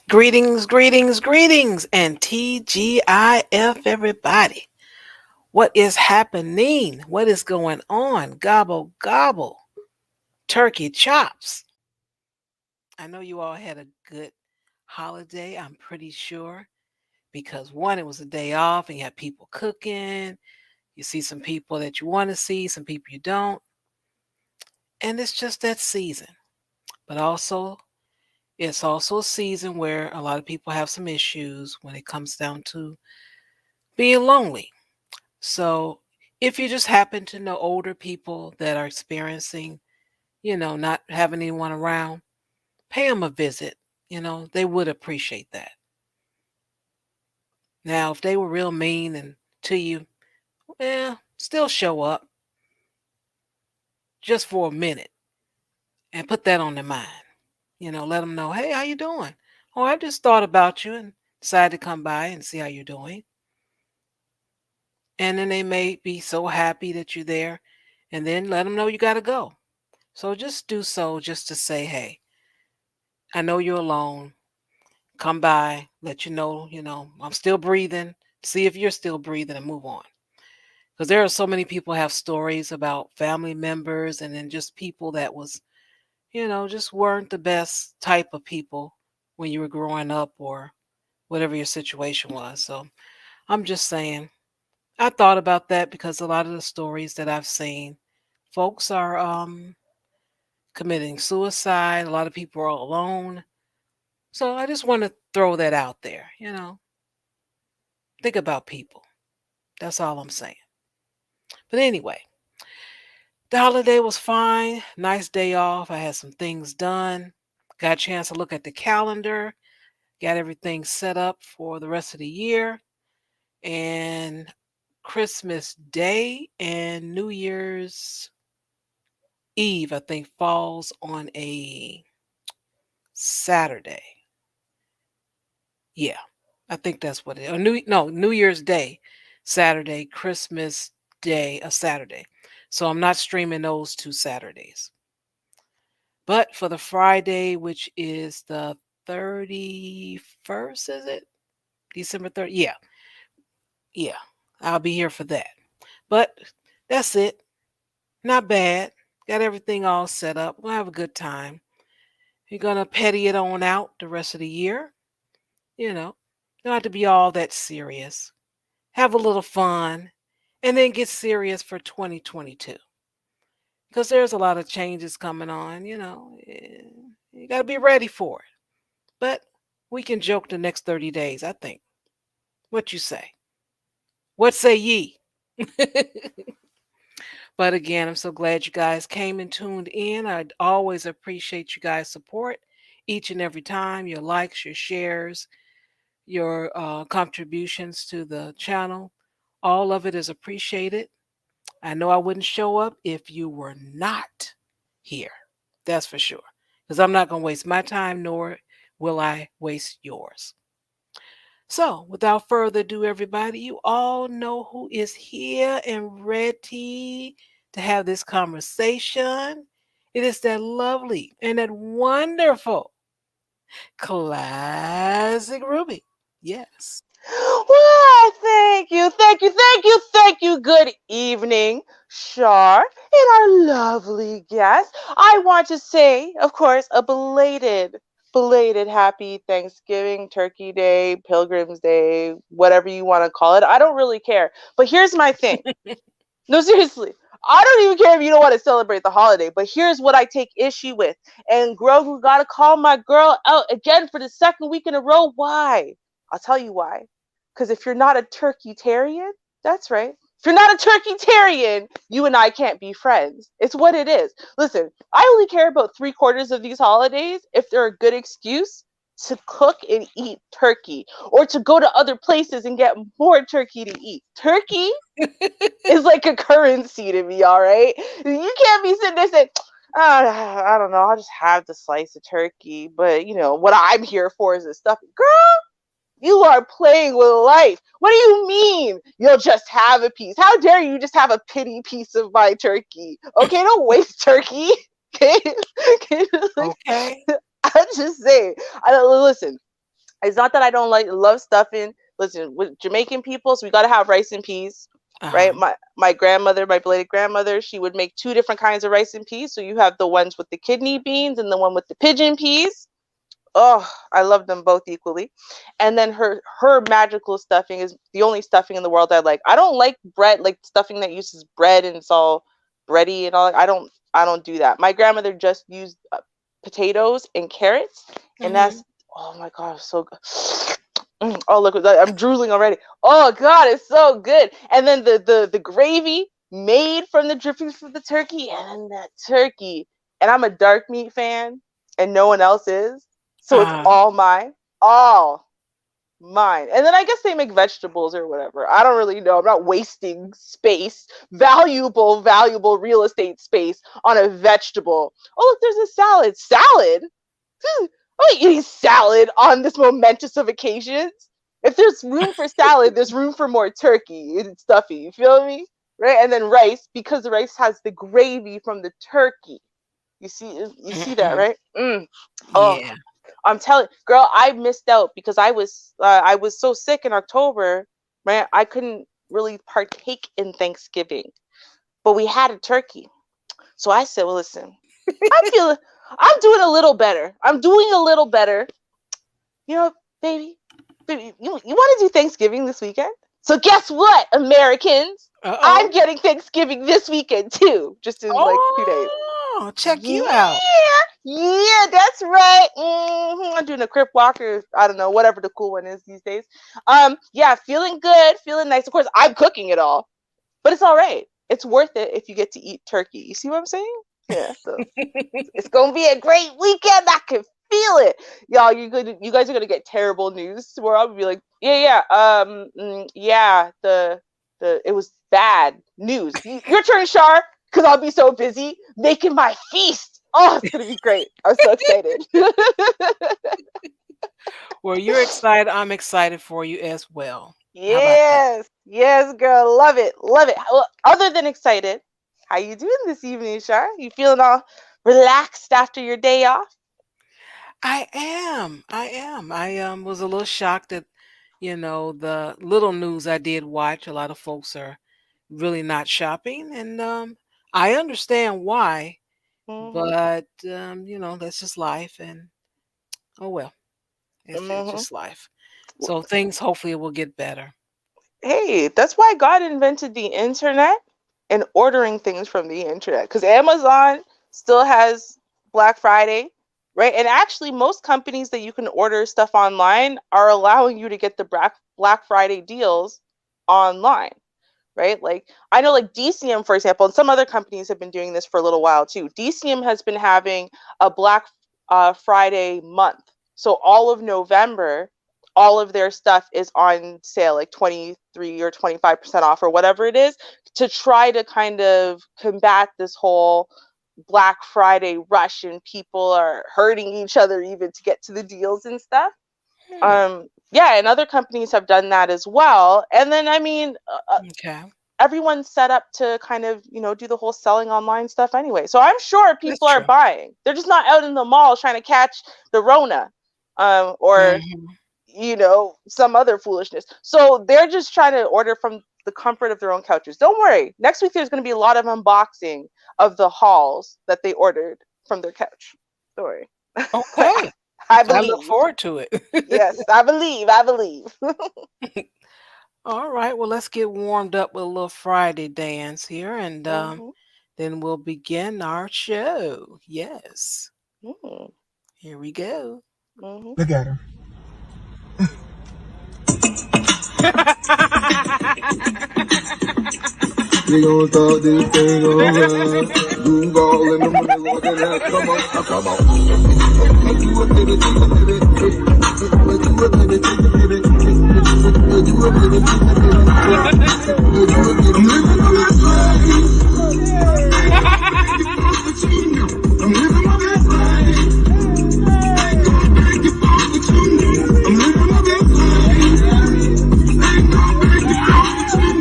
Greetings, greetings, greetings, and TGIF, everybody. What is happening? What is going on? Gobble, gobble. Turkey chops. I know you all had a good holiday, I'm pretty sure, because one, it was a day off and you had people cooking. You see some people that you want to see, some people you don't. And it's just that season. But it's also a season where a lot of people have some issues when it comes down to being lonely. So if you just happen to know older people that are experiencing, not having anyone around, pay them a visit. They would appreciate that. Now, if they were real mean and to you, well, still show up just for a minute and put that on their mind. Let them know, hey, how you doing? Oh, I just thought about you and decided to come by and see how you're doing. And then they may be so happy that you're there, and then let them know you got to go. So just do so just to say, hey, I know you're alone. Come by, let I'm still breathing. See if you're still breathing and move on. Because there are so many people have stories about family members and then just people that was, just weren't the best type of people when you were growing up or whatever your situation was. So I'm just saying, I thought about that because a lot of the stories that I've seen, folks are committing suicide. A lot of people are alone. So I just want to throw that out there. Think about people. That's all I'm saying. But anyway, the holiday was fine. Nice day off. I had some things done. Got a chance to look at the calendar. Got everything set up for the rest of the year. And Christmas Day and New Year's Eve, I think, falls on a Saturday. Yeah, I think that's what it is. Or New Year's Day, Saturday, Christmas Day, a Saturday. So I'm not streaming those 2 Saturdays. But for the Friday, which is the 31st, is it? December 30th? Yeah, yeah. I'll be here for that. But that's it. Not bad. Got everything all set up. We'll have a good time. You're going to petty it on out the rest of the year. Don't have to be all that serious. Have a little fun, and then get serious for 2022. Because there's a lot of changes coming on, you got to be ready for it. But we can joke the next 30 days, I think. What you say? What say ye? But again, I'm so glad you guys came and tuned in. I always appreciate you guys' support each and every time, your likes, your shares, your contributions to the channel. All of it is appreciated. I know I wouldn't show up if you were not here. That's for sure. Because I'm not going to waste my time, nor will I waste yours. So, without further ado, everybody, you all know who is here and ready to have this conversation. It is that lovely and that wonderful classic Ruby. Yes. Well, thank you, thank you, thank you, thank you. Good evening, Shar, and our lovely guest. I want to say, of course, a belated happy Thanksgiving, Turkey Day, Pilgrim's Day, whatever you want to call it. I don't really care. But here's my thing. No, seriously. I don't even care if you don't want to celebrate the holiday, but here's what I take issue with. And Grogu gotta call my girl out again for the second week in a row. Why? I'll tell you why. Because if you're not a turkeytarian, that's right. If you're not a turkeytarian, you and I can't be friends. It's what it is. Listen, I only care about 3/4 of these holidays if they're a good excuse to cook and eat turkey or to go to other places and get more turkey to eat. Turkey is like a currency to me, all right? You can't be sitting there saying, I don't know, I'll just have the slice of turkey, but what I'm here for is this stuff. Girl, you are playing with life. What do you mean you'll just have a piece? How dare you just have a pity piece of my turkey? Okay, don't waste turkey. Okay? Okay. I'm just saying. Listen, It's not that I don't love stuffing. Listen, with Jamaican people, so we gotta have rice and peas, right? Uh-huh. My grandmother, my belated grandmother, she would make two different kinds of rice and peas. So you have the ones with the kidney beans and the one with the pigeon peas. Oh, I love them both equally. And then her magical stuffing is the only stuffing in the world I like. I don't like bread, like stuffing that uses bread and it's all bready and all. I don't do that. My grandmother just used potatoes and carrots, and Mm-hmm. that's, oh my god, so good. Oh look, I'm drooling already. Oh god, it's so good. And then the gravy made from the drippings from the turkey, and then that turkey. And I'm a dark meat fan, and no one else is, so it's Uh-huh. all mine, all mine. And then I guess they make vegetables or whatever. I don't really know. I'm not wasting space, valuable real estate space on a vegetable. Oh look, there's a salad. Salad? I'm eating salad on this momentous of occasions. If there's room for salad, there's room for more turkey and stuffy. You feel me? Right? And then rice, because the rice has the gravy from the turkey. You see that, Mm-hmm. right? Oh, Yeah. I'm telling, girl, I missed out because I was so sick in October, right? I couldn't really partake in Thanksgiving, but we had a turkey. So I said, well, listen, I'm feeling, I'm doing a little better. I'm doing a little better. You know, baby, you want to do Thanksgiving this weekend? So guess what, Americans? I'm Uh-oh. getting Thanksgiving this weekend too, just in like 2 days. Oh, check you out. Yeah, yeah, that's right. I'm doing a crip walk, or I don't know, whatever the cool one is these days. Yeah, feeling good, feeling nice. Of course, I'm cooking it all, but it's all right. It's worth it if you get to eat turkey. You see what I'm saying? Yeah. So it's gonna be a great weekend. I can feel it, y'all. You guys are gonna get terrible news tomorrow. I'll be like, yeah. The it was bad news. Your turn, Shar, because I'll be so busy making my feast. Oh, it's gonna be great. I'm so excited. Well, you're excited. I'm excited for you as well. How about that? Yes, yes, girl, love it, love it. Well, other than excited, how you doing this evening, Shar? You feeling all relaxed after your day off? I am. I am. I was a little shocked at, the little news I did watch. A lot of folks are really not shopping, and I understand why, Mhm, but that's just life, and oh well, it's mhm. just life. So things hopefully will get better. Hey, that's why God invented the internet and ordering things from the internet. Because Amazon still has Black Friday, right? And actually, most companies that you can order stuff online are allowing you to get the Black Friday deals online, right? Like I know like DCM, for example, and some other companies have been doing this for a little while too. DCM has been having a Black Friday month. So all of November, all of their stuff is on sale, like 23 or 25% off or whatever it is, to try to kind of combat this whole Black Friday rush and people are hurting each other even to get to the deals and stuff. Hmm. Yeah, and other companies have done that as well. And then I mean, Okay, everyone's set up to kind of do the whole selling online stuff anyway, so I'm sure that's people are true. buying. They're just not out in the mall trying to catch the rona, or Hmm. some other foolishness, so they're just trying to order from the comfort of their own couches. Don't worry, next week there's going to be a lot of unboxing of the hauls that they ordered from their couch. Don't worry. Okay, I I look believe. forward to it. Yes, I believe. All right, well, let's get warmed up with a little Friday dance here, and Hmm. then we'll begin our show. Yes, Hmm. here we go. Hmm. Look at her. We gon' start this thing over. Groove ball in the middle of the night. Come on, come on. Do it, baby, do it, baby. Do it, baby, do it, baby. Do it, baby, do it, baby. I'm living my best life. I'm living my best life. Ain't gonna break it off with you. I'm living my best life. Ain't gonna break it off with you.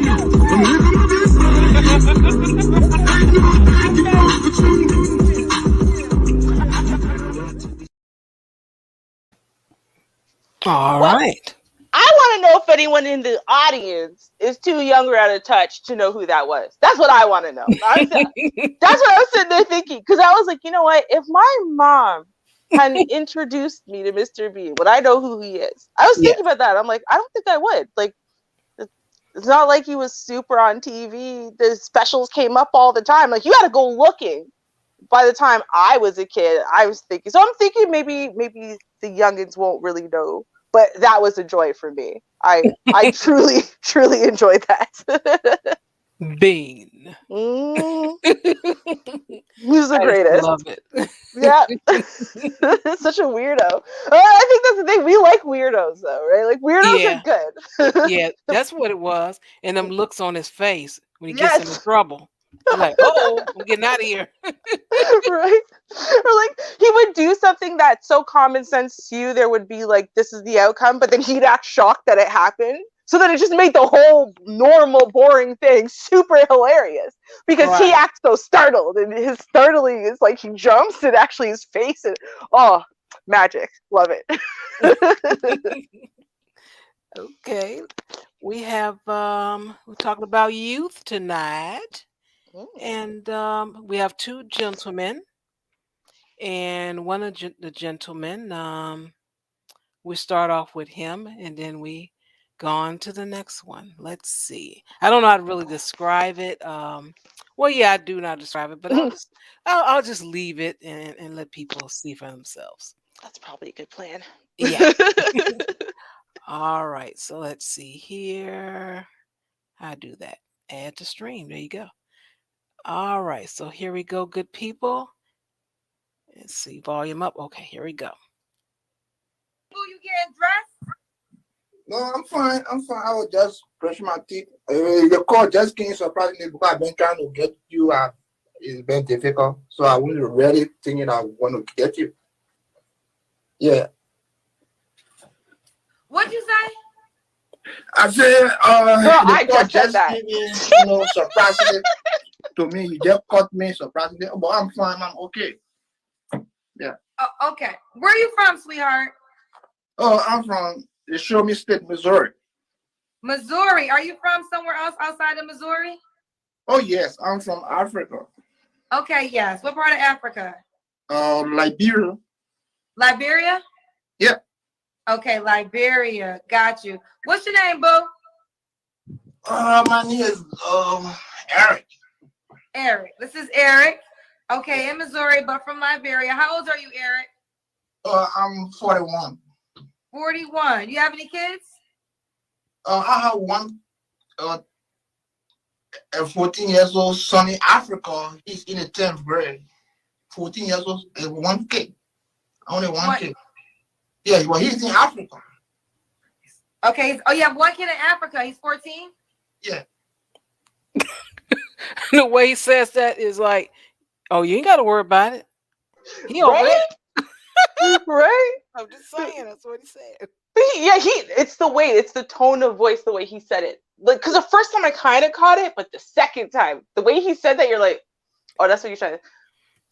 I'm living my best life. Ain't gonna break it off with you. All Well, right. I want to know if anyone in the audience is too young or out of touch to know who that was. That's what I want to know. That's what I was sitting there thinking, because I was like, you know what? If my mom hadn't introduced me to Mr. Bean, would I know who he is? I was Yeah. thinking about that. I'm like, I don't think I would. Like, it's not like he was super on TV. The specials came up all the time. Like, you got to go looking. By the time I was a kid, I was thinking. So I'm thinking maybe the youngins won't really know, but that was a joy for me. I truly truly enjoyed that. Bean. Mm, I he's the just greatest. love it. Yeah. Such a weirdo. I think that's the thing. We like weirdos though, right? Like weirdos are Yeah. good. Yeah. That's what it was. And them looks on his face when he gets into Yes. trouble. He's like, oh, I'm getting out of here. Right? Or like he would do something that's so common sense to you, there would be like, this is the outcome, but then he'd act shocked that it happened. So that it just made the whole normal, boring thing super hilarious because he Right. acts so startled, and his startling is like he jumps and actually his face and oh, magic. Love it. Okay. We have we're talking about youth tonight. Mm. And we have two gentlemen. And one of the gentlemen, we start off with him and then we go on to the next one. Let's see. I don't know how to really describe it. Well, yeah, I do not describe it, but I'll just leave it and let people see for themselves. That's probably a good plan. Yeah. All right. So let's see here. How do that? Add to stream. There you go. All right. So here we go, good people. Let's see. Volume up. Okay, here we go. You getting dressed? No, I'm fine. I'm fine. I was just brushing my teeth. The call just came surprisingly because I've been trying to get you. It's been difficult. So I wasn't really thinking I want to get you. Yeah. What'd you say? I said, Girl, the I call just said just that. came in, surprisingly to me. You just caught me surprisingly. But I'm fine. I'm okay. Oh, okay. Where are you from, sweetheart? Oh, I'm from the Show Me State, Missouri. Missouri. Are you from somewhere else outside of Missouri? Oh, yes. I'm from Africa. Okay, yes. What part of Africa? Liberia. Liberia? Yeah. Okay, Liberia. Got you. What's your name, boo? My name is Eric. Eric. This is Eric. Okay, in Missouri, but from Liberia. How old are you, Eric? I'm 41. 41. You have any kids? I have one 14 years old son in Africa. He's in the 10th grade. 14 years old and one kid. Only one kid. Yeah, well, he's in Africa. Okay. Oh, you have one kid in Africa. He's 14? Yeah. The way he says that is like, oh, you ain't got to worry about it. He over Right? there. Right? I'm just saying, that's what he said. It's the way, it's the tone of voice, the way he said it. Like, because the first time I kind of caught it, but the second time, the way he said that, you're like, oh, that's what you're trying to.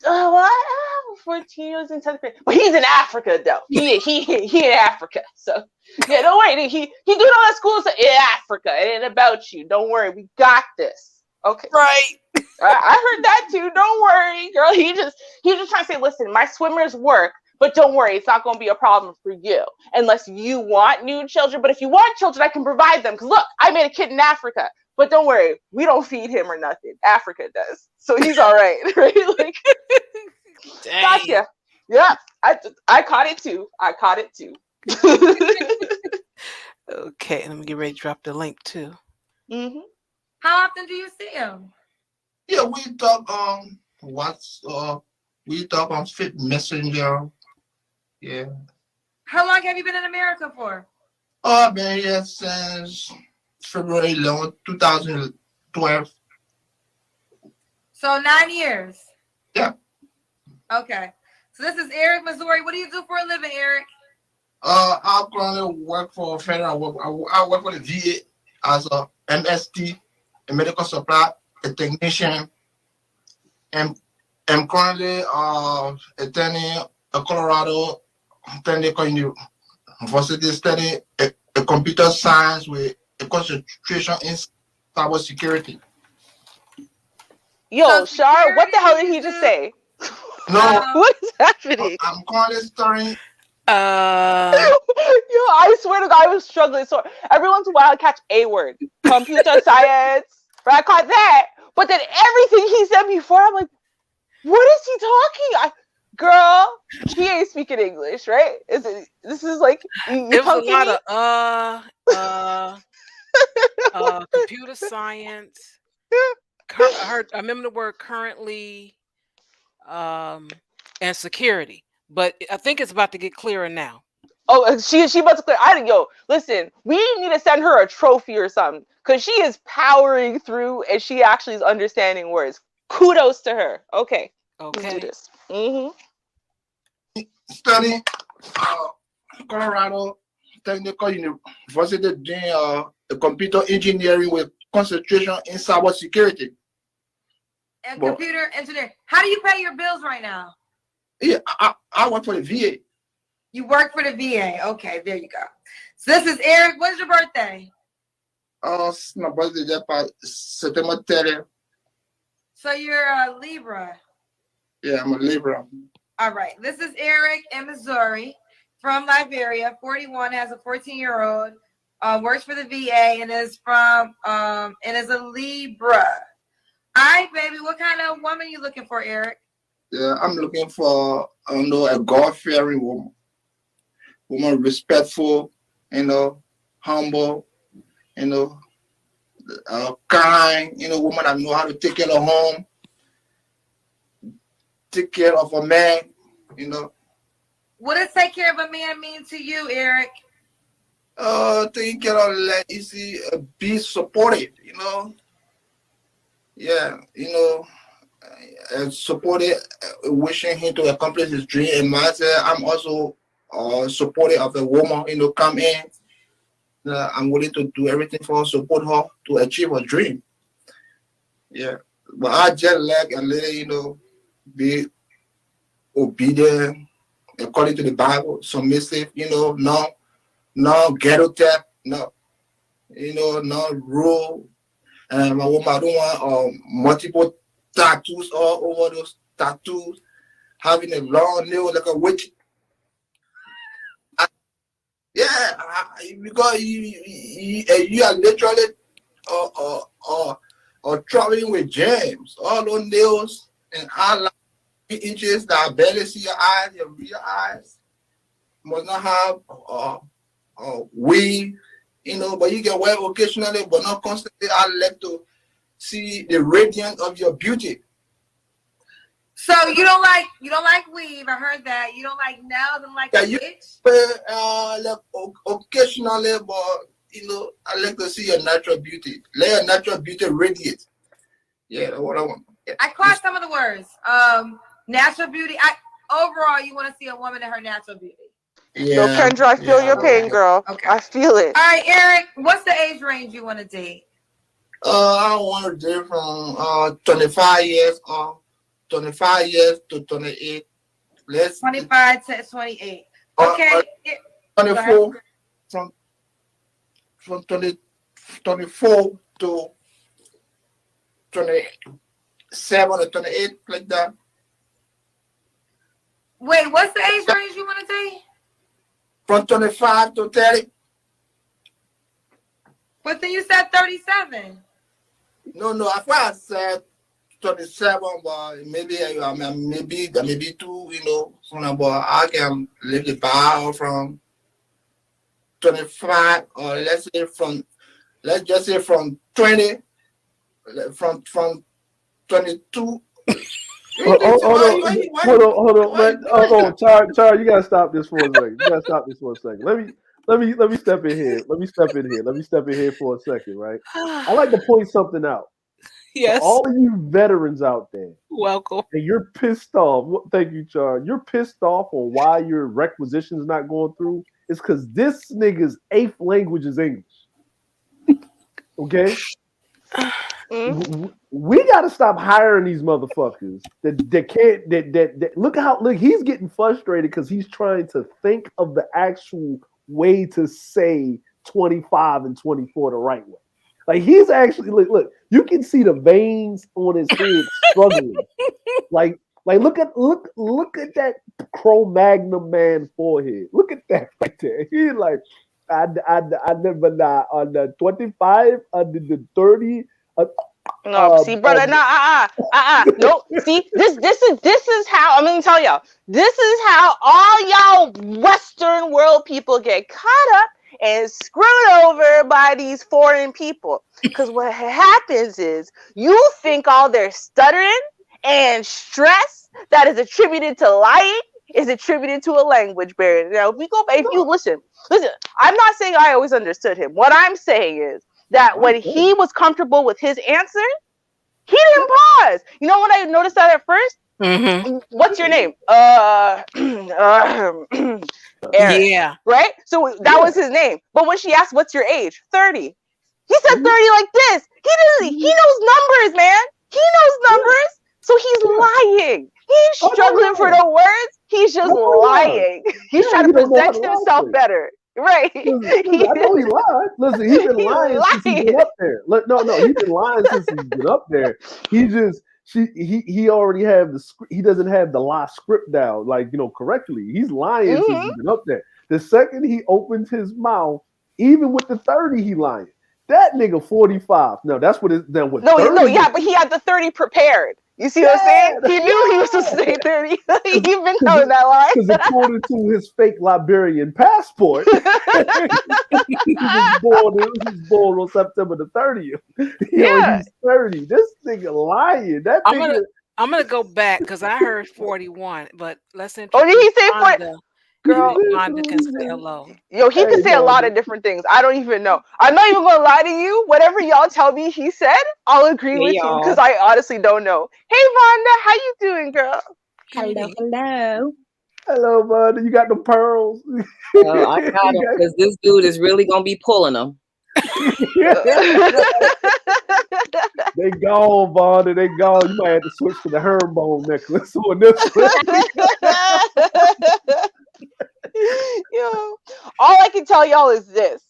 Oh, what? 14 years in 10th grade. But he's in Africa, though. He in Africa. So, yeah, don't worry. He doing all that school stuff in Africa. It ain't about you. Don't worry. We got this. Okay. Right. I heard that too. Don't worry, girl. He just trying to say, listen, my swimmers work, but don't worry, it's not going to be a problem for you unless you want new children. But if you want children, I can provide them. Because look, I made a kid in Africa. But don't worry, we don't feed him or nothing. Africa does, so he's all right, right? Like, Dang. gotcha. Yeah, I caught it too. I caught it too. Okay, let me get ready to drop the link too. Mm-hmm. How often do you see him? Yeah, we talk on we talk on Fit Messenger. Yeah. How long have you been in America for? Oh, I've been here since February 11, 2012. So 9 years. Yeah. Okay. So this is Eric, Missouri. What do you do for a living, Eric? I currently work for federal work. I work for the VA as a MST, a medical supply, a technician, and I'm currently attending a Colorado Technical university studying a computer science with a concentration in cybersecurity. Yo, So Shar, what the hell did he security just is say? No, What is happening? I'm currently studying. Uh, Yo, I swear to God, I was struggling. So every once in a while, I catch a word, computer science, right? I caught that, but then everything he said before, I'm like, what is he talking? Girl, he ain't speaking English, right? This is like you it was a punking lot me? of computer science. I remember the word currently, um, and security. But I think it's about to get clearer now. Oh, she about to clear. Yo, listen, we need to send her a trophy or something because she is powering through and she actually is understanding words. Kudos to her. Okay, let's do Okay. this. Mm-hmm. Studying uh, Colorado Technical University doing a computer engineering with concentration in cybersecurity. and But computer engineering. How do you pay your bills right now? yeah, I work for the VA. You work for the VA. Okay, there you go. So this is Eric. When's your birthday? My birthday is September 30th. So you're a Libra. Yeah, I'm a Libra. All right. This is Eric in Missouri from Liberia. 41, has a 14-year-old, works for the VA, and is a Libra. All right, baby. What kind of woman you looking for, Eric? Yeah, I'm looking for a God-fearing woman respectful, humble, you know, kind, woman that know how to take care of home, take care of a man, What does take care of a man mean to you, Eric? taking care of, like, you see, be supportive, yeah, supportive, wishing him to accomplish his dream. And myself, I'm also supportive of a woman, come in. I'm willing to do everything for her, support her to achieve her dream. Yeah, but I just like a lady, be obedient according to the Bible, submissive, no ghetto tap, no, no rule. And my woman, I don't want multiple tattoos all over those tattoos, having a long nail like a witch. Yeah, because you are literally traveling with gems. All those nails and all like 3 inches that barely see your eyes, your real eyes. Must not have weave, but you can wear occasionally, but not constantly. I like to see the radiance of your beauty. So you don't like weave. I heard that. You don't like nails and like a You witch. like occasionally, but I like to see your natural beauty. Let your natural beauty radiate. Yeah, that's what I want. Yeah. I caught some of the words. Natural beauty. Overall, you want to see a woman in her natural beauty. Yo, Kendra, I feel your pain, girl. Okay. I feel it. All right, Eric. What's the age range you want to date? I want to date from 25 years or 25 years to 28. Let's 25 to 28. Okay. 24 from 24 to 27 or 28, like that. Wait, what's the age range you want to date? From 25 to 30. But then you said 37. No, I thought I said 27, but maybe maybe two, but I can leave the bar from 25, or let's just say from 20, from 22. Hold on, Char, you gotta stop this for a second. Let me step in here. Let me step in here for a second, right? I like to point something out. Yes. For all of you veterans out there, Welcome. and you're pissed off. Thank you, Char. You're pissed off on why your requisition's not going through. It's because this nigga's 8th language is English. Okay? We got to stop hiring these motherfuckers that can't. Look he's getting frustrated because he's trying to think of the actual way to say 25 and 24 the right way. Like he's actually look, you can see the veins on his head struggling. Like look at that Cro-Magnon man forehead. Look at that right there. He's like, I never lie on the 25, under the 30. No, see, brother, nope. See, this is how I'm gonna tell y'all. This is how all y'all Western world people get caught up and screwed over by these foreign people. Because what happens is you think all their stuttering and stress that is attributed to lying is attributed to a language barrier. Now, if you listen, I'm not saying I always understood him. What I'm saying is that when he was comfortable with his answer, he didn't pause. You know when I noticed that at first? Mm-hmm. What's your name? Eric. Yeah. Right? So that was his name. But when she asked, what's your age? 30. He said 30 like this. He knows numbers, man. He knows numbers. So he's lying. He's struggling for the words. He's just lying. He's trying to present himself better. Right. I know he lied. Listen, he's been lying since he's been up there. No, he's been lying since he's been up there. He already have the script. He doesn't have the lie script down, correctly. He's lying since he's been up there. The second he opens his mouth, even with the 30, he lying. That nigga 45. No, that's what it's done with. No, yeah, but he had the 30 prepared. You see what I'm saying? He knew he was supposed to say 30. He's been telling that lie. Because according to his fake Liberian passport, he was born on September the 30th. He's 30. This nigga lying. I'm gonna go back because I heard 41, but let's introduce. Oh, did he say 40? Girl, Wanda can say hello. Yo, he can say a lot of different things. I don't even know. I'm not even gonna lie to you. Whatever y'all tell me he said, I'll agree with you because I honestly don't know. Hey, Wanda, how you doing, girl? Hello. Hello, Wanda. You got the pearls. Well, I got them because this dude is really gonna be pulling them. They gone, Wanda. They gone. You might have to switch to the herringbone necklace on this one. Yo, all I can tell y'all is this.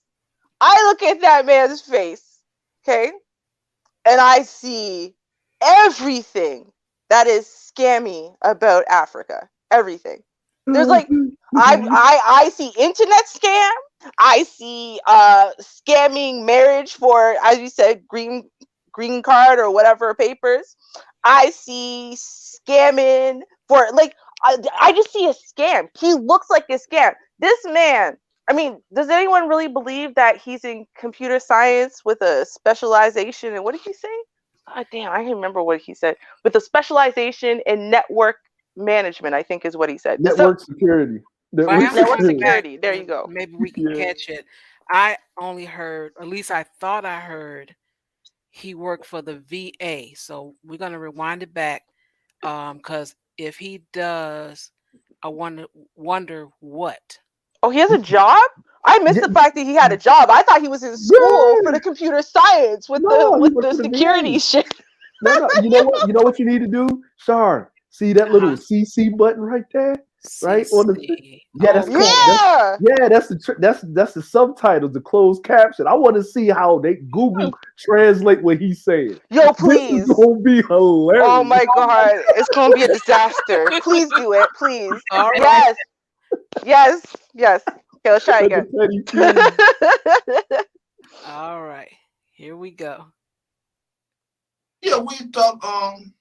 I look at that man's face, okay, and I see everything that is scammy about Africa. Everything. There's I see internet scam. I see scamming marriage for, as you said, green card or whatever papers. I see scamming for I just see a scam. He looks like a scam. This man, I mean, does anyone really believe that he's in computer science with a specialization? And what did he say? Oh, damn, I can't remember what he said. With a specialization in network management, I think is what he said. Network security. Network security. There you go. Maybe we can catch it. I only heard, at least I thought I heard, he worked for the VA. So we're going to rewind it back because if he does, I wonder what. Oh, he has a job? I missed the fact that he had a job. I thought he was in school for the computer science with the security shit. No. You know what you need to do, Char? See that little CC button right there, right on the that's that's the subtitles, the closed caption. I want to see how they Google translate what he's saying. Yo, please. It's gonna be hilarious. Oh my god, it's gonna be a disaster. Please do it, please. All right. Yes. Okay, let's try again. All right, here we go. Yeah, we talk on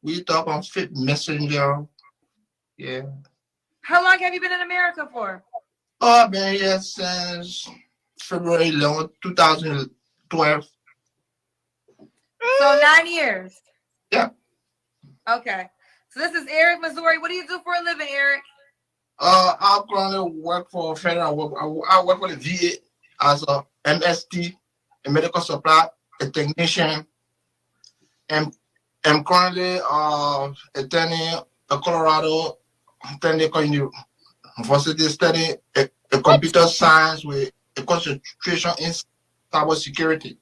we talk on Fit Messenger. Yeah. How long have you been in America for? Oh, I've been here since February 11, 2012. So 9 years. Yeah. Okay. So this is Eric, Missouri. What do you do for a living, Eric? I currently work for federal. I work for the VA as a MST, a medical supply, a technician, and I'm currently attending a Colorado Technical University studying a computer science with a concentration in cybersecurity.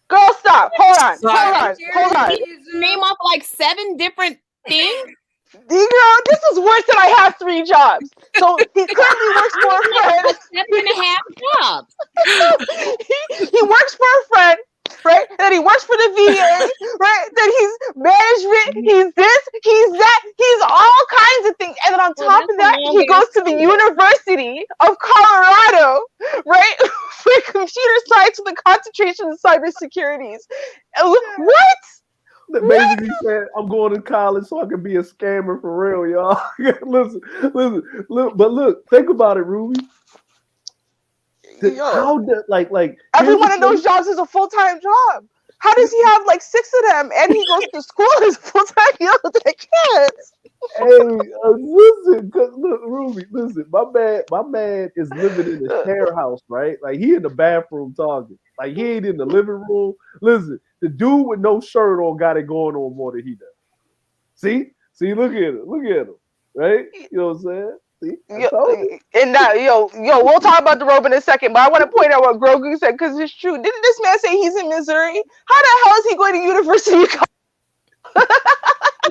Girl, stop. Hold on. Name off like 7 different things. Negro, this is worse than I have 3 jobs. So he currently works for a friend. 7.5 jobs. he works for a friend, right? And then he works for the VA, right? Then he's management, he's this, he's that, he's all kinds of things. And then on top of that, he goes to the University of Colorado, right? For computer science with a concentration in cybersecurity. What? That basically said, I'm going to college so I can be a scammer for real, y'all. listen, but look, think about it, Ruby. How did like every one of those jobs is a full-time job? How does he have like 6 of them and he goes to school as full-time? Yo, I can't. Hey, listen, look, Ruby, listen. My man is living in a share house, right? Like he in the bathroom talking. Like he ain't in the living room. Listen, the dude with no shirt on got it going on more than he does. See, look at him, right? You know what I'm saying? See, and now, we'll talk about the robe in a second, but I want to point out what Grogu said because it's true. Didn't this man say he's in Missouri? How the hell is he going to University of Colorado?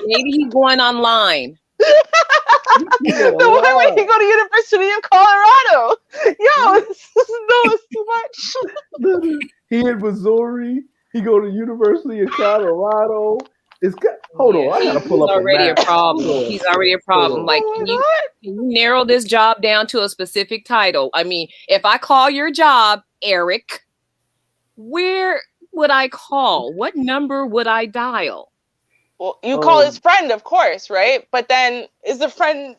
Maybe he's going online. Why would he go to University of Colorado? Yo, it's too much. He in Missouri. He go to University of Colorado. Hold on, I gotta pull up. Already a problem. He's already a problem. Like, can you narrow this job down to a specific title? I mean, if I call your job Eric, where would I call? What number would I dial? Well, you call his friend, of course, right? But then does the friend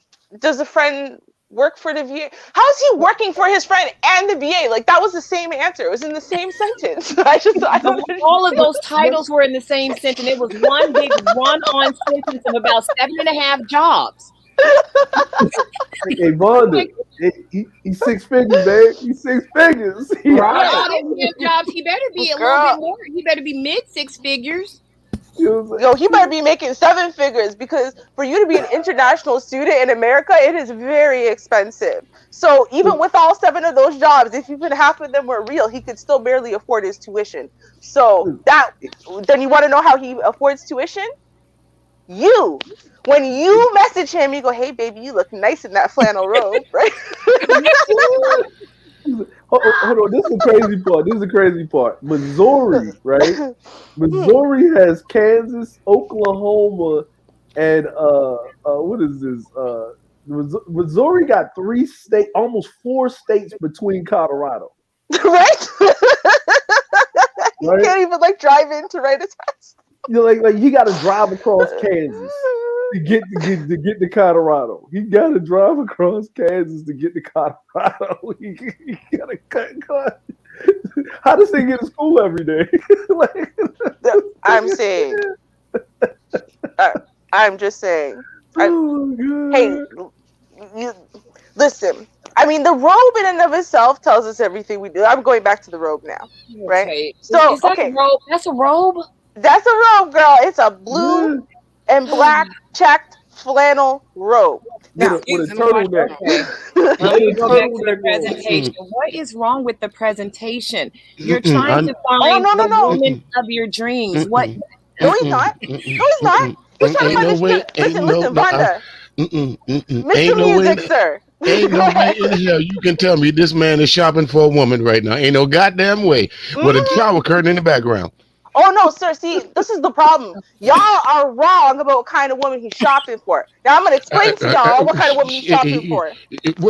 work for the VA? How is he working for his friend and the VA? Like, that was the same answer. It was in the same sentence. I don't all of those titles were in the same sentence. It was one big run-on sentence of about 7.5 jobs. Hey, Vonda, he's 6 figures, man. He's 6 figures. Right. Jobs. He better be a little bit more. He better be mid 6 figures. Yo, he better be making 7 figures because for you to be an international student in America, it is very expensive. So even with all 7 of those jobs, if even half of them were real, he could still barely afford his tuition. So then you want to know how he affords tuition? When you message him, you go, "Hey, baby, you look nice in that flannel robe," right? Hold on, this is the crazy part. Missouri, right? Missouri has Kansas, Oklahoma, and what is this? Missouri got 3 states, almost 4 states between Colorado. Right? You can't even drive in to write a test. Like he got to drive across Kansas to get to Colorado. He got to drive across Kansas to get to Colorado. He got to cut. How does he get to school every day? I'm saying. I'm just saying. Hey, listen. I mean, the robe in and of itself tells us everything we do. I'm going back to the robe now, right? Okay. So, is that a robe? That's a robe? That's a robe, girl. It's a blue and black checked flannel robe. Now, with a turtleneck. Let me go back to the presentation. What is wrong with the presentation? You're trying to find the woman of your dreams. What? No, he's not. No, he's not. He's trying to find listen, Vonda. Mr. Music, sir. Ain't no way in hell you can tell me this man is shopping for a woman right now. Ain't no goddamn way. With a shower curtain in the background. Oh, no, sir. See, this is the problem. Y'all are wrong about what kind of woman he's shopping for. Now, I'm going to explain to y'all what kind of woman he's shopping for.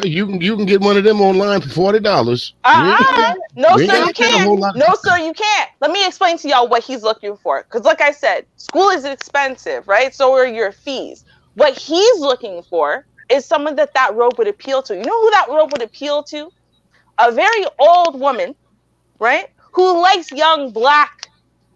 You can get one of them online for $40. No, sir, you can't. No, sir, you can't. Let me explain to y'all what he's looking for. Because like I said, school is expensive, right? So are your fees. What he's looking for is someone that robe would appeal to. You know who that robe would appeal to? A very old woman, right? Who likes young black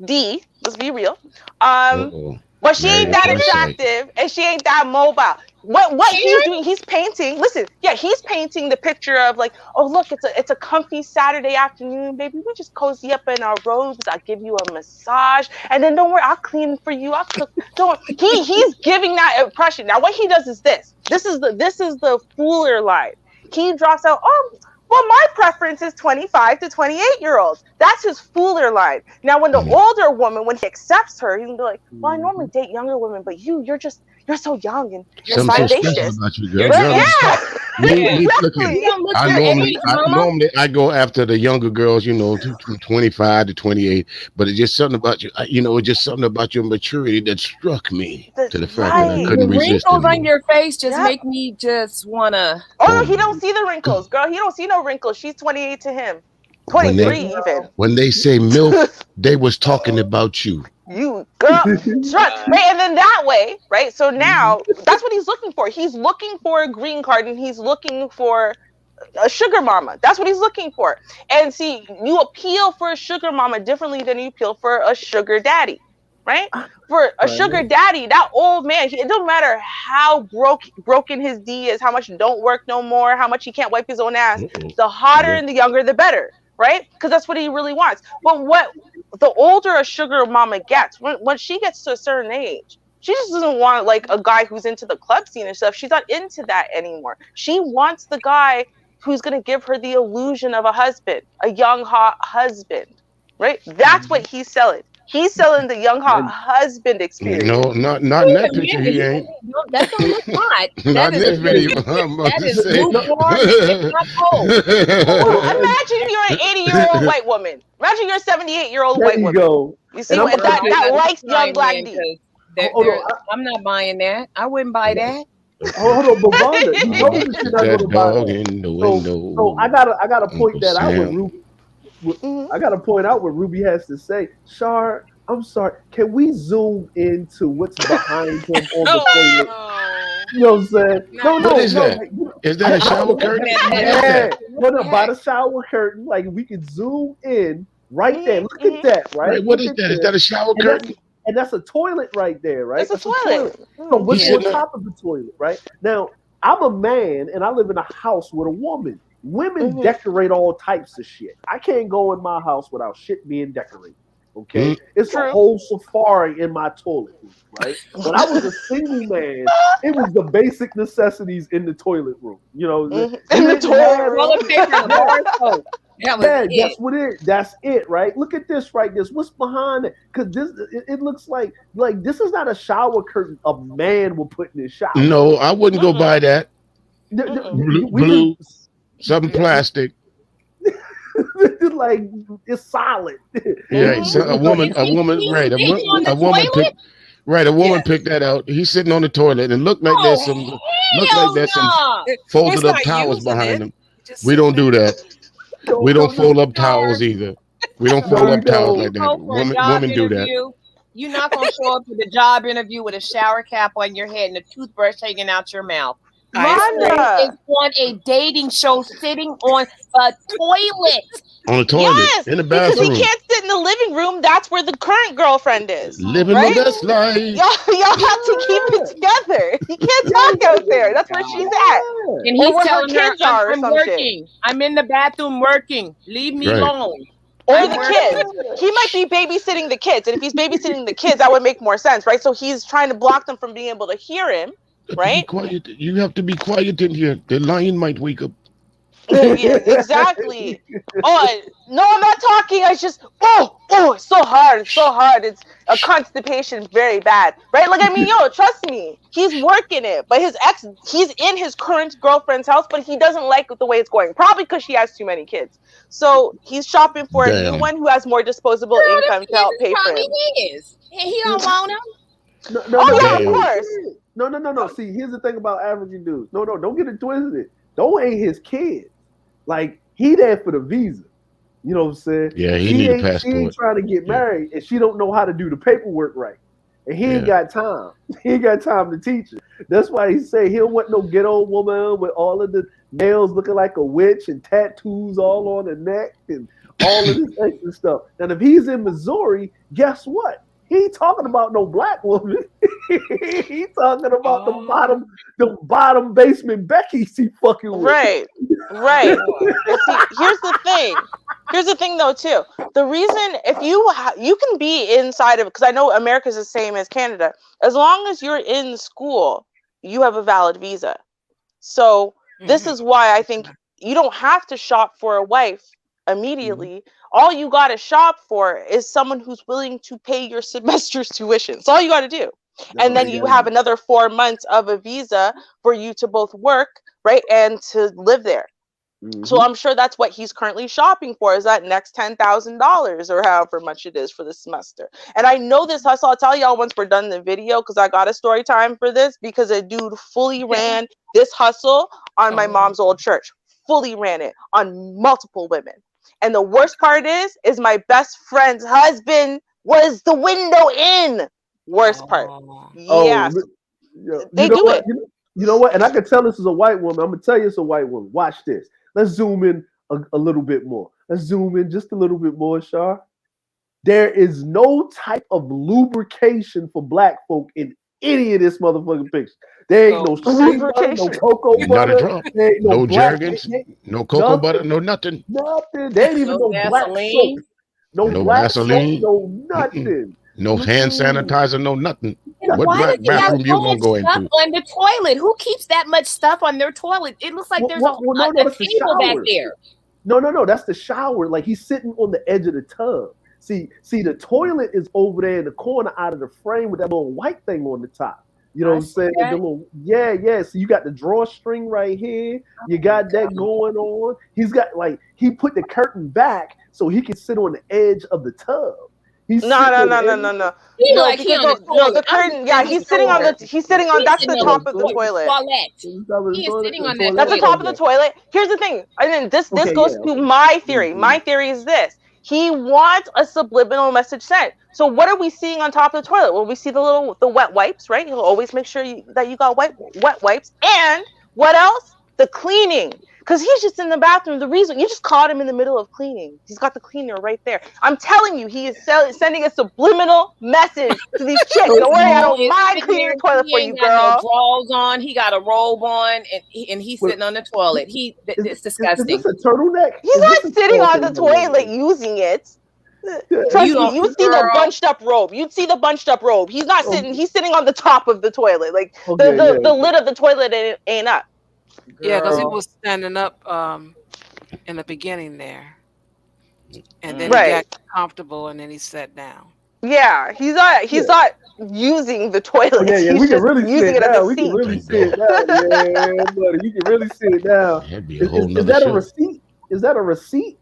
D, let's be real. But she ain't that attractive and she ain't that mobile. What he's doing, he's painting. Listen, he's painting the picture of oh look, it's a comfy Saturday afternoon, baby. We just cozy up in our robes. I'll give you a massage, and then don't worry, I'll clean for you. I'll cook. He's giving that impression. Now what he does is this. This is the fooler line. He drops out, well, my preference is 25 to 28-year-olds. That's his fooler line. Now, when the older woman, when he accepts her, he can be like, well, I normally date younger women, but you're you're so young and you're Something so special vivacious. about you, girl. You're Girl, Yeah, look here. You don't look I your normally, age, mama. I go after the younger girls, you know, from 25 to 28. But it's just something about you, you know, it's just something about your maturity that struck me that's to the fact that I right. couldn't The resist wrinkles on anymore. your face just Yep. make me just wanna. Oh Oh no, he my don't see the wrinkles, God. girl. He don't see no wrinkles. She's 28 to him. When they 23 even. say MILF, they was talking about you. You girl, trust right, and then that way, right? So Mhm. now that's what he's looking for. He's looking for a green card, and he's looking for a sugar mama. That's what he's looking for. And see, you appeal for a sugar mama differently than you appeal for a sugar daddy, right? For a Right. sugar daddy, that old man, it don't matter how broken his D is, how much don't work no more, how much he can't wipe his own ass. Uh-oh. The hotter Nope. and the younger, the better, right? Because that's what he really wants. But what the older a sugar mama gets, when she gets to a certain age, she just doesn't want like a guy who's into the club scene and stuff. She's not into that anymore. She wants the guy who's going to give her the illusion of a husband, a young hot husband, right? That's what he's selling. He's selling the young hot And husband experience. No, not in Wait that a picture. minute. He ain't. No, that don't look hot. Not That in is this video. just, I'm about that to is say. lukewarm, if not cold. Well, and imagine you're an 80-year-old white woman. Imagine you're a 78-year-old there white you woman. go. You see And I'm what about Girl, to I that gotta likes young chime black in D. because hold on. I'm not buying that. I wouldn't buy that. Hold on, but Vonda, you know Oh, that you're look not at gonna that buy dog that. in the So window. I gotta point Uncle that out with Sam. Ruby. Mhm. I gotta point out what Ruby has to say. Shar, I'm sorry. Can we zoom into what's behind him on the toilet? Oh You know what I'm saying? No, What no, is no. that? Like, Is that a I shower don't. curtain? That What is is Yeah, that? no, no. By yes. the shower curtain, like we can zoom in right there. Mhm. Look at Mhm. that, right? Right, what Look is at that? Is this, that a shower and curtain? that's a toilet right there, right? It's a That's a toilet. toilet. So Mhm. what's He's Yeah. on sitting on. top of the toilet, right? Now, I'm a man and I live in a house with a woman. Women Mhm. decorate all types of shit. I can't go in my house without shit being decorated. Okay, Mm, it's a True. whole safari in my toilet room, right? When I was a single man, it was the basic necessities in the toilet room. You know, Mhm. you In the didn't toilet have, room. Toilet paper and a yeah, bar of soap. That was yeah, it. that's it, right? Look at this right this. What's behind it? Because it looks like this is not a shower curtain a man will put in his shower. no, I wouldn't go Mm-mm. by that. Mm-mm. We can Blue, something plastic. like it's solid. Yeah, Mhm. so Is he right? sitting on A the woman toilet? picked. Right, a woman Yes. picked that out. He's sitting on the toilet and Oh look like hell there's some no! He's folded up not towels using behind it. him. Just We sitting don't there. do that. We No, don't no, no, fold up Char, towels either. We don't no, fold we up towels don't. you like that. go for a job Women do that. interview. You're not gonna show up to the job interview with a shower cap on your head and a toothbrush hanging out your mouth. I Mine agree. is Vonda. on a dating show sitting on a toilet. On the toilet, Yes, in the because he bathroom, can't sit in the living room. That's where the current girlfriend is, Oh, living my right? best life. Y'all have to keep it yeah, together. He can't yeah, talk out there. That's where she's at, yeah. And or he's where her telling her, kids are, or I'm some shit, working. I'm in the bathroom working. Leave me Right. alone. or I'm the working. kids. He might be babysitting the kids, and if he's babysitting the kids, that would make more sense, right? So he's trying to block them from being able to hear him, Got to be right? quiet. You have to be quiet in here. The lion might wake up. Yeah, exactly. Oh no, I'm not talking. I just it's so hard. It's so hard. It's a constipation, very bad, right? Like I mean, yo, trust me, he's working it, but he's in his current girlfriend's house, but he doesn't like the way it's going, probably because she has too many kids. So he's shopping for a new Damn. one who has more disposable Girl, them income to kids help is pay for probably him. his. And he don't want him. No, no, Oh no, yeah, no, of Damn. course. no, no, no, no. See, here's the thing about African dudes. No, no, don't get it twisted. Those ain't his kids. Like he there for the visa. You know what I'm saying? Yeah, he She need a ain't passport. trying to get Yeah, married, and she don't know how to do the paperwork right. And he ain't yeah. got time. He ain't got time to teach her. That's why he say he don't want no ghetto woman with all of the nails looking like a witch and tattoos all on the neck and all of this extra stuff. And if he's in Missouri, guess what? He ain't talking about no black woman. He talking about Oh, the bottom basement Becky's he fucking with. Right, right. Lord. But see, here's the thing. Here's the thing, though, too. The reason, if you can be inside of, because I know America's the same as Canada. As long as you're in school, you have a valid visa. So this Mhm. is why I think you don't have to shop for a wife immediately. All you got to shop for is someone who's willing to pay your semester's tuition. That's all you got to do. And No, then they you gotta have be. another 4 months of a visa for you to both work, right, and to live there. So Mm-hmm. I'm sure that's what he's currently shopping for, is that next $10,000 or however much it is for the semester. And I know this hustle. I'll tell y'all once we're done the video, because I got a story time for this, because a dude fully ran this hustle on my mom's old church, fully ran it on multiple women. And the worst part is my best friend's husband was the window in. Worst part. Oh, Yes, you they know do what? it. You know what? And I can tell this is a white woman. I'm gonna tell you it's a white woman. Watch this. Let's zoom in a little bit more. Let's zoom in just a little bit more, Shar. There is no type of lubrication for black folk in any of this motherfucking picture. There ain't no shea butter, no Lubrication. cocoa Not a butter. drop. There ain't no No black. jergens. No cocoa butter. Nothing. No nothing. Nothing. There ain't even No no black soap. Vaseline. No No black soap. Vaseline. No Mm-mm. nothing. No hand Mm-mm. sanitizer. No nothing. And What why black does he have bathroom so you gonna much go stuff into? on the toilet? Who keeps that much stuff on their toilet? It looks like there's Well, no, no, a that's the table back shower. there. No, that's the shower. Like he's sitting on the edge of the tub. See, the toilet is over there in the corner out of the frame with that little white thing on the top. You know what I I'm see saying? The that. little, yeah. So you got the drawstring right here. You got that going on. He's got he put the curtain back so he can sit on the edge of the tub. He's No, sitting no, on no, the no, edge. no, no. He No, like he because on the no, the toilet. I'm just curtain. Yeah, saying he's he's sitting on short. the. He's sitting on. He's That's sitting the on top the of the toilet. toilet. He's covered He the is toilet. sitting The on that toilet. That's the toilet. top of the Okay. toilet. Here's the thing. And then this Okay. goes Yeah. to Okay. my theory. Mhm. My theory is this. He wants a subliminal message sent. So what are we seeing on top of the toilet? Well, we see the wet wipes, right? He'll always make sure that you got wet wipes. And what else? The cleaning. Because he's just in the bathroom. The reason you just caught him in the middle of cleaning. He's got the cleaner right there. I'm telling you, he is sending a subliminal message to these chicks. This Don't worry, I fool don't is mind sitting cleaning there. your toilet He for you, ain't got no girl. drawers on. He got a robe on, and he's Well, sitting on the toilet. It's is disgusting. this a turtleneck? He's Is this not a sitting on okay? the No, no, toilet no. using it. Yeah, You Trust me, don't, you would see the girl. bunched up robe. You'd see the bunched up robe. He's not sitting. okay. He's sitting on the top of the toilet. Like the Okay. the, Yeah. the lid of the toilet ain't up. Yeah, because he Girl. was standing up in the beginning there, and then he got Right. comfortable, and then he sat down. Yeah. He's not. Yeah. He's not using the Oh yeah, toilet. yeah. He's We can just really see using it it as a now. We can seat. really Thank see it God. now. Yeah, buddy. You can really see it now. That'd be a Is, whole is, is nother that a show. receipt? Is that a receipt?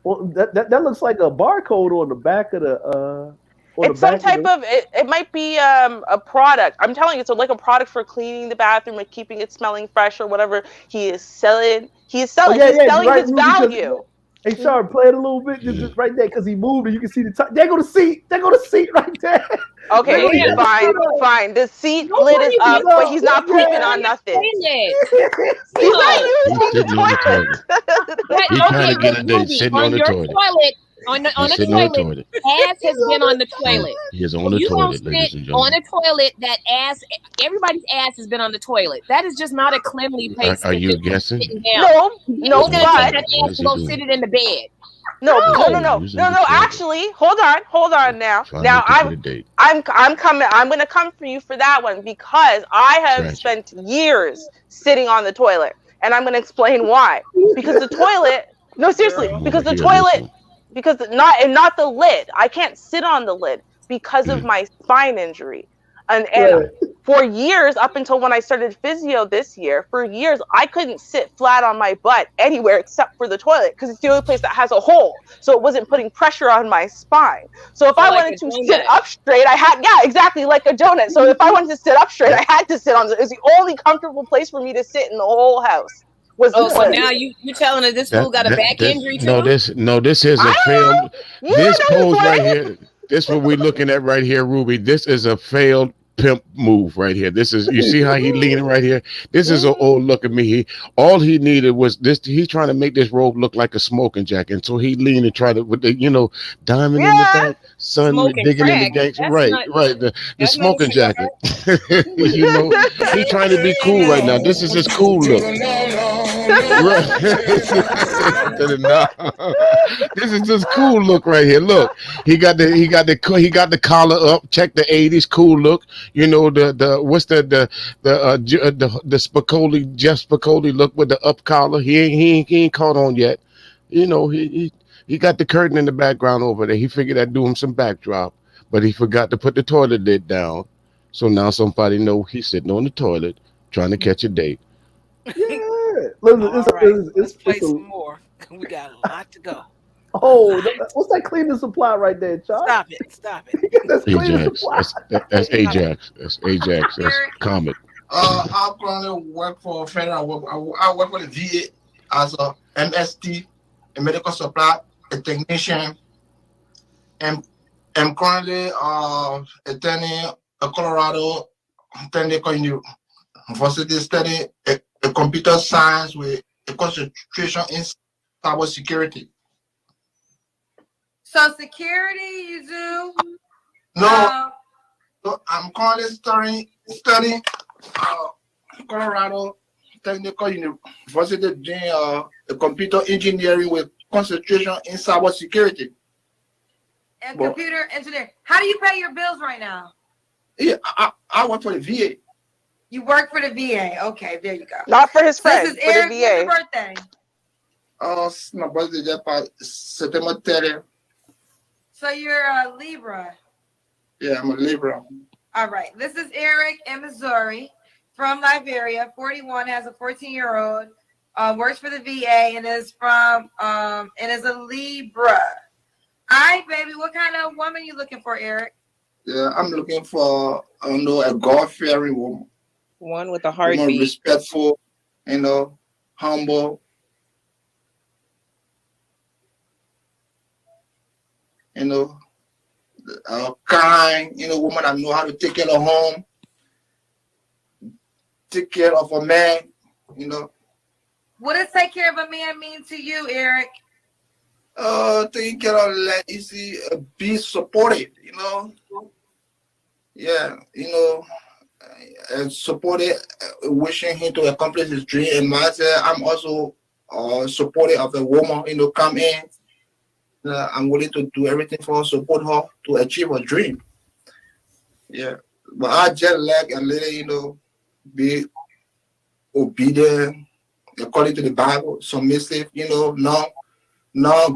Well, that looks like a barcode on the back of the It's some type of. It might be a product. I'm telling you, it's like a product for cleaning the bathroom and keeping it smelling fresh or whatever. He is selling. He is Oh selling. yeah, He's yeah. You're selling right, his Ruby. Because value. hey, Sean, play it a little bit Yeah. just right there because he moved and you can see the top. There go the seat. There go the seat right there. Okay, Ruby, Yeah. take the fine, seat off. fine. The seat lid is Nobody's up, Seat but off. he's not Nobody's pooping Yeah. on on the nothing. toilet. He's not No. He's using sitting on the the toilet. toilet. He trying Okay, to but get a date Ruby, sitting on on the your toilet. toilet, on He's a sitting on the toilet, toilet. ass has been on the toilet. He is So on the you don't toilet, ladies sit and on gentlemen. a toilet that ass. Everybody's ass has been on the toilet. That is just not a cleanly place Are to you just be guessing? sitting down. No, Then he's no, gonna take but that What ass is and he go sit doing? it in the bed. no, He's no, no, No. no, using no, the no. toilet. Actually, hold on now. Trying Now to get a date. I'm coming. I'm gonna come for you for that one because I have Tragic. spent years sitting on the toilet, and I'm gonna explain why. Because the toilet. No, seriously. I'm over Because the here toilet. listening. Because not the lid. I can't sit on the lid because of my spine injury, and Right. for years up until when I started physio this year, for years I couldn't sit flat on my butt anywhere except for the toilet because it's the only place that has a hole, so it wasn't putting pressure on my spine. So if So I like wanted a to sit donut. up straight, I had exactly like a donut. So if I wanted to sit up straight, I had to sit on it. It was the only comfortable place for me to sit in the whole house was the Oh, so toilet. now you telling us this fool That got a that back this injury no too? this is I a don't know. failed. You This don't know the pose right toilet. here. This what we're looking at right here, Ruby. This is a failed pimp move right here. This is you see how he leaning right here. This is an old look at me. All he needed was this. He's trying to make this robe look like a smoking jacket, and so he leaned and tried to with the diamond in the Yeah. back, sun Smoking digging in the crack. gangster. That's Right, not. right. The That's not a smoking cigar. jacket. He trying to be cool right now. This is his cool look. Right. No. This is just cool look right here. Look, he got the collar up. Check the '80s cool look. The what's the Spicoli Jeff Spicoli look with the up collar. He ain't caught on yet. He got the curtain in the background over there. He figured I'd do him some backdrop, but he forgot to put the toilet lid down. So now somebody know he's sitting on the toilet trying to catch a date. Yeah. Listen, All right, let's play it's a some more. We got a lot to go. A oh, lot. what's that cleaning supply right there, Char? Stop it. Stop it. That's cleaning Ajax. supply. That's Stop it. Ajax. That's Ajax. That's Eric, Comet. I currently work for federal. I work for the VA as a MST, a medical supply, a technician, and I'm currently attending a Colorado Technical University studying a computer science with a concentration in cybersecurity. so security you do? No, Um, so I'm currently studying Colorado Technical University doing a computer engineering with concentration in cybersecurity. and Well, computer engineer. How do you pay your bills right now? yeah, I work for the VA. You work for the VA. Okay, there you go. Not for his So friend, this is for the Eric. When's your VA. birthday? My birthday just passed September 30th. So you're a Libra. Yeah, I'm a Libra. All right. This is Eric in Missouri from Liberia. 41, has a 14-year-old, works for the VA, and is from and is a Libra. All right, baby. What kind of woman you looking for, Eric? Yeah, I'm looking for a God-fearing woman. One with a Woman heartbeat. respectful, humble, kind, woman that know how to take care of home, take care of a man. What does take care of a man mean to you, Eric? Taking care of, like, be supportive. Yeah, and supportive, wishing him to accomplish his dream. And myself, I'm also supportive of a woman, come in. I'm willing to do everything for her, support her to achieve her dream. Yeah, but I just like a little, be obedient according to the Bible, submissive, no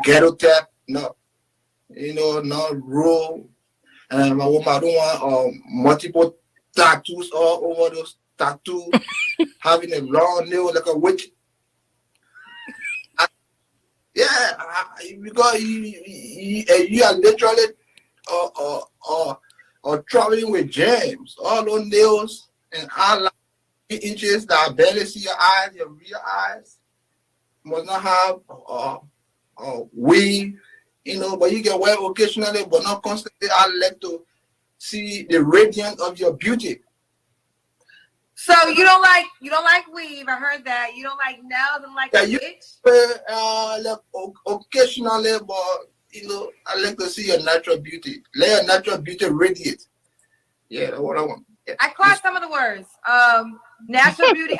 ghetto tap, no, no rule. And my woman, I don't want multiple tattoos all over those tattoos, having a long nail like a witch. Yeah, because you are literally traveling with James. All those nails and all 3 inches that barely see your eyes, your real eyes. Must not have weave, but you can wear occasionally, but not constantly. I like to see the radiance of your beauty. So you don't like weave. I heard that. You don't like nails and like Yeah, a you witch? like occasionally, but I like to see your natural beauty. Let your natural beauty radiate. Yeah, that's what I want. Yeah. I caught some of the words. Natural beauty.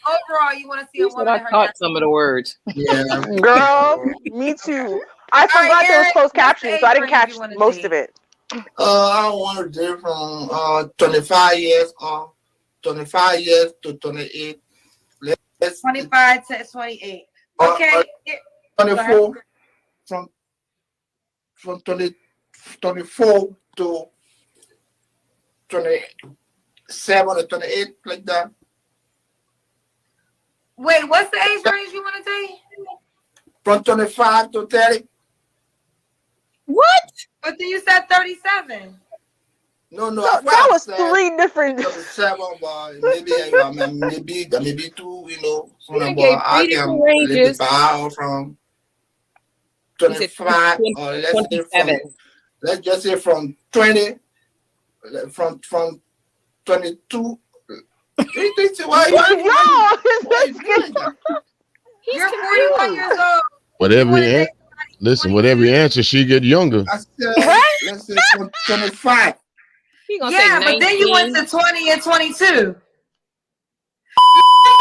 Overall, you want to see a woman. I caught some of the words. Yeah, Girl, me too. I forgot there was Eric, closed what's the captioning, so I age didn't range catch you wanna most see? of it. I want to do from 25 years or 25 years to 28. Let's 25 to 28. or Okay. 24 from 24 to 27 or 28, like that. Wait, what's the age range you want to see? From 25 to 30. What? But then you said 37. No, So that was 3 different. 37, but maybe two, They gave I 3 can different live ranges. bow from He said 25, or let's just say from 20, from 22. Why you doing that? You're 41 years old. With every answer, she get younger. I said, let's say from 25. He gonna Yeah, say but then you went 19. to 20 and 22.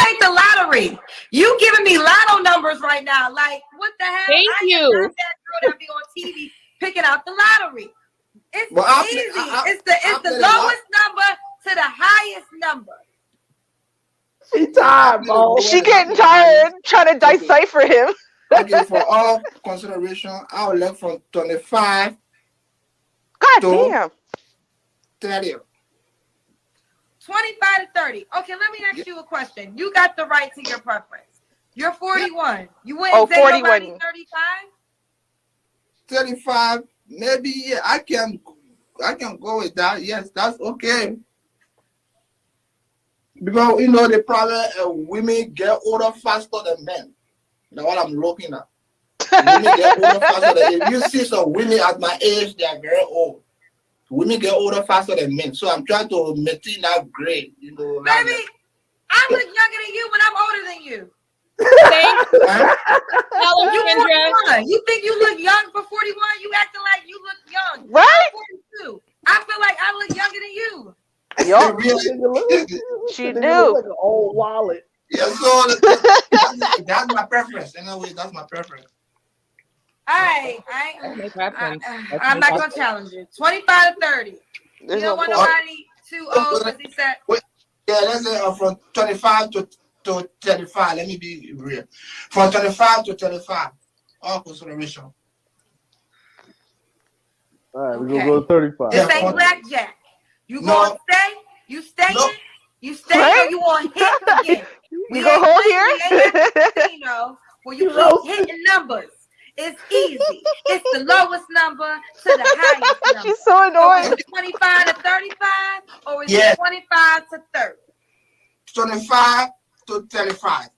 Take the lottery. You giving me lotto numbers right now. Like, what the hell? Thank you. Am not that girl that be on TV picking out the lottery. It's easy. It's the lowest number to the highest number. She tired, bro. She getting tired trying to decipher him. Okay, for all consideration, I would like from 25 God to damn. 30. 25 to 30. Okay, let me ask you a question. You got the right to your preference. You're 41. You wouldn't say 41. nobody 35? 35, maybe. Yeah, I can go with that. Yes, that's okay. Because the problem, women get older faster than men. That's what I'm looking at. Women get older faster than. If you see some women at my age, they are very old. Women get older faster than men. So I'm trying to maintain that grade. Baby, I look younger than you, but I'm older than you. Thank you. Kendra. You think you look young for 41? You acting like you look young. Right? I'm 42. I feel like I look younger than you. She They knew. look like an old wallet. Yeah, so that's my preference. Anyway, that's my preference. I'm not going to challenge you. 25 to 30. There's you don't no want point. nobody too old, as he said. Yeah, let's say from 25 to 35. Let me be real. From 25 to 35. All consideration. All right, we're going to go to 35. This ain't blackjack. You going to stay? You staying? No. You staying or you want to hit again? We go hold here? We ain't at the casino where you keep hitting numbers. It's easy. It's the lowest number to the highest number. She's so annoying. So is it 25 to 35 or is it 25 to 30? 25 to 35.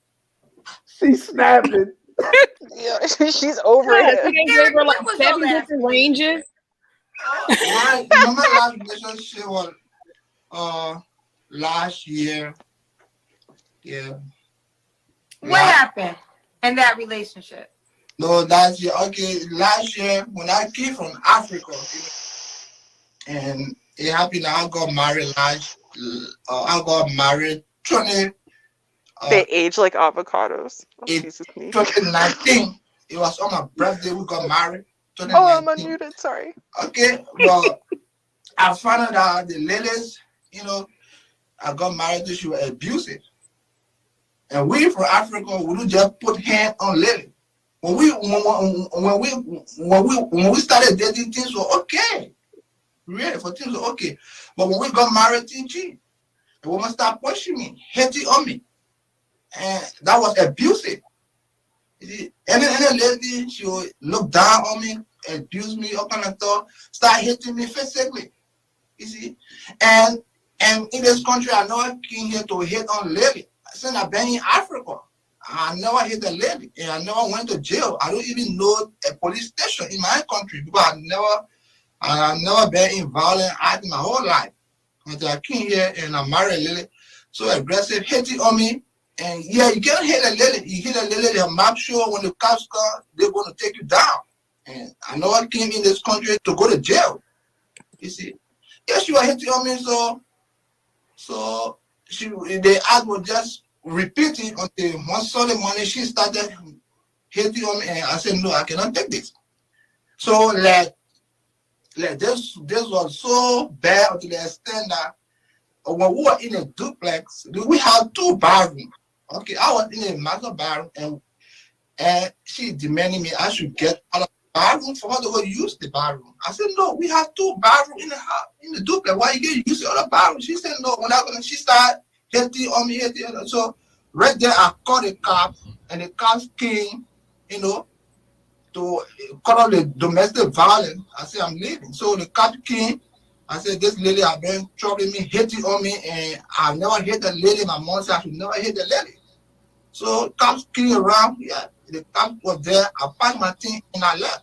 She's snapping. Yeah, she's over it. They gave her like 7 different ranges. My last relationship was last year. Yeah. What happened in that relationship? No, last year. Okay, last year when I came from Africa, and it happened. I got married I got married 20. They age like avocados. Oh, In Jesus me. 2019, it was on my birthday. We got married. Oh, I'm unmuted. Sorry. Okay, well, I found out the ladies, I got married to, she was abusive. And we from Africa, we don't just put hand on lady. When we started dating, things were okay. Really, for things were okay. But when we got married, TG, the woman started pushing me, hitting on me. And that was abusive. You see, any lady, she would look down on me, abuse me, all kind of stuff, start hitting me physically. You see? And in this country, I never came here to hit on lady. Since I've been in Africa, I never hit a lady, and I never went to jail. I don't even know a police station in my country because I've never been in violent act my whole life. Until I came here and I married a lady, so aggressive, hitting on me. And yeah, you can't hit a lady. You hit a lady, they'll make sure when the cops come, they're going to take you down. And I never came in this country to go to jail. You see? Yeah, she was hitting on me, so the act was just repeating until one Sunday morning she started hitting on me, and I said, no, I cannot take this. So this was so bad to the extent that when we were in a duplex, we had 2 bathrooms. Okay, I was in a master bathroom, and she demanded me I should get out of the bathroom for her to go use the bathroom. I said, no, we have 2 bathrooms in the house, in the duplex. Why you get use the other bathroom? She said, no, we're not gonna. She started hitting on me, hitting on me. So right there, I called the cops, and the cops came, to cut off the domestic violence. I said, I'm leaving. So the cops came. I said, this lady has been troubling me, hitting on me, and I've never hit the lady. My mom said I should never hit the lady. So cops came around. Yeah, the cops was there. I packed my thing and I left.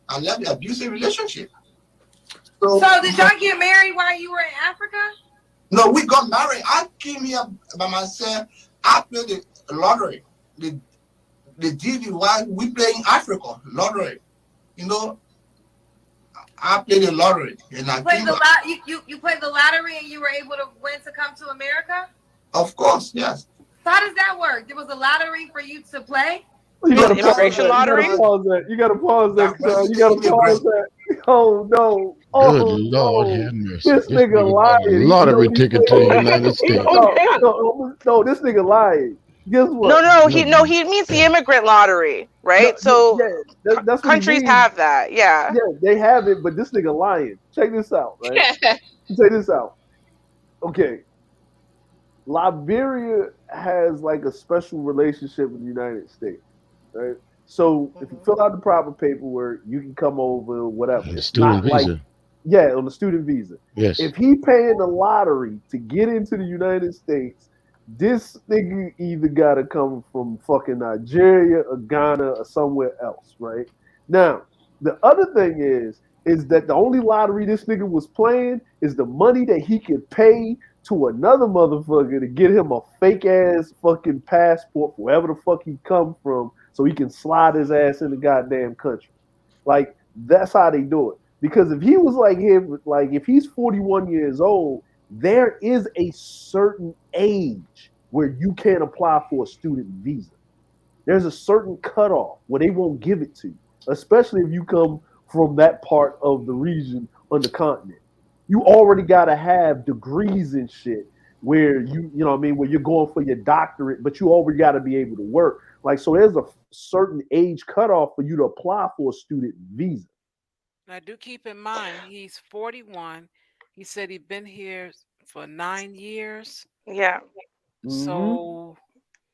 I left the abusive relationship. So did y'all get married while you were in Africa? No, we got married. I came here by myself. I played the lottery, the DV while we play in Africa, lottery. I played the lottery. And you played the lottery and you were able to win to come to America? Of course, yes. So how does that work? There was a lottery for you to play? You got to immigration lottery? You got to pause that. You got to pause that. Oh no! Oh, good Lord, have mercy. This nigga lying. Lottery ticket to the United States. No, this nigga lying. Guess what? No, he means the immigrant lottery, right? That's countries have that. Yeah. Yeah, they have it, but this nigga lying. Check this out, right? Check this out. Okay, Liberia has like a special relationship with the United States, right? So if you Mhm. fill out the proper paperwork, you can come over, whatever. The It's student not like, visa. yeah, on the student visa. Yes. If he paying the lottery to get into the United States, this nigga either gotta come from fucking Nigeria or Ghana or somewhere else, right? Now, the other thing is that the only lottery this nigga was playing is the money that he could pay to another motherfucker to get him a fake ass fucking passport wherever the fuck he come from so he can slide his ass in the goddamn country. Like that's how they do it. Because if he was like him, like if he's 41 years old, there is a certain age where you can't apply for a student visa. There's a certain cutoff where they won't give it to you, especially if you come from that part of the region on the continent. You already got to have degrees and shit where you know what I mean, where you're going for your doctorate, but you already got to be able to work. Like, so there's a certain age cutoff for you to apply for a student visa. Now, do keep in mind, he's 41. He said he'd been here for 9 years. Yeah. Mm-hmm. So,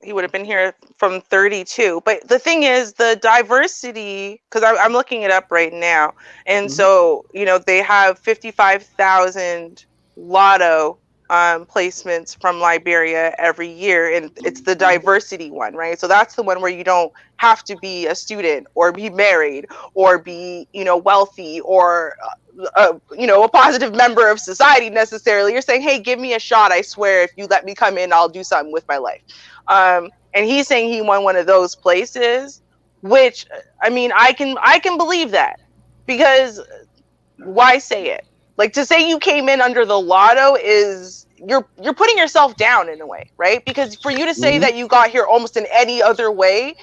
He would have been here from 32. But the thing is, the diversity, because I'm looking it up right now. And Mm-hmm. so, they have 55,000 lotto placements from Liberia every year. And it's the diversity one, right? So that's the one where you don't have to be a student or be married or be, wealthy or a positive member of society necessarily. You're saying, hey, give me a shot. I swear, if you let me come in, I'll do something with my life. And he's saying he won one of those places, which I mean, I can believe that because why say it? Like to say you came in under the lotto is you're putting yourself down in a way, right? Because for you to say Mm-hmm. that you got here almost in any other way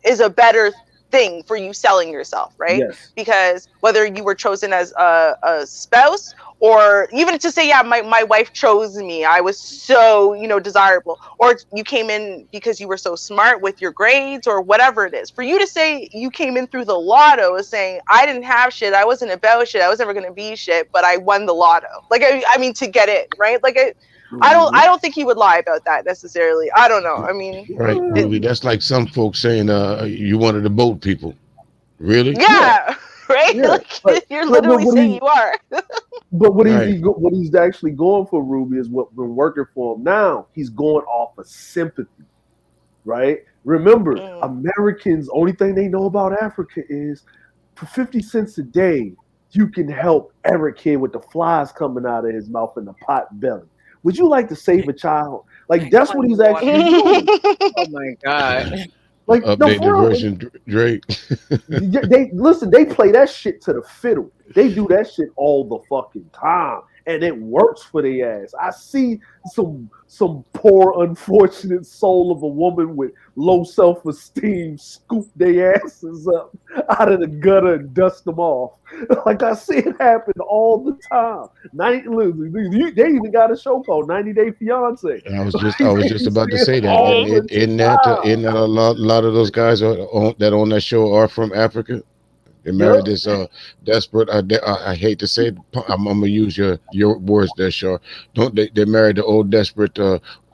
is a better thing for you selling yourself, right? Yes. Because whether you were chosen as a spouse or even to say, yeah, my wife chose me, I was so, desirable, or you came in because you were so smart with your grades or whatever it is. For you to say you came in through the lotto is saying, I didn't have shit, I wasn't about shit, I was never going to be shit, but I won the lotto. Like, I mean, to get in, right? Like, I don't, Mm-hmm. I don't think he would lie about that necessarily. I don't know. I mean, Right, it, Ruby. That's like some folks saying, you one of the boat people. Really? Yeah. yeah, right? Yeah. But Like you're but literally what saying he you are. but Right. what he's actually going for, Ruby, is what been working for him now. He's going off of sympathy, right? Remember, Mm. Americans, only thing they know about Africa is for 50 cents a day, you can help Eric here with the flies coming out of his mouth and the pot belly. Would you like to save a child? Like and that's what clean he's actually water. doing. Oh my God. Like no, Update the for real. version, Drake. They listen. They play that shit to the fiddle. They do that shit all the fucking time, and it works for their ass. I see some poor, unfortunate soul of a woman with low self esteem scoop their asses up out of the gutter and dust them off. Like I see it happen all the time. They even got a show called 90 Day Fiance. I Like was they just see about to it say that. all And the time. in that a lot of those guys that on that show are from Africa. They married Yep. this desperate. I hate to say it. I'm gonna use your words there, Shaw. Don't they married the old desperate,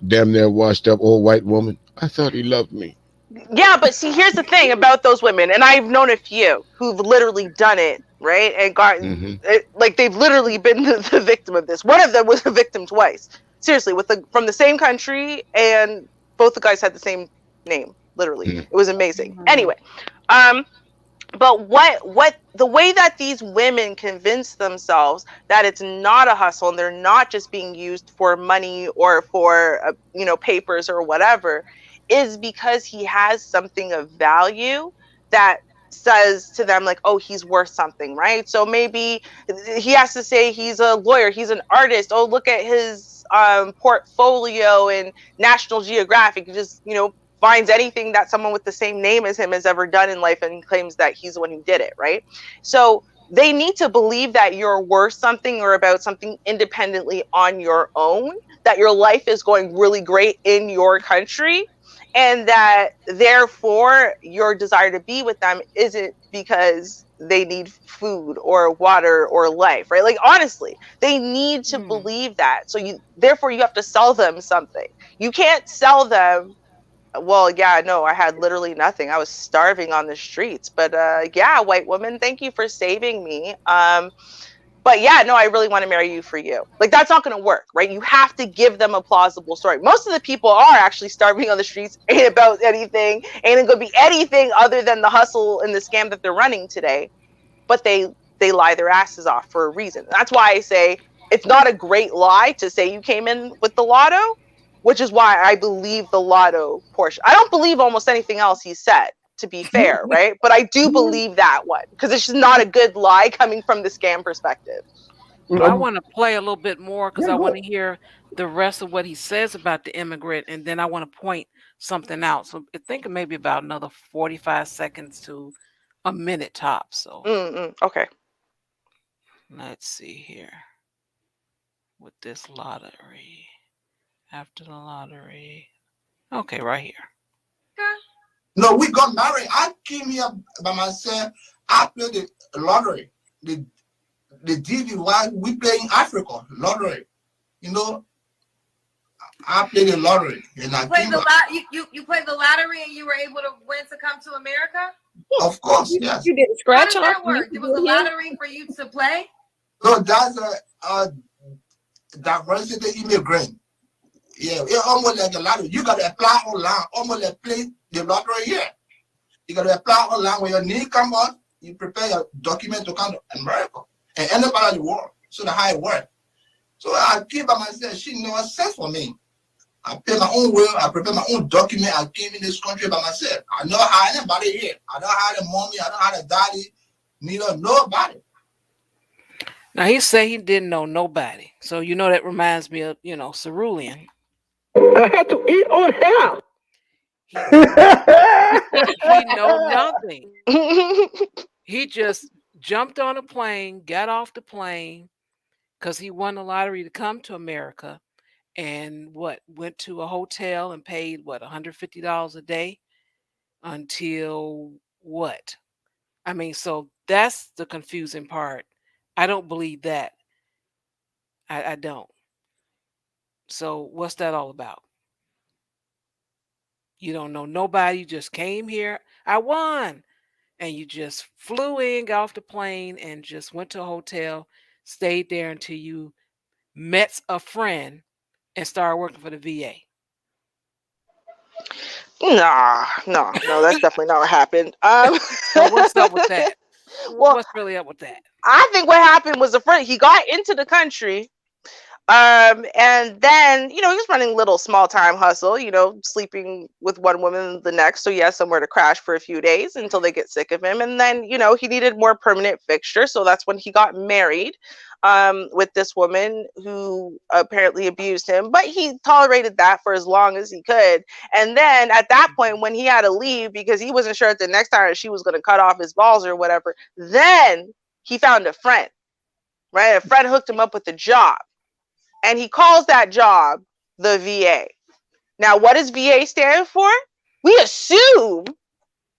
damn near washed up old white woman. I thought he loved me. Yeah, but see, here's the thing about those women, and I've known a few who've literally done it, right? And gotten Hmm. it, like they've literally been the victim of this. One of them was a victim twice. Seriously, with from the same country, and both the guys had the same name. Literally, it was amazing. Mhm. Anyway, um, but what the way that these women convince themselves that it's not a hustle and they're not just being used for money or for papers or whatever is because he has something of value that says to them like, oh, he's worth something, right? So maybe he has to say he's a lawyer, he's an artist. Oh, look at his portfolio in National Geographic. Just finds anything that someone with the same name as him has ever done in life and claims that he's the one who did it, right? So they need to believe that you're worth something or about something independently on your own, that your life is going really great in your country. and that therefore your desire to be with them isn't because they need food or water or life, right? Like honestly, they need to believe that. So therefore you have to sell them something. You can't sell them, well, yeah, no, I had literally nothing. I was starving on the streets. But yeah, white woman, thank you for saving me. But yeah, no, I really want to marry you for you. Like that's not going to work, right? You have to give them a plausible story. Most of the people are actually starving on the streets, ain't about anything, ain't going to be anything other than the hustle and the scam that they're running today. But they lie their asses off for a reason. That's why I say it's not a great lie to say you came in with the lotto, which is why I believe the lotto portion. I don't believe almost anything else he said, to be fair, right? But I do believe that one because it's just not a good lie coming from the scam perspective. Well, I want to play a little bit more because Yeah, I go want to ahead. hear the rest of what he says about the immigrant, and then I want to point something out. So I think maybe about another 45 seconds to a minute top. So Okay. let's see here with this lottery. After the lottery. Okay, right here. No, we got married. I came here by myself. I played the lottery. The DVY we play in Africa lottery. You know, I played the lottery and I Played came the back. you played the lottery and you were able to win to come to America? Of course, yes. You did a How scratch does off. that work? It was a lottery for you to play? So that's a diversity immigrant. Yeah, it's almost like a lottery. You got to apply online, almost like play the lottery here. You got to apply online when your need come out. You prepare your document to come to America and anybody in the world. So that's how it works. So I came by myself. She never said for me. I pay my own will. I prepare my own document. I came in this country by myself. I never had anybody here. I don't have a mommy. I don't have a daddy. Neither nobody. Now he said he didn't know nobody. So you know that reminds me of, Cerulean. I had to eat on him. He know nothing. He just jumped on a plane, got off the plane because he won the lottery to come to America, and went to a hotel and paid $150 a day until what? I mean, so that's the confusing part. I don't believe that. I don't. So what's that all about? You don't know nobody. You just came here. I won. And you just flew in, got off the plane, and just went to a hotel, stayed there until you met a friend and started working for the VA. No, that's definitely not what happened. So what's up with that? Well, What's really up with that? I think what happened was a friend. He got into the country, and then he was running little small time hustle. Sleeping with one woman the next, so he has somewhere to crash for a few days until they get sick of him. And then he needed more permanent fixture, so that's when he got married. With this woman who apparently abused him, but he tolerated that for as long as he could. And then at that point, when he had to leave because he wasn't sure if the next time she was going to cut off his balls or whatever, then he found a friend, right? A friend hooked him up with a job, and he calls that job the VA. Now, what does VA stand for? We assume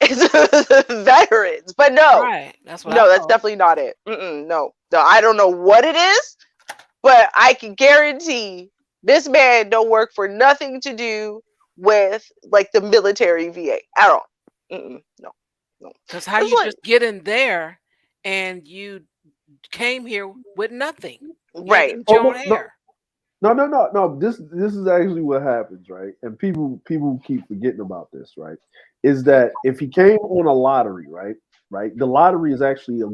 it's veterans, but no, Right. That's what no, I that's thought. definitely not it. No, I don't know what it is, but I can guarantee this man don't work for nothing to do with like the military VA at all. No. Because how It's you like, just get in there and you came here with nothing. You had to right. eat your Oh own no, hair. no. This is actually what happens, right? And people keep forgetting about this, right? Is that if he came on a lottery, right? Right, the lottery is actually a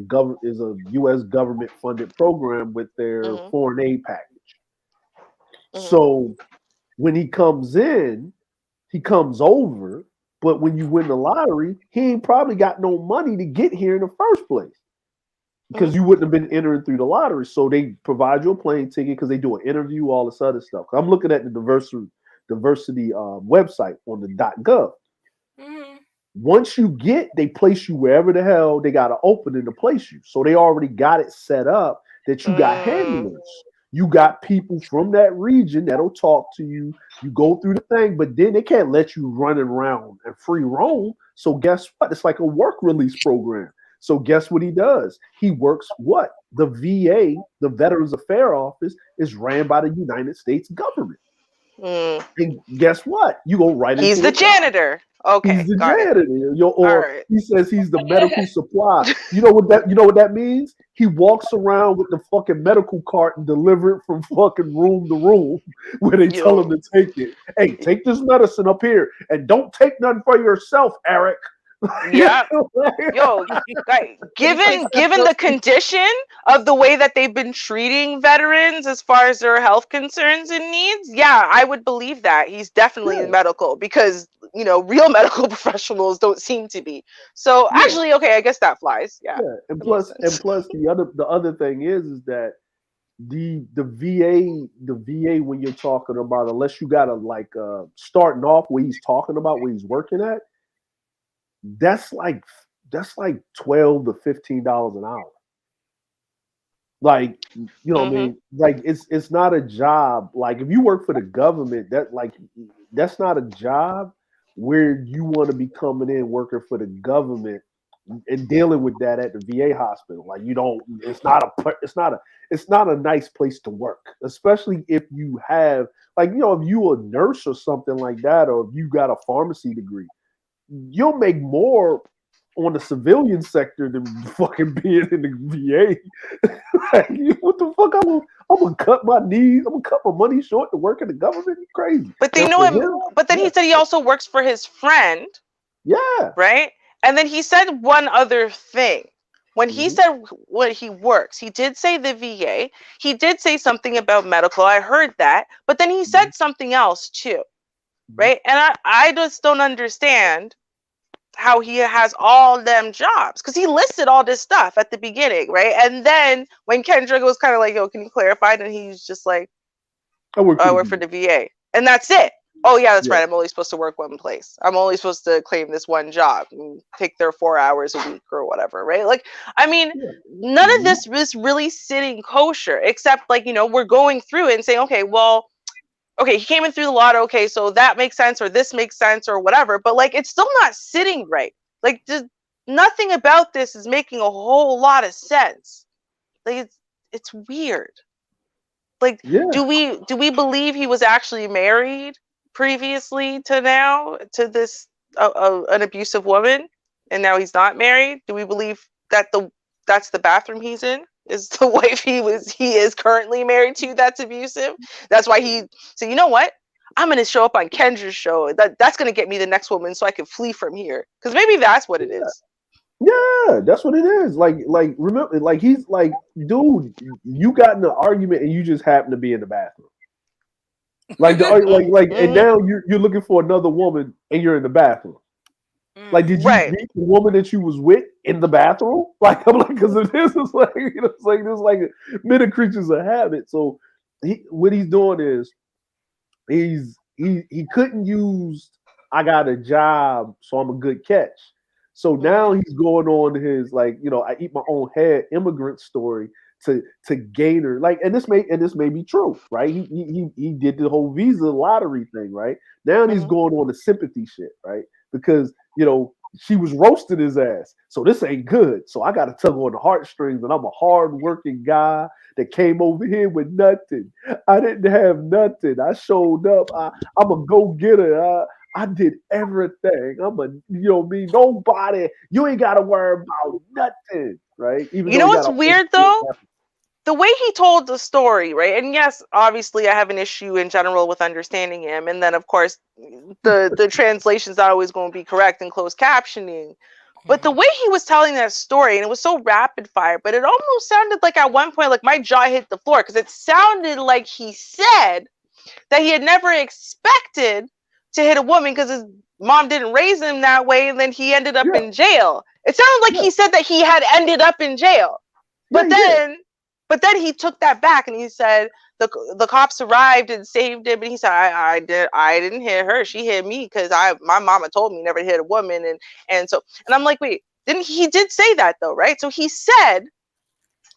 U.S. government funded program with their Hmm. foreign aid package. Hmm. So when he comes in, he comes over, but when you win the lottery, he ain't probably got no money to get here in the first place Hmm. because you wouldn't have been entering through the lottery. So they provide you a plane ticket because they do an interview, all this other stuff. I'm looking at the diversity website on the .gov. Hmm. Once you they place you wherever the hell they got to open to place you. So they already got it set up that you got Mm. handlers. You got people from that region that'll talk to you. You go through the thing, but then they can't let you run around and free roam. So guess what? It's like a work release program. So guess what he does? He works what? The VA, the Veterans Affairs Office, is ran by the United States government. Mm. And guess what? You go right He's into the janitor. Okay, He's the got it. janitor, All or right. he says he's the medical supply. You know what that means? He walks around with the fucking medical cart and deliver it from fucking room to room where they tell him to take it. Hey, take this medicine up here and don't take none for yourself, Eric. Yeah. Yo, given the condition of the way that they've been treating veterans as far as their health concerns and needs, yeah, I would believe that he's definitely in medical, because real medical professionals don't seem to be. So actually, okay, I guess that flies. Yeah. And plus the other thing is that the VA when you're talking about, unless you gotta like starting off where he's talking about where he's working at, that's like $12 to $15 an hour. Like, what I mean? Like it's not a job. Like if you work for the government, that's not a job where you want to be coming in working for the government and dealing with that at the VA hospital. Like it's not a nice place to work, especially if you have if you a nurse or something like that, or if you got a pharmacy degree. You'll make more on the civilian sector than fucking being in the VA. Like, what the fuck? I'm gonna cut my knees. I'm gonna cut my money short to work in the government. You crazy? But they know him. But then he said he also works for his friend. Yeah. Right. And then he said one other thing. When he said what he works, he did say the VA. He did say something about medical. I heard that. But then he said something else too. Right. And I just don't understand how he has all them jobs, because he listed all this stuff at the beginning, right? And then when Kendrick was kind of like, yo, can you clarify? And he's just like, I work for the VA. And that's it. Oh yeah, that's right. I'm only supposed to work one place. I'm only supposed to claim this one job and take their 4 hours a week or whatever, right? Like, I mean, none of this is really sitting kosher, except we're going through it and saying, okay, well, okay, he came in through the lotto. Okay, so that makes sense, or this makes sense, or whatever. But it's still not sitting right. Like, just nothing about this is making a whole lot of sense. Like, it's weird. Like, do we believe he was actually married previously to this an abusive woman, and now he's not married? Do we believe that that's the bathroom he's in is the wife he is currently married to that's abusive? That's why he said, you know what? I'm going to show up on Kendra's show. That's going to get me the next woman so I can flee from here. Because maybe that's what it is. Yeah, that's what it is. Like remember, like he's like, dude, you got in an argument and you just happen to be in the bathroom. And now you're looking for another woman and you're in the bathroom. Like, did you meet the woman that you was with in the bathroom? Like, I'm like, because this is like, it's like this like many creatures of habit. So what he's doing is he couldn't use I got a job, so I'm a good catch. So now he's going on his I eat my own head immigrant story to gain her. Like, and this may be true, right? He did the whole visa lottery thing, right? Now he's going on the sympathy shit, right? Because she was roasting his ass. So this ain't good. So I got to tug on the heartstrings, and I'm a hard-working guy that came over here with nothing. I didn't have nothing. I showed up. I'm a go-getter. I did everything. I'm a, nobody. You ain't got to worry about nothing, right? Even you know what's weird, though? The way he told the story, right? And yes, obviously I have an issue in general with understanding him. And then, of course, the translation's not always going to be correct in closed captioning. But the way he was telling that story, and it was so rapid fire, but it almost sounded like at one point, like my jaw hit the floor, because it sounded like he said that he had never expected to hit a woman because his mom didn't raise him that way, and then he ended up in jail. It sounded like he said that he had ended up in jail. But But then he took that back and he said the cops arrived and saved him. And he said, I didn't hit her. She hit me because my mama told me never to hit a woman. And I'm like, wait, he did say that though, right? So he said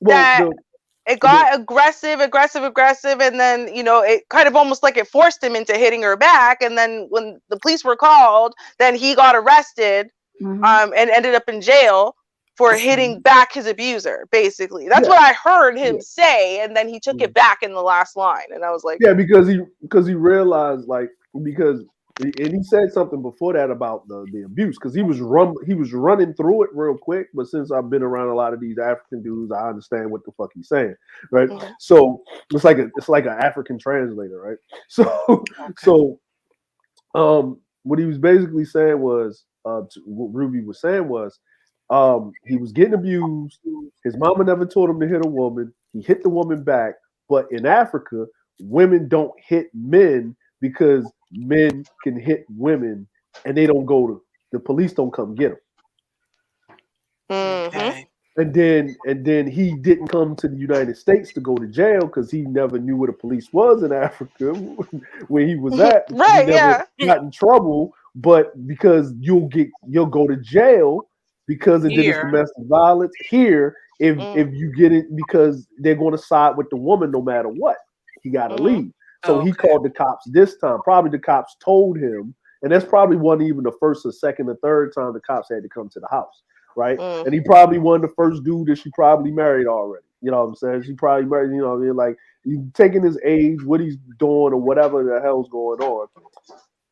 that it got aggressive, and then it kind of almost like it forced him into hitting her back. And then when the police were called, then he got arrested, and ended up in jail for hitting back his abuser. Basically, that's what I heard him say, and then he took it back in the last line, and I was like, because he realized and he said something before that about the abuse, because he was running through it real quick. But since I've been around a lot of these African dudes, I understand what the fuck he's saying, right? Mm-hmm. So it's like an African translator, right? So what he was basically saying was, what Ruby was saying was, he was getting abused. His mama never told him to hit a woman. He hit the woman back, but in Africa, women don't hit men because men can hit women, and they don't the police don't come get them. Okay. And then he didn't come to the United States to go to jail because he never knew where the police was in Africa, where he was at. Right? He never got in trouble, but because you'll go to jail because of this domestic violence here. If you get it, because they're going to side with the woman no matter what. He got to leave. So he called the cops this time. Probably the cops told him, and that's probably wasn't even the first or second or third time the cops had to come to the house, right? And he probably wasn't the first dude that she probably married already. You know what I'm saying? She probably married, you know what I mean? Like, you taking his age, what he's doing, or whatever the hell's going on.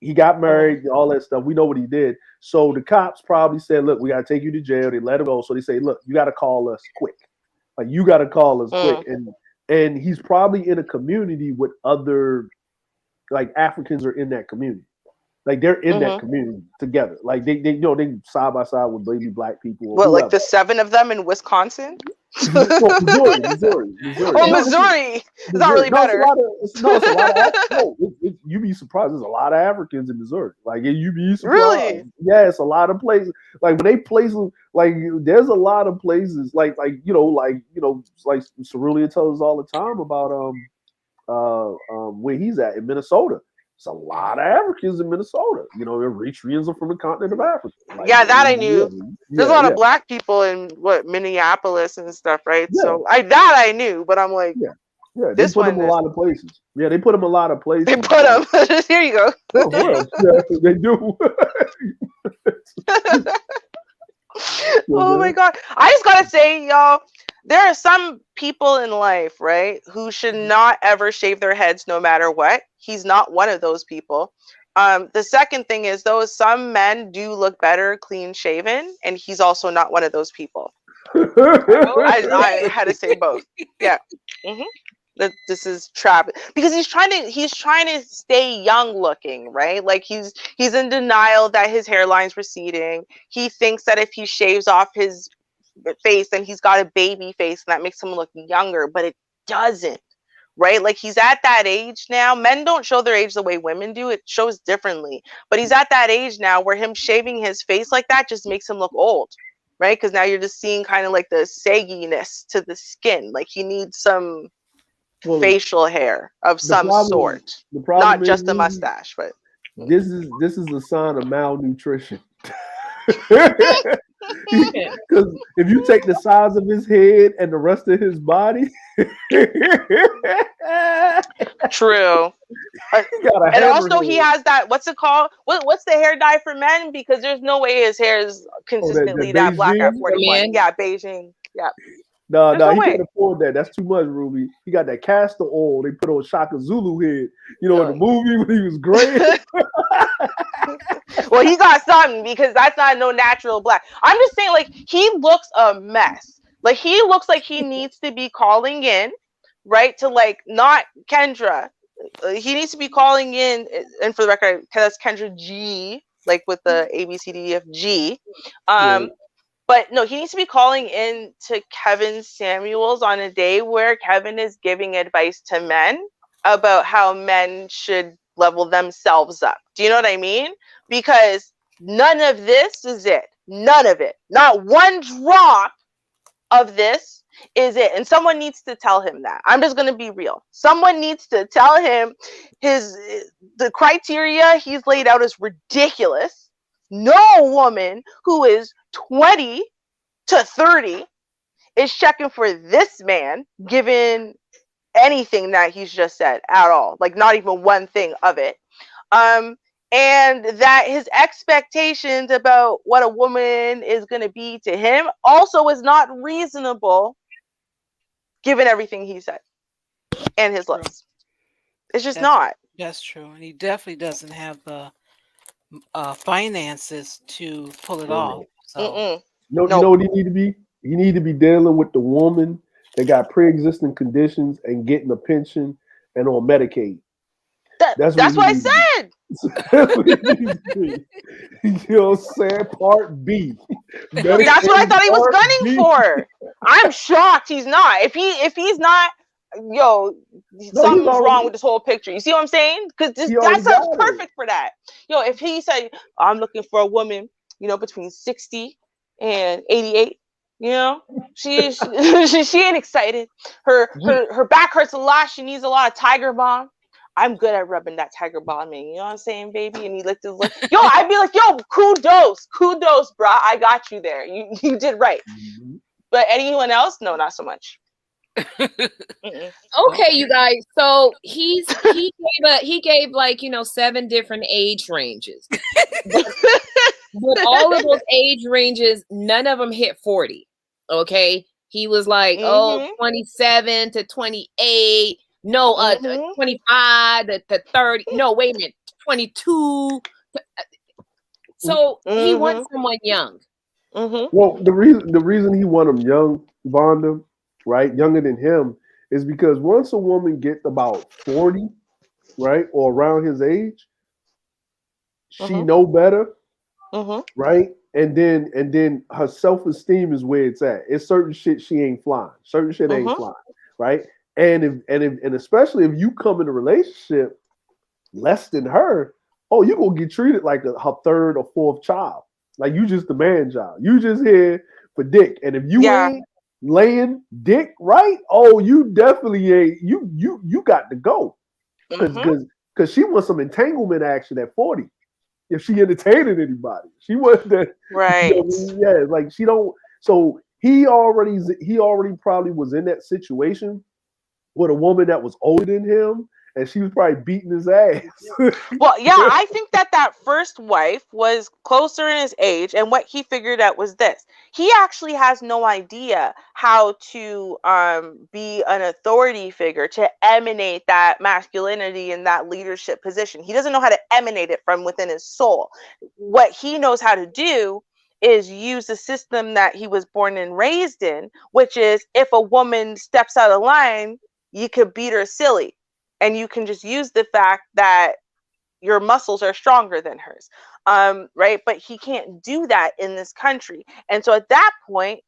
He got married, all that stuff. We know what he did. So the cops probably said, look, we got to take you to jail. They let him go. So they say, look, you got to call us quick. Like, you got to call us quick. And he's probably in a community with other, like, Africans are in that community. Like, they're in that community together. Like, they side by side with baby black people. What, like the 7 of them in Wisconsin? Missouri. Oh, Missouri. It's not really better. It's a lot of you'd be surprised. There's a lot of Africans in Missouri. Like, you'd be surprised. Really? Yeah, it's a lot of places. Like, when they place them, like, there's a lot of places. Like Cerulean tells us all the time about where he's at in Minnesota. It's a lot of Africans in Minnesota. Eritreans are from the continent of Africa. Like, that I knew. There's a lot of black people in Minneapolis and stuff, right? Yeah. So I knew, but I'm like, they put them a lot of places. Yeah, they put them a lot of places. They put them. Here you go. They do. Oh my God! I just gotta say, y'all, there are some people in life, right, who should not ever shave their heads no matter what. He's not one of those people. The second thing is, though, some men do look better clean shaven, and he's also not one of those people. I had to say both. Yeah. This is trap, because he's trying to stay young looking, right? Like, he's in denial that his hairline's receding. He thinks that if he shaves off his face, then he's got a baby face, and that makes him look younger, but it doesn't, right? Like, he's at that age now. Men don't show their age the way women do. It shows differently, but he's at that age now where him shaving his face like that just makes him look old, right? Because now you're just seeing kind of like the sagginess to the skin. Like, he needs some facial hair of some sort, not just a mustache. But this is a sign of malnutrition. Because if you take the size of his head and the rest of his body, true. And also, he has that, what's it called? What's the hair dye for men? Because there's no way his hair is consistently that black at 41. Yeah, Beijing. Yeah. No, he can't afford that. That's too much, Ruby. He got that castor oil they put on Shaka Zulu head. In the movie when he was great. Well, he got something, because that's not no natural black. I'm just saying, like, he looks a mess. Like, he looks like he needs to be calling in, right? To, like, not Kendra. He needs to be calling in, and for the record, that's Kendra G, like with the ABCDEFG. But no, he needs to be calling in to Kevin Samuels on a day where Kevin is giving advice to men about how men should level themselves up. Do you know what I mean? Because none of this is it. None of it. Not one drop of this is it. And someone needs to tell him that. I'm just going to be real. Someone needs to tell him the criteria he's laid out is ridiculous. No woman who is 20 to 30 is checking for this man, given anything that he's just said at all, like not even one thing of it. And that his expectations about what a woman is going to be to him also is not reasonable, given everything he said and his looks. It's just not. That's true. And he definitely doesn't have the finances to pull it off. So You know what he need to be? He need to be dealing with the woman that got pre-existing conditions and getting a pension and on Medicaid. That's what I said. That's what he needs to be. You know what I'm saying? Part B. That's what I thought he was gunning for. I'm shocked he's not. If he's not, something's wrong with this whole picture. You see what I'm saying? Because that sounds perfect for that. If he said, I'm looking for a woman, between 60 and 88, she ain't excited. Her back hurts a lot. She needs a lot of Tiger Balm. I'm good at rubbing that Tiger Balm in. You know what I'm saying, baby? And he licked his lip. I'd be like, kudos, brah. I got you there. You did right. Mm-hmm. But anyone else? No, not so much. Okay, you guys. So he gave like 7 different age ranges. With all of those age ranges, none of them hit 40. Okay, he was like 27 to 28. No, 25 to 30. No, wait a minute, 22. So he wants someone young. Well, the reason he want him young, Vonda, right, younger than him, is because once a woman gets about 40, right, or around his age, she know better, right, and then her self-esteem is where it's at. It's certain shit she ain't flying. Certain shit ain't flying, right? And especially if you come in a relationship less than her, you gonna get treated like her third or fourth child. Like you just the man child. You just here for dick. And if you ain't laying dick right, you definitely ain't. You got to go because she wants some entanglement action at 40. If she entertaining anybody, she wasn't that right. Like she don't. So he already probably was in that situation with a woman that was older than him, and she was probably beating his ass. Well, yeah, I think that first wife was closer in his age, and what he figured out was this. He actually has no idea how to be an authority figure, to emanate that masculinity in that leadership position. He doesn't know how to emanate it from within his soul. What he knows how to do is use the system that he was born and raised in, which is if a woman steps out of line, you could beat her silly. And you can just use the fact that your muscles are stronger than hers, right? But he can't do that in this country. And so at that point,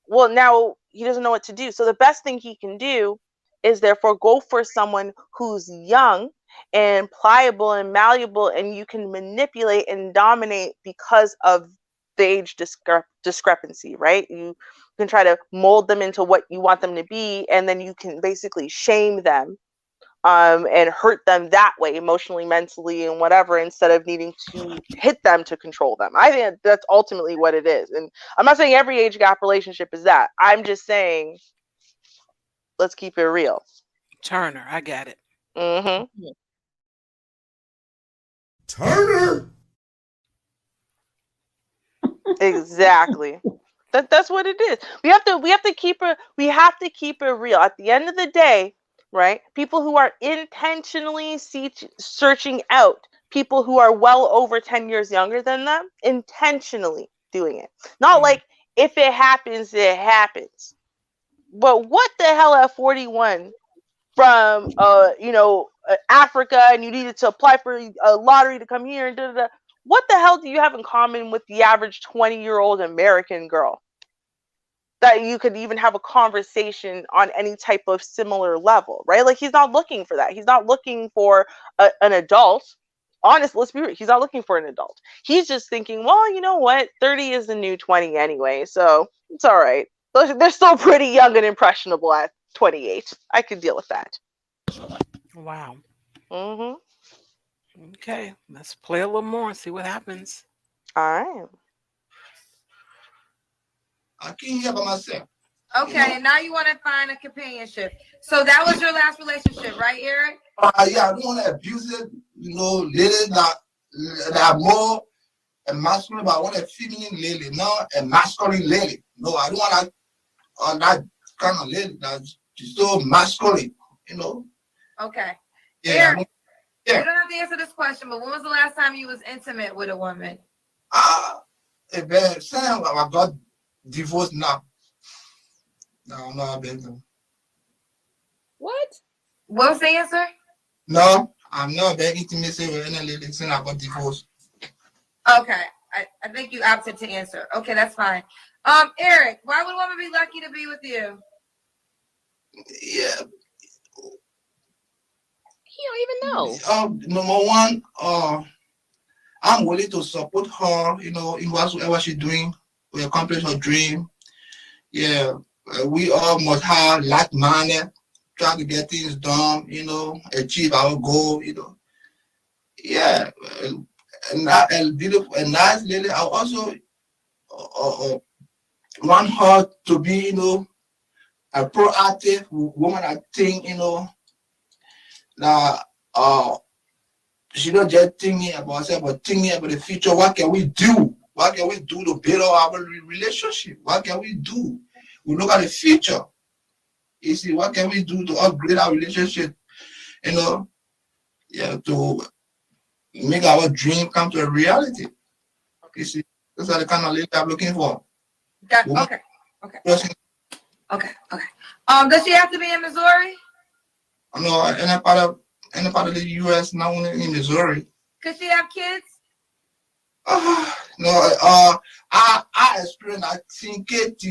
now he doesn't know what to do. So the best thing he can do is therefore go for someone who's young and pliable and malleable, and you can manipulate and dominate because of the age discrepancy, right? You can try to mold them into what you want them to be, and then you can basically shame them and hurt them that way, emotionally, mentally, and whatever, instead of needing to hit them to control them. I think that's ultimately what it is. And I'm not saying every age gap relationship is that. I'm just saying, let's keep it real. Turner, I got it. Turner. Exactly. That's what it is. We have to keep it real. At the end of the day, right? People who are intentionally searching out people who are well over 10 years younger than them, intentionally doing it. Not like if it happens, it happens. But what the hell at 41 from Africa, and you needed to apply for a lottery to come here and da da da. What the hell do you have in common with the average 20-year-old American girl that you could even have a conversation on any type of similar level, right? Like, he's not looking for that. He's not looking for an adult. Honestly, let's be real. He's not looking for an adult. He's just thinking, well, you know what? 30 is the new 20 anyway, so it's all right. They're still pretty young and impressionable at 28. I can deal with that. Wow. Okay, let's play a little more and see what happens. All right. I can't help myself. Okay, and now you want to find a companionship. So that was your last relationship, right, Eric? Yeah, I don't want to abuse it. Ladies that are more masculine, but I want a feminine lady, not a masculine lady. No, I don't want that kind of lady that's so masculine. Okay. Yeah, Eric, you don't have to answer this question, but when was the last time you was intimate with a woman? Sam, I got divorced now. No, I'm not begging. What? What was the answer? No, I'm not begging intimacy with any lady since I got divorced. Okay. I think you opted to answer. Okay, that's fine. Eric, why would a woman be lucky to be with you? Yeah. He don't even know. Number one, I'm willing to support her, in whatsoever she's doing to accomplish her dream. Yeah, we all must have like minded, try to get things done, achieve our goal, Yeah, and beautiful and nice lady. I also want her to be, a proactive woman. I think, that she don't just thinking about herself, but thinking about the future. What can we do? What can we do to build our relationship? What can we do? We look at the future. You see, what can we do to upgrade our relationship? To make our dream come to a reality. You see, those are the kind of lady I'm looking for. Okay. Does she have to be in Missouri? No, any part of the U.S., not only in Missouri. Could she have kids? No, I experienced that thing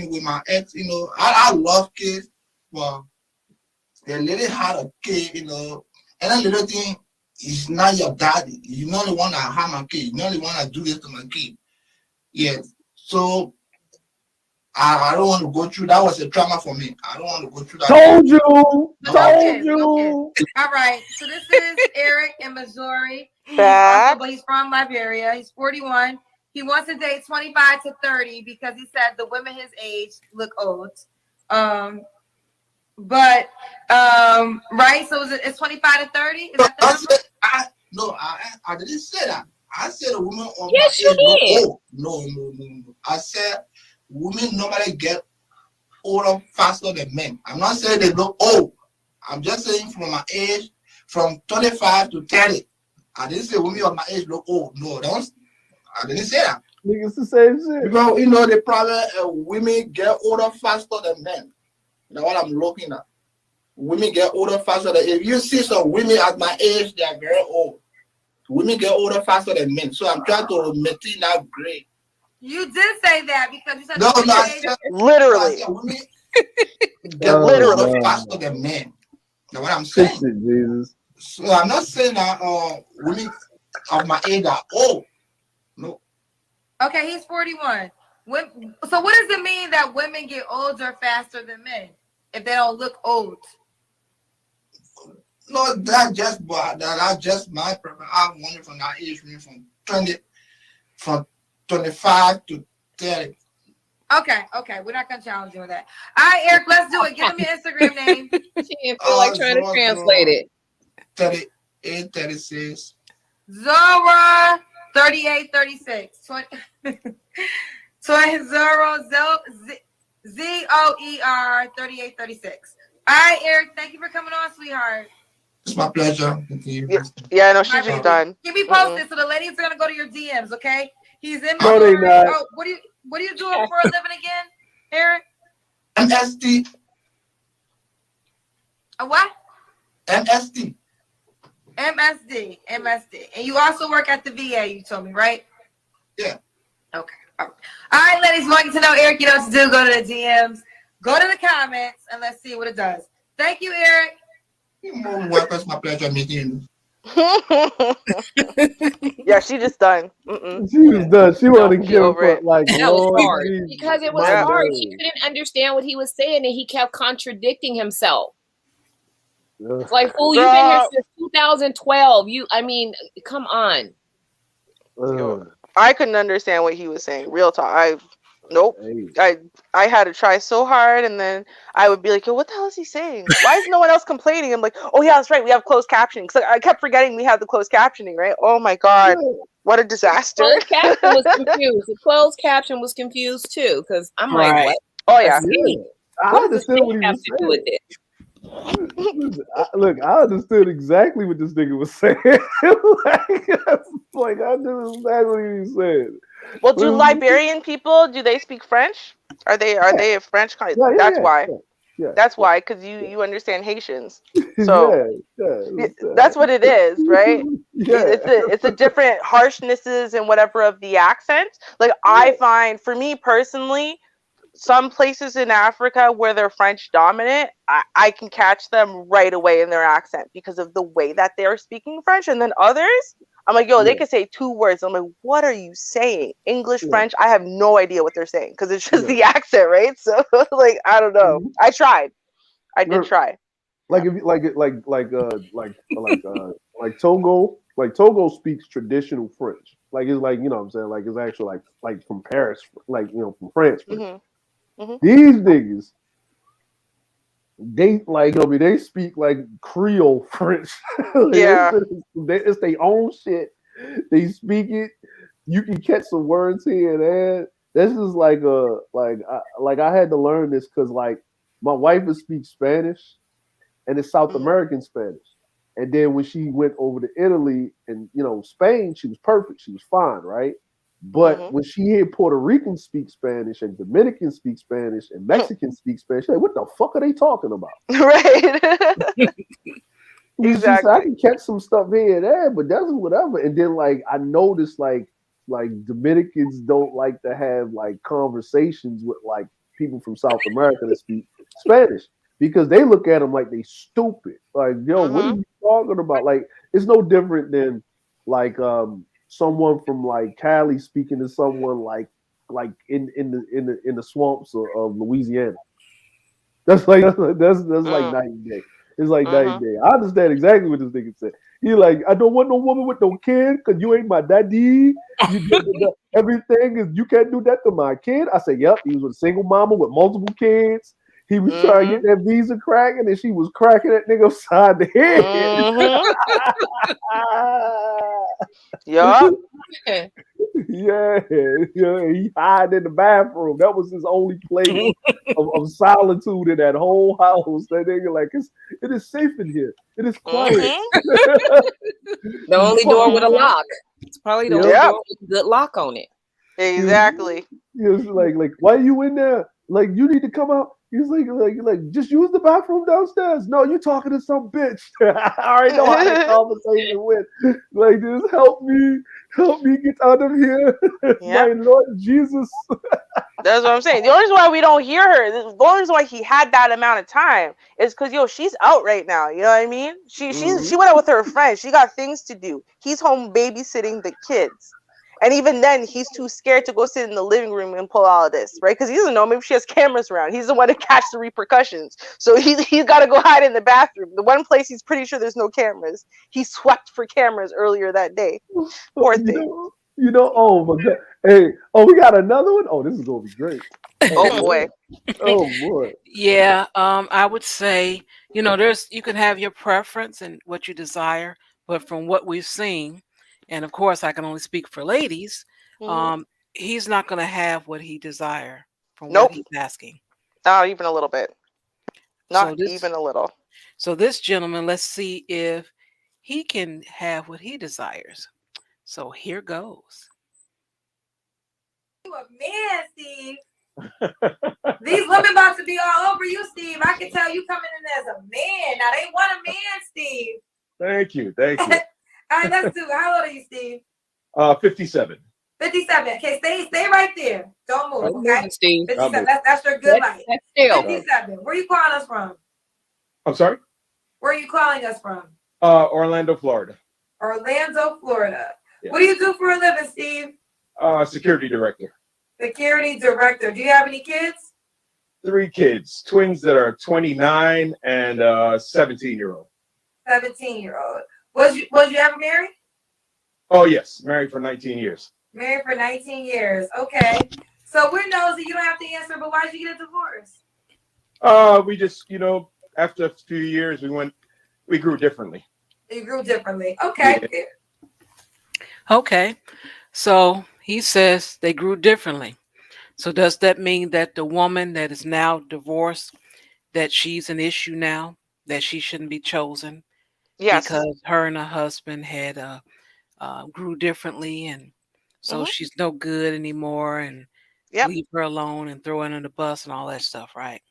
with my ex. I love kids, but the lady had a kid. And that little thing is not your daddy. You're not the one that have my kid. You're not the one that do this to my kid. Yes. So I don't want to go through. That was a trauma for me. I don't want to go through that. Told you. All right. So this is Eric in Missouri. But he's from Liberia. He's 41. He wants to date 25 to 30 because he said the women his age look old. Right? So it's 25 to 30? Is that the number? I didn't say that. I said a woman on yes, my age you did. look old. No. I said women normally get older faster than men. I'm not saying they look old. I'm just saying from my age, from 25 to 30. I didn't say women of my age look old. No, I didn't say that. Niggas the same shit. Because, the problem women get older faster than men. That's what I'm looking at. Women get older faster than, if you see some women at my age, they are very old. Women get older faster than men. So I'm trying to maintain that grade. You did say that because you said literally. I said women get older faster than men. That's what I'm saying. Fix it, Jesus. So I'm not saying that women of my age are old. No. Okay, he's 41. So what does it mean that women get older faster than men if they don't look old? No, that's just my preference. I wanted from that age range from 25 to 30. Okay. We're not gonna challenge you with that. All right, Eric, let's do it. Give him your Instagram name. She didn't feel like trying to translate it. 38, 36. Zora 38, 36. Zoer 38, 36. All right, Eric, thank you for coming on, sweetheart. It's my pleasure. Yeah, no, she's just done. Keep me posted, so the ladies are gonna go to your DMs, okay? He's in No, they not. Oh, what are you doing for a living again, Eric? MST. A what? MST. MSD. And you also work at the VA, you told me, right? Yeah. Okay. All right, ladies, want you to know Eric, you know what to do. Go to the DMs, go to the comments, and let's see what it does. Thank you, Eric. You're more than welcome. It's my pleasure meeting you. Yeah, she just done. She was done. She wanted to give over up it. like That was Lord hard Jesus. because it was My hard. God. He couldn't understand what he was saying, and he kept contradicting himself. Ugh. It's like, fool, you've been here since 2012. Come on. Ugh. I couldn't understand what he was saying. Real talk. Nope. Hey. I had to try so hard, and then I would be like, "Yo, what the hell is he saying? Why is no one else complaining?" I'm like, "Oh yeah, that's right. We have closed captioning." Because I kept forgetting we had the closed captioning, right? Oh my god, what a disaster! Closed caption was confused. The closed caption was confused too, because I'm like, Right. what? Oh A yeah. sting? I What does a understood sting what he have was to do with saying. it? Listen, look, I understood exactly what this nigga was saying. like I knew exactly what he was saying. Well, do Listen, Liberian people do they speak French? Are yeah, they a French kind? yeah, yeah, That's yeah, why. yeah, That's yeah, why, because you understand Haitians. yeah, So that's what it is, right? yeah, It's a different harshnesses and whatever of the accent. Like I find, for me personally, some places in Africa where they're French dominant, I can catch them right away in their accent because of the way that they're speaking French. And then others, I'm like, yo, they yeah, could say two words. I'm like, what are you saying? English, yeah, French? I have no idea what they're saying because it's just yeah. the accent, right? So, like, I don't know. Mhm. I tried. I did Or, try. like if you like Togo, like Togo speaks traditional French. Like it's like you know what I'm saying, like it's actually like from Paris, like you know from France French. Hmm. Hmm. These niggas, they like I mean they speak like Creole French. Like, Yeah. it's their own shit. They speak it. You can catch some words here and there. This is like like I had to learn this because like my wife would speak Spanish and it's South Hmm. American Spanish. And then when she went over to Italy and you know Spain, she was perfect. She was fine, right? But Hmm. when she heard Puerto Ricans speak Spanish and Dominicans speak Spanish and Mexicans speak Spanish, she's like, what the fuck are they talking about? Right. She said, I Exactly. can catch some stuff here and there, but that's whatever. And then like I noticed like Dominicans don't like to have like conversations with like people from South America that speak Spanish because they look at them like they stupid. Like, yo, what are Hmm. you talking about? Like, it's no different than like someone from like Cali speaking to someone like in the swamps of Louisiana. That's like Mm. night and day. It's like night and Hmm. day. I understand exactly what this nigga said. He like, I don't want no woman with no kid because you ain't my daddy. Everything is you can't do that to my kid. I said, yep. He was with a single mama with multiple kids. He was trying to Hmm. get that visa cracking, and she was cracking that nigga upside the head. Hmm. Yup. Yeah, yeah, he hid in the bathroom. That was his only place of solitude in that whole house. That nigga like it is safe in here. It is quiet. Hmm. The only door with a Hmm. lock. It's probably the only Yep. Yep. door with a good lock on it. Exactly. He was like, why are you in there? Like, you need to come out. He's like, just use the bathroom downstairs. No, you talking to some bitch. I already know how that conversation went. Like, just help me get out of here, Yep. my Lord Jesus. That's what I'm saying. The only reason why we don't hear her, the only reason why he had that amount of time is because yo, she's out right now. You know what I mean? She Mhm. went out with her friends. She got things to do. He's home babysitting the kids. And even then, he's too scared to go sit in the living room and pull all of this, right? Because he doesn't know. Maybe she has cameras around. He's the one to catch the repercussions. So he's got to go hide in the bathroom. The one place he's pretty sure there's no cameras. He swept for cameras earlier that day. Poor thing. Oh my god. Hey, oh, we got another one. Oh, this is gonna be great. Oh Oh boy. man. Oh boy. Yeah, I would say, there's you can have your preference and what you desire, but from what we've seen, and of course I can only speak for ladies, Hmm. um, he's not going to have what he desire from what Nope. he's asking. Not even a little bit. So Not this even a little. so this gentleman, let's see if he can have what he desires. So here goes. You a man, Steve. These women about to be all over you, Steve. I can tell you coming in as a man. Now they want a man, Steve. Thank you. Thank you. All right, let's do. How old are you, Steve? 57. 57. Okay, stay right there. Don't move. Don't Okay. move, Steve. 57. That's your good life. That's still. 57. Where are you calling us from? I'm sorry? Where are you calling us from? Orlando, Florida. Orlando, Florida. Yeah. What do you do for a living, Steve? Security director. Security director. Do you have any kids? 3 kids, twins that are 29 and 17-year-old. 17-year-old. Was you ever married? Oh, yes. Married for 19 years. Married for 19 years. Okay. So we're nosy. You don't have to answer, but why did you get a divorce? We just, after a few years, we grew differently. You grew differently. Yeah. Okay. Okay. So he says they grew differently. So does that mean that the woman that is now divorced, that she's an issue now, that she shouldn't be chosen Yes. because her and her husband had grew differently, and so Hmm. she's no good anymore, and Yep. leave her alone and throw her under the bus and all that stuff, right?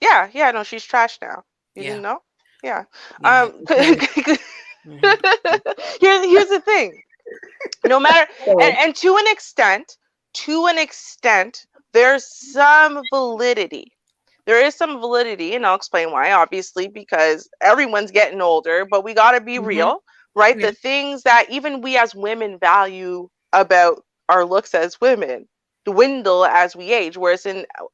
Yeah. Yeah. No, she's trash now. You didn't Yeah, know? Yeah. yeah. Okay. Hmm. Here's the thing. No matter, So, and to an extent, there's some validity. There is some validity, and I'll explain why. Obviously, because everyone's getting older, but we got to be Hmm. real, right? Yeah. The things that even we as women value about our looks as women dwindle as we age. Whereas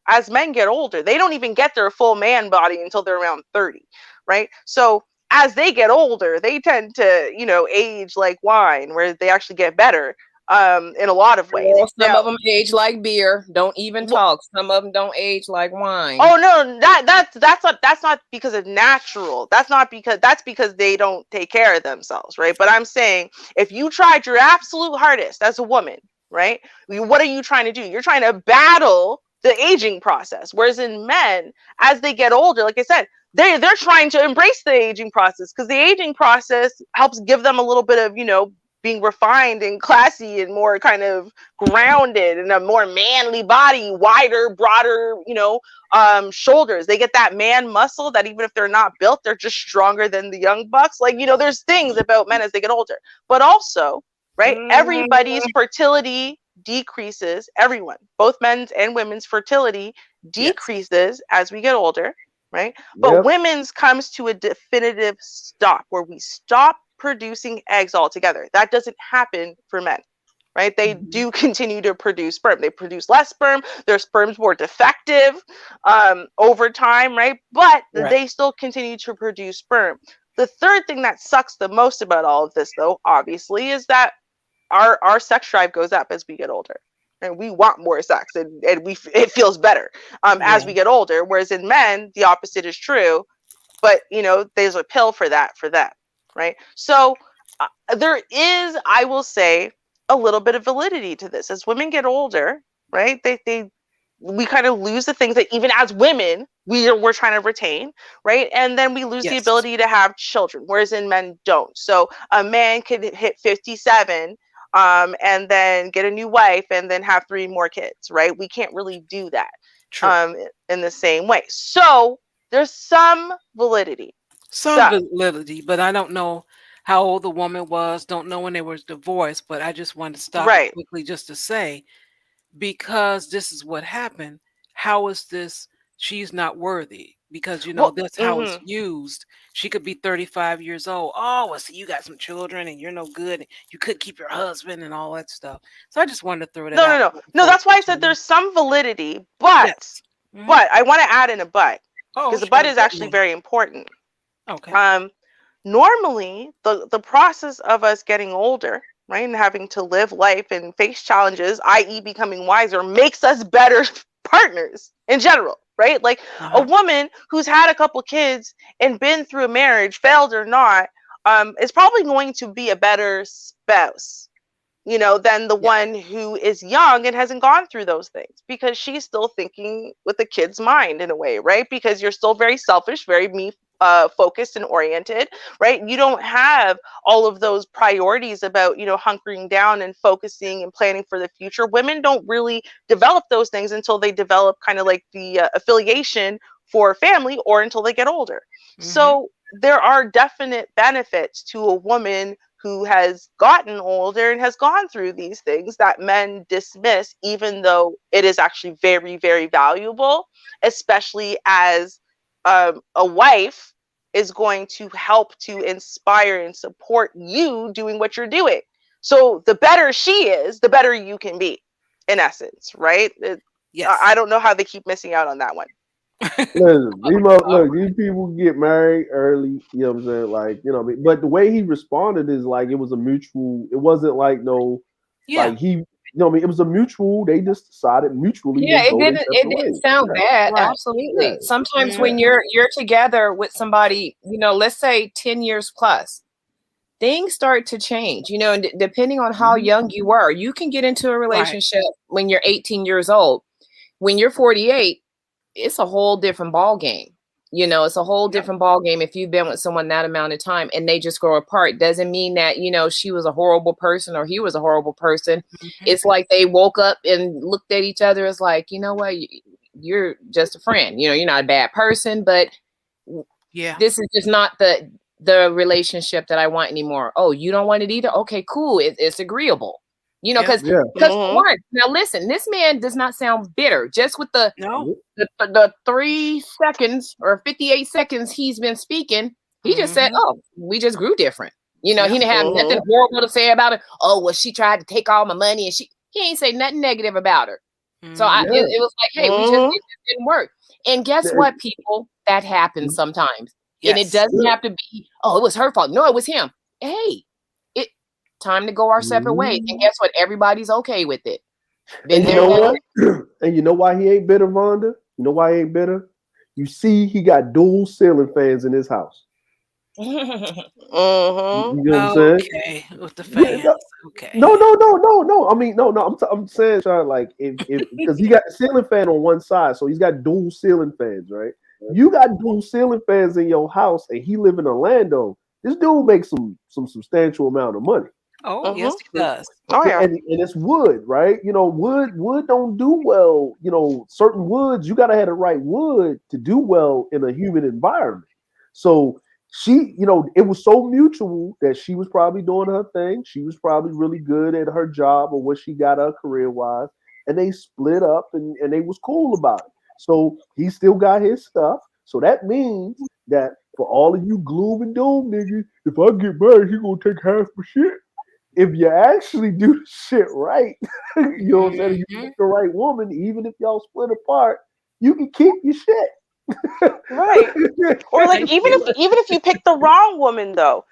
as men get older, they don't even get their full man body until they're around 30, right? So as they get older, they tend to, age like wine, where they actually get better in a lot of ways. Girl, some Now, of them age like beer. Don't even wh- talk. Some of them don't age like wine. oh no, that's not because of natural. That's because they don't take care of themselves, right? But I'm saying if you tried your absolute hardest as a woman, right? What are you trying to do? You're trying to battle the aging process. Whereas in men, as they get older, like I said, they're trying to embrace the aging process because the aging process helps give them a little bit of, being refined and classy and more kind of grounded and a more manly body, wider, broader, shoulders. They get that man muscle that even if they're not built, they're just stronger than the young bucks. Like, there's things about men as they get older, but also, right? Mm, Everybody's fertility decreases, everyone, both men's and women's fertility Yes. decreases as we get older, right? But Yep. women's comes to a definitive stop where we stop producing eggs altogether. That doesn't happen for men, right? They Hmm. do continue to produce sperm. They produce less sperm. Their sperm's more defective over time, right? But Right. they still continue to produce sperm. The third thing that sucks the most about all of this, though, obviously, is that our sex drive goes up as we get older. And we want more sex, and it feels better as Yeah. we get older. Whereas in men, the opposite is true. But there's a pill for that for them, right? So there is, I will say, a little bit of validity to this. As women get older, right? We kind of lose the things that even as women we're trying to retain, right? And then we lose the Yes. ability to have children, whereas in men don't. So a man could hit 57 and then get a new wife and then have 3 more kids, right? We can't really do that True. um, in the same way. So there's some validity. Some So validity, but I don't know how old the woman was. Don't know when they were divorced, but I just wanted to stop it right. quickly just to say, because this is what happened. How is this? She's not worthy because Well, that's how it's mhm. used. She could be 35 years old. Oh, well, see, you got some children and you're no good. And you could keep your husband and all that stuff. So I just wanted to throw that No, no, out no, there no. before we That's why I said continue. there's some validity, but Yes. Hmm. but I want to add in a but Oh, because the but sure. is actually Certainly. very important. Okay. Um, Normally the process of us getting older, right, and having to live life and face challenges, i.e., becoming wiser, makes us better partners in general, right? Like a Uh-huh. woman who's had a couple kids and been through a marriage, failed or not, is probably going to be a better spouse, than the Yes. one who is young and hasn't gone through those things because she's still thinking with a kid's mind in a way, right? Because you're still very selfish, very me focused and oriented, right? You don't have all of those priorities about, hunkering down and focusing and planning for the future. Women don't really develop those things until they develop kind of like the affiliation for family or until they get older. Hmm. So there are definite benefits to a woman who has gotten older and has gone through these things that men dismiss, even though it is actually very, very valuable, especially as a wife is going to help to inspire and support you doing what you're doing. So the better she is, the better you can be, in essence, right? Yes. I don't know how they keep missing out on that one. Listen, look, these people get married early, you know what I'm saying? Like, you know what I mean? But the way he responded is like it was a mutual, it wasn't like no, Yeah. like You know what I mean? It was a mutual. They just decided mutually Yeah, to go their separate it didn't ways. sound Yeah. bad. Right. Absolutely. Yeah. Sometimes Yeah. when you're together with somebody, let's say 10 years plus, things start to change, and depending on how young you were, you can get into a relationship when you're 18 years old. When you're 48, it's a whole different ball game. It's a whole different ball game if you've been with someone that amount of time and they just grow apart. Doesn't mean that, she was a horrible person or he was a horrible person. It's like they woke up and looked at each other as like, you know what, you're just a friend. You're not a bad person, but Yeah. this is just not the relationship that I want anymore. Oh, you don't want it either? Okay, cool. It's agreeable. Because Yeah. one, now listen, this man does not sound bitter. Just with the No. the 3 seconds or 58 seconds he's been speaking, he just said, "Oh, we just grew different." He didn't have nothing horrible to say about it. Oh, well, she tried to take all my money, and he ain't say nothing negative about her. So it was like, hey, it just didn't work. And guess what, people? That happens sometimes, and it doesn't have to be. Oh, it was her fault. No, it was him. Hey, time to go our separate ways. And guess what? Everybody's okay with it. And you know what? And you know why he ain't bitter, Vonda? You know why he ain't bitter? You see, he got dual ceiling fans in his house. You know what I'm saying? Okay, with the fans. Yeah, Okay. No. I mean, no. I'm saying, Sean, like, if because he got the ceiling fan on one side, so he's got dual ceiling fans, right? You got dual ceiling fans in your house, and he live in Orlando. This dude makes some substantial amount of money. Oh, yes, he does. Oh yeah. And it's wood, right? Wood don't do well. Certain woods, you gotta have the right wood to do well in a humid environment. So she, it was so mutual that she was probably doing her thing. She was probably really good at her job or what she got her career wise. And they split up and they was cool about it. So he still got his stuff. So that means that for all of you gloom and doom niggas, if I get married, he gonna take half my shit. If you actually do the shit right, you know what I'm saying? You pick the right woman, even if y'all split apart, you can keep your shit. Right. Or like even if you pick the wrong woman though,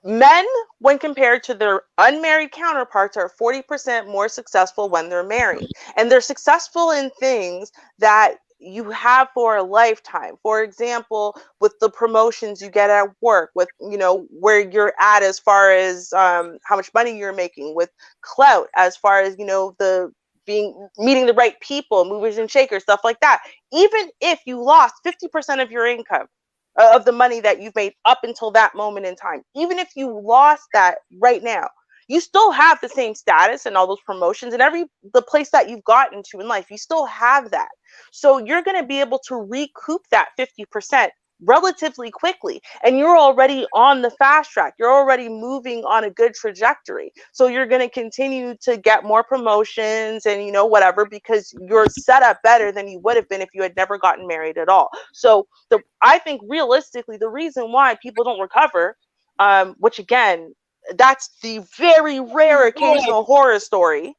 men when compared to their unmarried counterparts are 40% more successful when they're married. And they're successful in things that you have for a lifetime. For example, with the promotions you get at work, with where you're at as far as how much money you're making, with clout, as far as the meeting the right people, movers and shakers, stuff like that. Even if you lost 50% of your income, of the money that you've made up until that moment in time, even if you lost that right now, you still have the same status and all those promotions and the place that you've gotten to in life. You still have that. So you're going to be able to recoup that 50% relatively quickly, and you're already on the fast track. You're already moving on a good trajectory. So you're going to continue to get more promotions and whatever, because you're set up better than you would have been if you had never gotten married at all. So I think realistically the reason why people don't recover, which again, that's the very rare occasional horror story,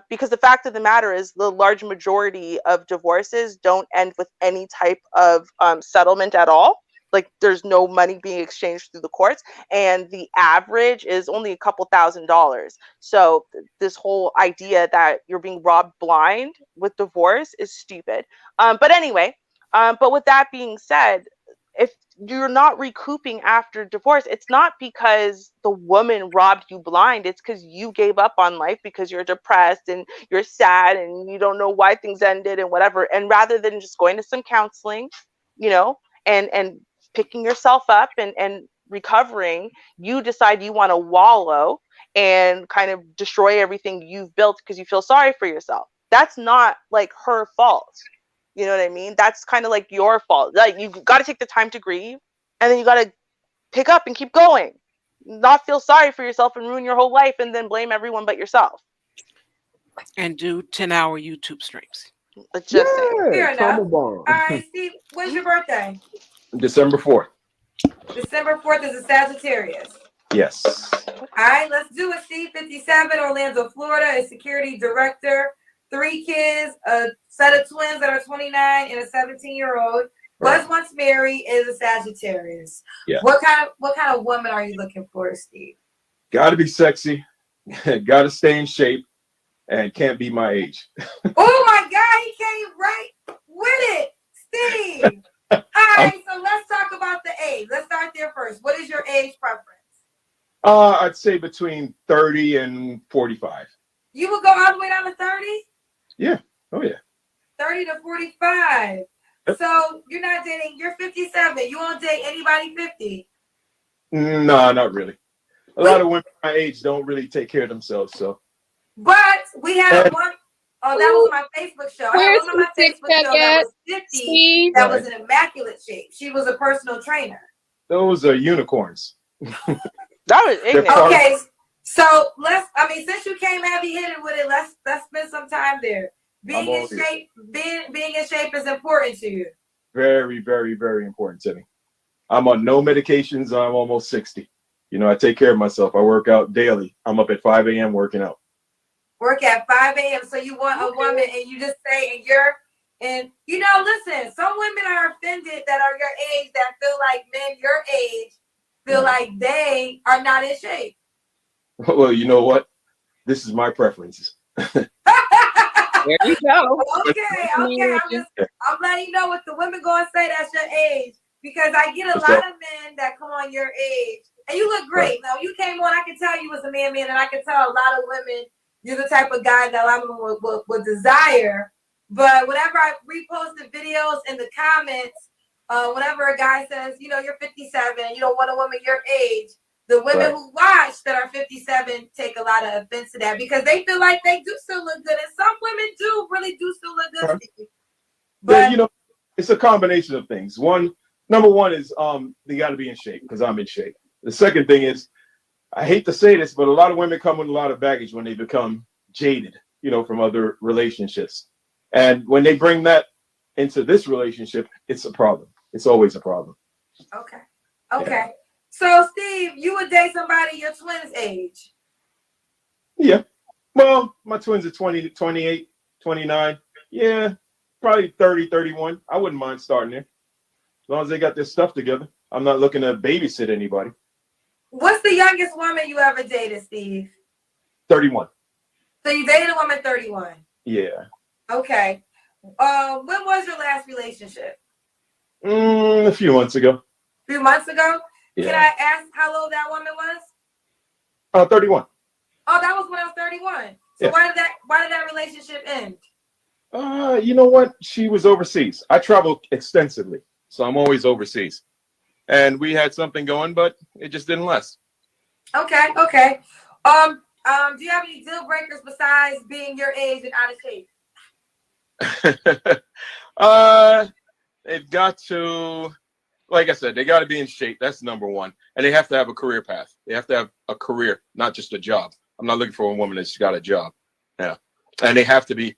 because the fact of the matter is the large majority of divorces don't end with any type of settlement at all. Like there's no money being exchanged through the courts, and the average is only a couple $1,000s. So this whole idea that you're being robbed blind with divorce is stupid. But anyway, but with that being said, if you're not recouping after divorce, it's not because the woman robbed you blind. It's because you gave up on life because you're depressed and you're sad and you don't know why things ended and whatever. And rather than just going to some counseling, and picking yourself up and recovering, you decide you want to wallow and kind of destroy everything you've built because you feel sorry for yourself. That's not like her fault. You know what I mean? That's kind of like your fault. Like you got to take the time to grieve, and then you got to pick up and keep going. Not feel sorry for yourself and ruin your whole life and then blame everyone but yourself. And do 10-hour YouTube streams. Just saying. Fair enough. All right, Steve, when's your birthday? December 4th. December 4th is a Sagittarius. Yes. All right, let's do it. Steve, 57, Orlando, Florida, a security director, 3 kids, a set of twins that are 29, and a 17-year-old. Was once married, is a Sagittarius. Yeah. What kind of woman are you looking for, Steve? Got to be sexy. Got to stay in shape. and can't be my age. Oh my God, he came right with it, Steve. All right, so let's talk about the age. Let's start there first. What is your age preference? I'd say between 30 and 45. You would go all the way down to 30? Yeah. Oh yeah. 30 to 45. Yep. So you're not dating, you're 57. You won't date anybody 50. No, not really. A lot of women my age don't really take care of themselves. So. But we had one. Oh, that was my Facebook show. I had Where's one on my the Facebook show that was 50. Steve? That was in immaculate shape. She was a personal trainer. Those are unicorns. That was ignorant. Okay, so since you came heavy-handed with it, let's spend some time there. Being in shape is important to you. Very, very, very important to me. I'm on no medications. I'm almost 60. You know, I take care of myself. I work out daily. I'm up at 5 a.m. working out. Work at 5 a.m. So you want a woman, and you just say, listen, some women are offended that are your age that feel like men your age feel like they are not in shape. Well, you know what? This is my preferences. There you go. Okay. I'm letting you know what the women going to say that's your age, because I get a lot of men that come on your age, and you look great. Now, you came on, I can tell you was a man, and I can tell a lot of women you're the type of guy that a lot of them would desire. But whenever I repost the videos in the comments, whenever a guy says, you're 57, you don't want a woman your age, the women who watch that are 57 take a lot of offense to that, because they feel like they do still look good. And some women really do still look good. But yeah, it's a combination of things. Number one is they got to be in shape, because I'm in shape. The second thing is, I hate to say this, but a lot of women come with a lot of baggage when they become jaded, from other relationships. And when they bring that into this relationship, it's a problem. It's always a problem. Okay. Yeah. So, Steve, you would date somebody your twins' age? Yeah. Well, my twins are 20, 28, 29. Yeah, probably 30, 31. I wouldn't mind starting there. As long as they got their stuff together. I'm not looking to babysit anybody. What's the youngest woman you ever dated, Steve? 31. So you dated a woman 31? Yeah. Okay. When was your last relationship? A few months ago. A few months ago? Yeah. Can I ask how old that woman was? 31. Oh, that was when I was 31. So yeah. Why did that relationship end? You know what? She was overseas. I travel extensively, so I'm always overseas. And we had something going, but it just didn't last. Okay. Do you have any deal breakers besides being your age and out of shape? They've got to, like I said, they got to be in shape. That's number one. And they have to have a career path. They have to have a career, not just a job. I'm not looking for a woman that's got a job. Yeah. And they have to be,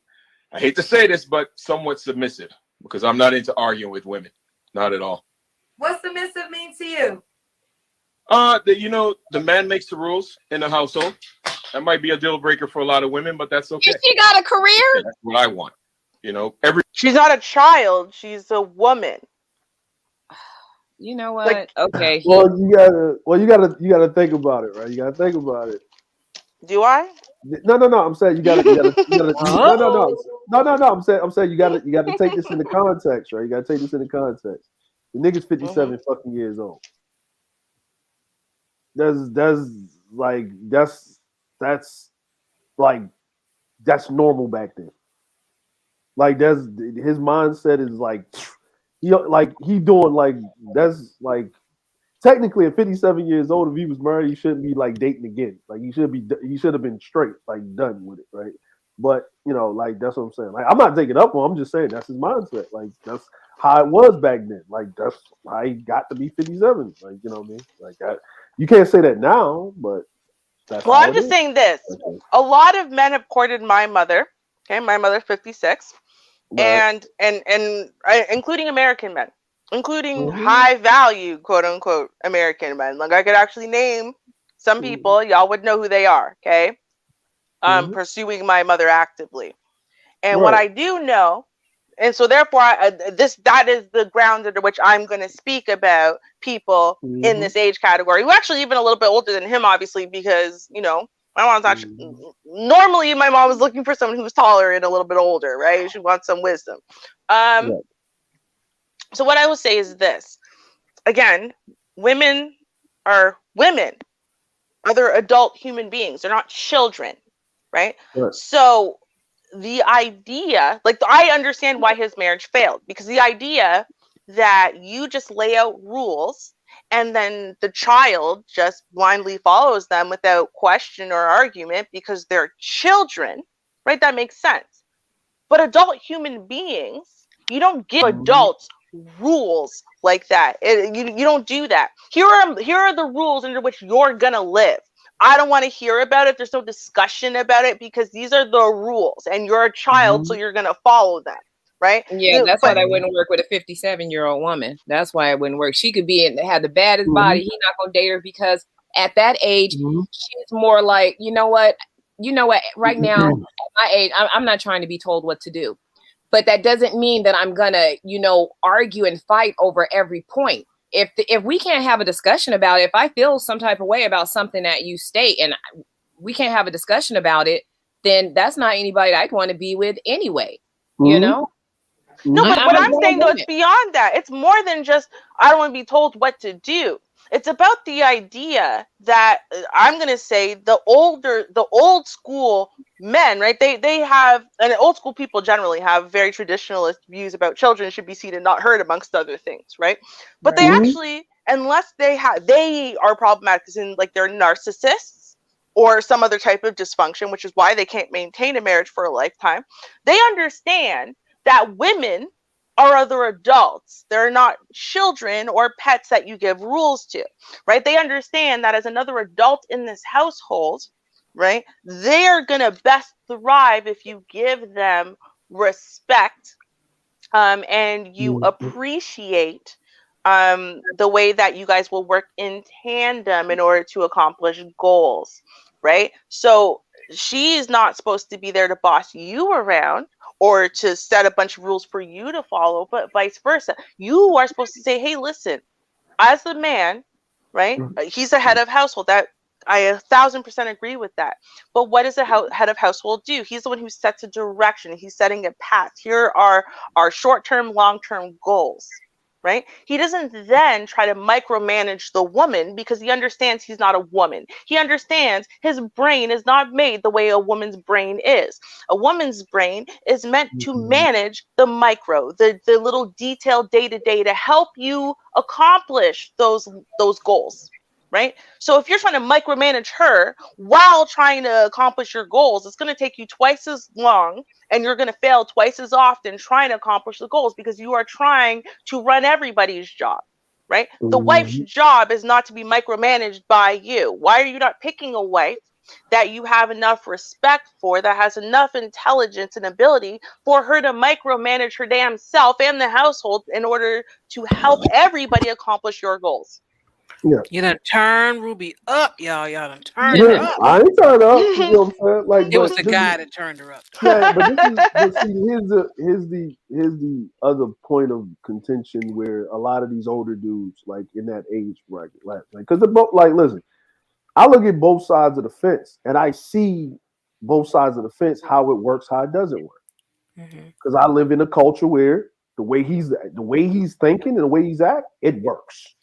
I hate to say this, but somewhat submissive, because I'm not into arguing with women. Not at all. What submissive mean to you? The man makes the rules in the household. That might be a deal breaker for a lot of women, but that's okay. She got a career? That's what I want. She's not a child. She's a woman. You know what? Okay. Well, you gotta think about it, right? You gotta think about it. Do I? No. I'm saying you gotta. No. I'm saying you gotta take this into context, right? You gotta take this into context. The nigga's 57 fucking years old. That's normal back then. Like his mindset is like he doing like that's like technically at 57 years old, if he was married, he shouldn't be like dating again. Like he should have been straight, like done with it, right? But like that's what I'm saying. Like I'm not taking up on him, I'm just saying that's his mindset. Like that's how it was back then. Like that's how he got to be 57. Like you know what I mean? Like you can't say that now, but that's well, I'm just saying this. Okay. A lot of men have courted my mother. Okay, my mother's 56. Right. And including American men, including high value, quote unquote, American men. Like I could actually name some people, y'all would know who they are. Okay. Pursuing my mother actively. And what I do know, and so therefore that is the ground under which I'm going to speak about people in this age category, who actually even a little bit older than him, obviously, because, My mom's actually normally my mom was looking for someone who's taller and a little bit older, right? She wants some wisdom. So what I will say is this. Again, women are women. Other adult human beings. They're not children, right? So the idea, like I understand why his marriage failed, because the idea that you just lay out rules and then the child just blindly follows them without question or argument because they're children, right? That makes sense. But adult human beings, you don't give adults rules like that. You don't do that. Here are the rules under which you're gonna live. I don't want to hear about it. There's no discussion about it because these are the rules, and you're a child, so you're gonna follow them, right? Yeah, that's why that wouldn't work with a 57-year-old woman. That's why it wouldn't work. She could have the baddest body. He's not gonna date her because at that age, she's more like, you know what? Right now, at my age, I'm not trying to be told what to do. But that doesn't mean that I'm gonna, argue and fight over every point. If we can't have a discussion about it, if I feel some type of way about something that you state and we can't have a discussion about it, then that's not anybody I'd want to be with anyway. You know? No, but what I'm saying though, it's beyond that. It's more than just I don't want to be told what to do. It's about the idea that I'm going to say the old school men, right? They have, and old school people generally have very traditionalist views about children should be seen and not heard, amongst other things, right? But they actually, unless they are problematic, as in like they're narcissists or some other type of dysfunction, which is why they can't maintain a marriage for a lifetime. They understand that women are other adults. They're not children or pets that you give rules to, right? They understand that as another adult in this household, right, they're going to best thrive if you give them respect and you appreciate the way that you guys will work in tandem in order to accomplish goals, right? So she's not supposed to be there to boss you around or to set a bunch of rules for you to follow, but vice versa. You are supposed to say, hey, listen, as the man, right? He's the head of household. That I 1,000% agree with that. But what does the head of household do? He's the one who sets a direction. He's setting a path. Here are our short-term, long-term goals, right? He doesn't then try to micromanage the woman because he understands he's not a woman. He understands his brain is not made the way a woman's brain is. A woman's brain is meant to manage the micro, the little detailed day-to-day to help you accomplish those goals, right? So if you're trying to micromanage her while trying to accomplish your goals, it's going to take you twice as long and you're going to fail twice as often trying to accomplish the goals because you are trying to run everybody's job, right? The wife's job is not to be micromanaged by you. Why are you not picking a wife that you have enough respect for, that has enough intelligence and ability for her to micromanage her damn self and the household in order to help everybody accomplish your goals? Yeah. You done turn Ruby up, y'all. Y'all done turned her up. I ain't turned up. You know what I'm saying? Like, it was the guy that turned her up. Yeah, but see, here's the other point of contention where a lot of these older dudes, like in that age bracket, like, because they're both like, listen, I look at both sides of the fence and I see both sides of the fence, how it works, how it doesn't work. Because I live in a culture where the way he's thinking and the way he's acting, it works.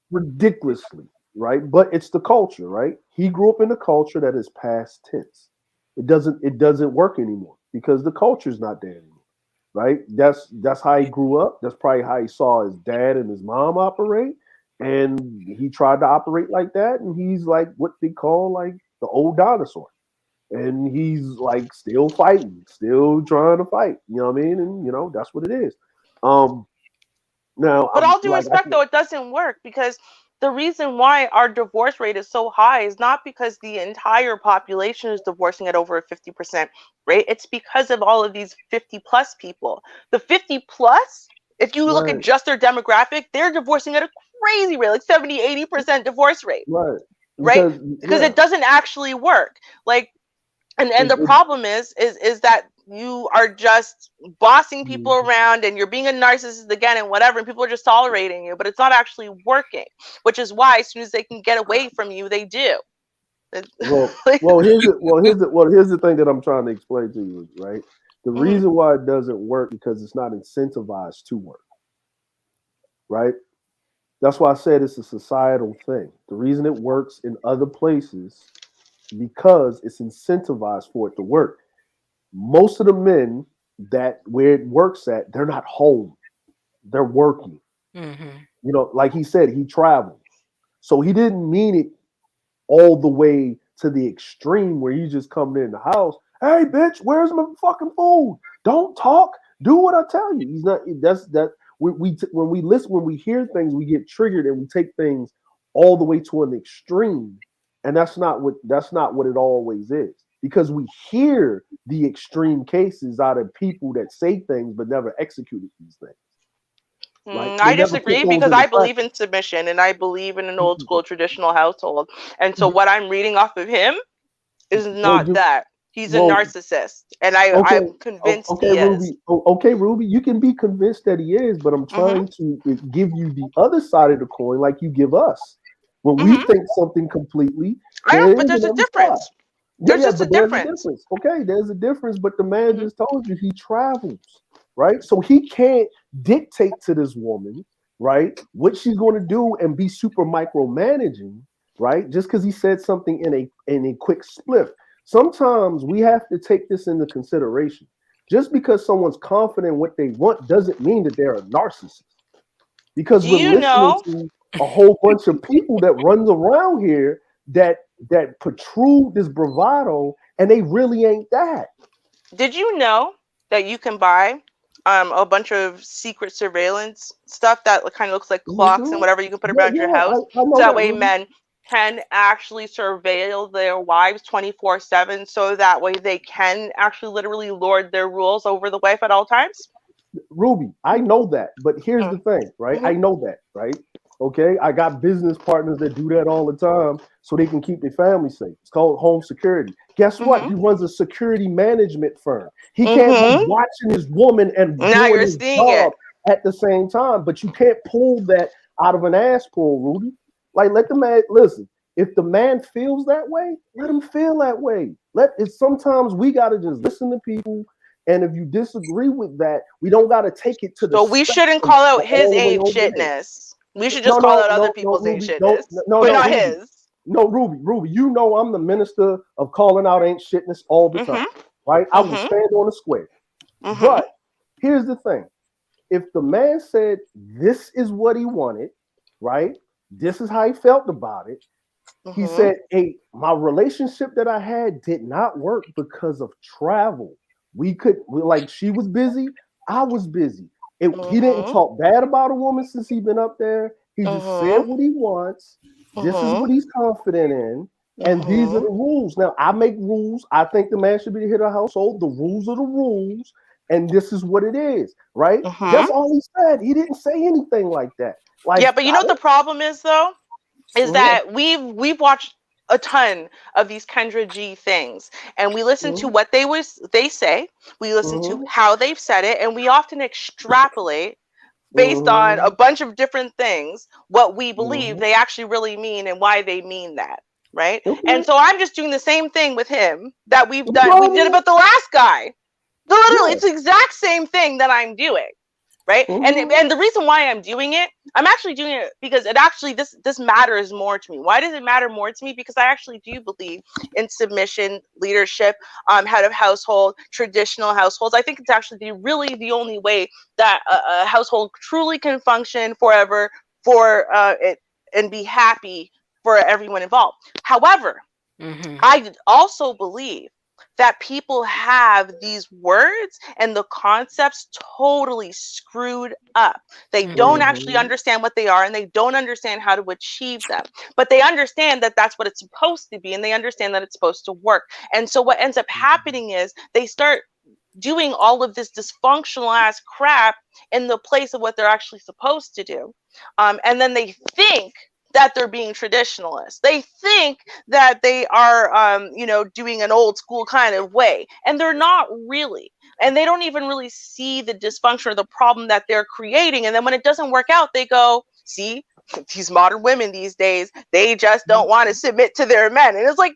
Ridiculously, right? But it's the culture, right? He grew up in a culture that is past tense. It doesn't work anymore because the culture's not there anymore, right? That's how he grew up. That's probably how he saw his dad and his mom operate, and he tried to operate like that. And he's like what they call like the old dinosaur, and he's like still fighting, still trying to fight. You know what I mean? And that's what it is. Now, but all due respect, though, it doesn't work because the reason why our divorce rate is so high is not because the entire population is divorcing at over a 50% rate. It's because of all of these 50-plus people. The 50-plus, if you look at just their demographic, they're divorcing at a crazy rate, like 70, 80% divorce rate. Right? Because it doesn't actually work. Like, and the problem is that you are just bossing people around and you're being a narcissist again and whatever, and people are just tolerating you, but it's not actually working, which is why as soon as they can get away from you, they do. Well, Like, here's the thing that I'm trying to explain to you, right? The reason why it doesn't work because it's not incentivized to work, right? That's why I said it's a societal thing. The reason it works in other places because it's incentivized for it to work. Most of the men that where it works at, they're not home. They're working. Mm-hmm. You know, like he said, he travels. So he didn't mean it all the way to the extreme where he's just coming in the house. Hey, bitch, where's my fucking food? Don't talk. Do what I tell you. He's not. That's that. When we listen, when we hear things, we get triggered and we take things all the way to an extreme, and that's not what it always is. Because we hear the extreme cases out of people that say things but never executed these things. Like they I never put disagree those because into I believe practice. in submission and I believe in an old school traditional household. And so what I'm reading off of him is Well, not that. He's a well, narcissist, and okay, I'm convinced okay, he is. Ruby. Okay, Ruby. You can be convinced that he is, but I'm Mhm. trying to give you the other side of the coin, like you give us. When we Mhm. think something completely, I know, there but is there's a another side. difference. Yeah, There's yeah, just a but there's a difference. difference. Okay, there's a difference. But the man Mhm. just told you he travels, right? So he can't dictate to this woman, right, what she's going to do and be super micromanaging, right? Just because he said something in a quick spliff. Sometimes we have to take this into consideration. Just because someone's confident in what they want doesn't mean that they're a narcissist. Because Do we're you listening know? to a whole bunch of people that runs around here that protrude this bravado and they really ain't that. Did you know that you can buy a bunch of secret surveillance stuff that kind of looks like clocks and Mhm. whatever you can put Yeah, around your yeah, house, I so know that that, way Ruby. men can actually surveil their wives 24/7, so that way they can actually literally lord their rules over the wife at all times? Ruby, I know that, but here's the thing, right? Mm-hmm. I know that, right? Okay, I got business partners that do that all the time so they can keep their family safe. It's called home security. Guess what? Mm-hmm. He runs a security management firm. He can't be Mm-hmm. watching his woman and Now doing you're his seeing it. job at the same time, but you can't pull that out of an ass pull, Rudy. Like, let the man listen. If the man feels that way, let him feel that way. Let it. Sometimes we gotta just listen to people, and if you disagree with that, we don't got to take it to the So we shouldn't spectrum call out his all the way ain't over there. shitness. We should just No, call no, out other no, no, people's ain't Ruby. No, shitness, no, but no, not Ruby. his. No, Ruby, Ruby. You know I'm the minister of calling out ain't shitness all the time, Mm-hmm. right? I will Mm-hmm. stand on the square. Mm-hmm. But here's the thing. If the man said this is what he wanted, right? This is how he felt about it. He Mm-hmm. said, "Hey, my relationship that I had did not work because of travel. Like she was busy, I was busy. He didn't Mm-hmm. talk bad about a woman since he been up there. He just said Mm-hmm. what he wants. This is Mm-hmm. what he's confident in, and these are Mm-hmm. the rules. Now I make rules. I think the man should be the head of the household. The rules are the rules, and this is what it is. Right? Mm-hmm. That's all he said. He didn't say anything like that. Like Yeah, but you know what the problem is though? Is mhm, that we've watched a ton of these Kendra G things, and we listen to mhm, what they say, we listen to mhm, how they've said it, and we often extrapolate based on a mhm, bunch of different things what we believe mhm. they actually really mean and why they mean that, right? Okay. And so I'm just doing the same thing with him that we did Well, about the last guy. Literally, yeah. it's the exact same thing that I'm doing, right? Mhm, And the reason why I'm doing it, I'm actually doing it because it actually this matters more to me. Why does it matter more to me? Because I actually do believe in submission, leadership, head of household, traditional households. I think it's actually really the only way that a household truly can function forever for it and be happy for everyone involved. However, Mm-hmm. I also believe that people have these words and the concepts totally screwed up. They don't Mm-hmm. actually mhm, understand what they are and they don't understand how to achieve them. But they understand that that's what it's supposed to be and they understand that it's supposed to work. And so what ends up happening is they start doing all of this dysfunctional ass crap in the place of what they're actually supposed to do. And then they think that they're being traditionalists. They think that they are, doing an old school kind of way, and they're not really. And they don't even really see the dysfunction or the problem that they're creating. And then when it doesn't work out, they go, "See, these modern women these days, they just don't want to submit to their men. And it's like,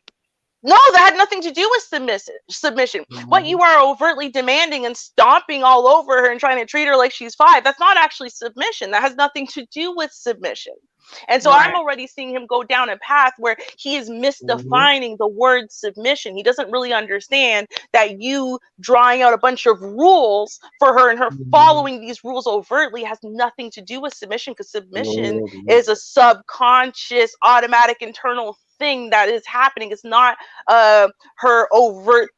no, that had nothing to do with submission. What you are overtly demanding and stomping all over her and trying to treat her like she's 5, that's not actually submission. That has nothing to do with submission. And so I'm already seeing him go down a path where he is misdefining the word submission. He doesn't really understand that you drawing out a bunch of rules for her and her following these rules overtly has nothing to do with submission, because submission is a subconscious, automatic, internal thing that is happening. It's not her overt,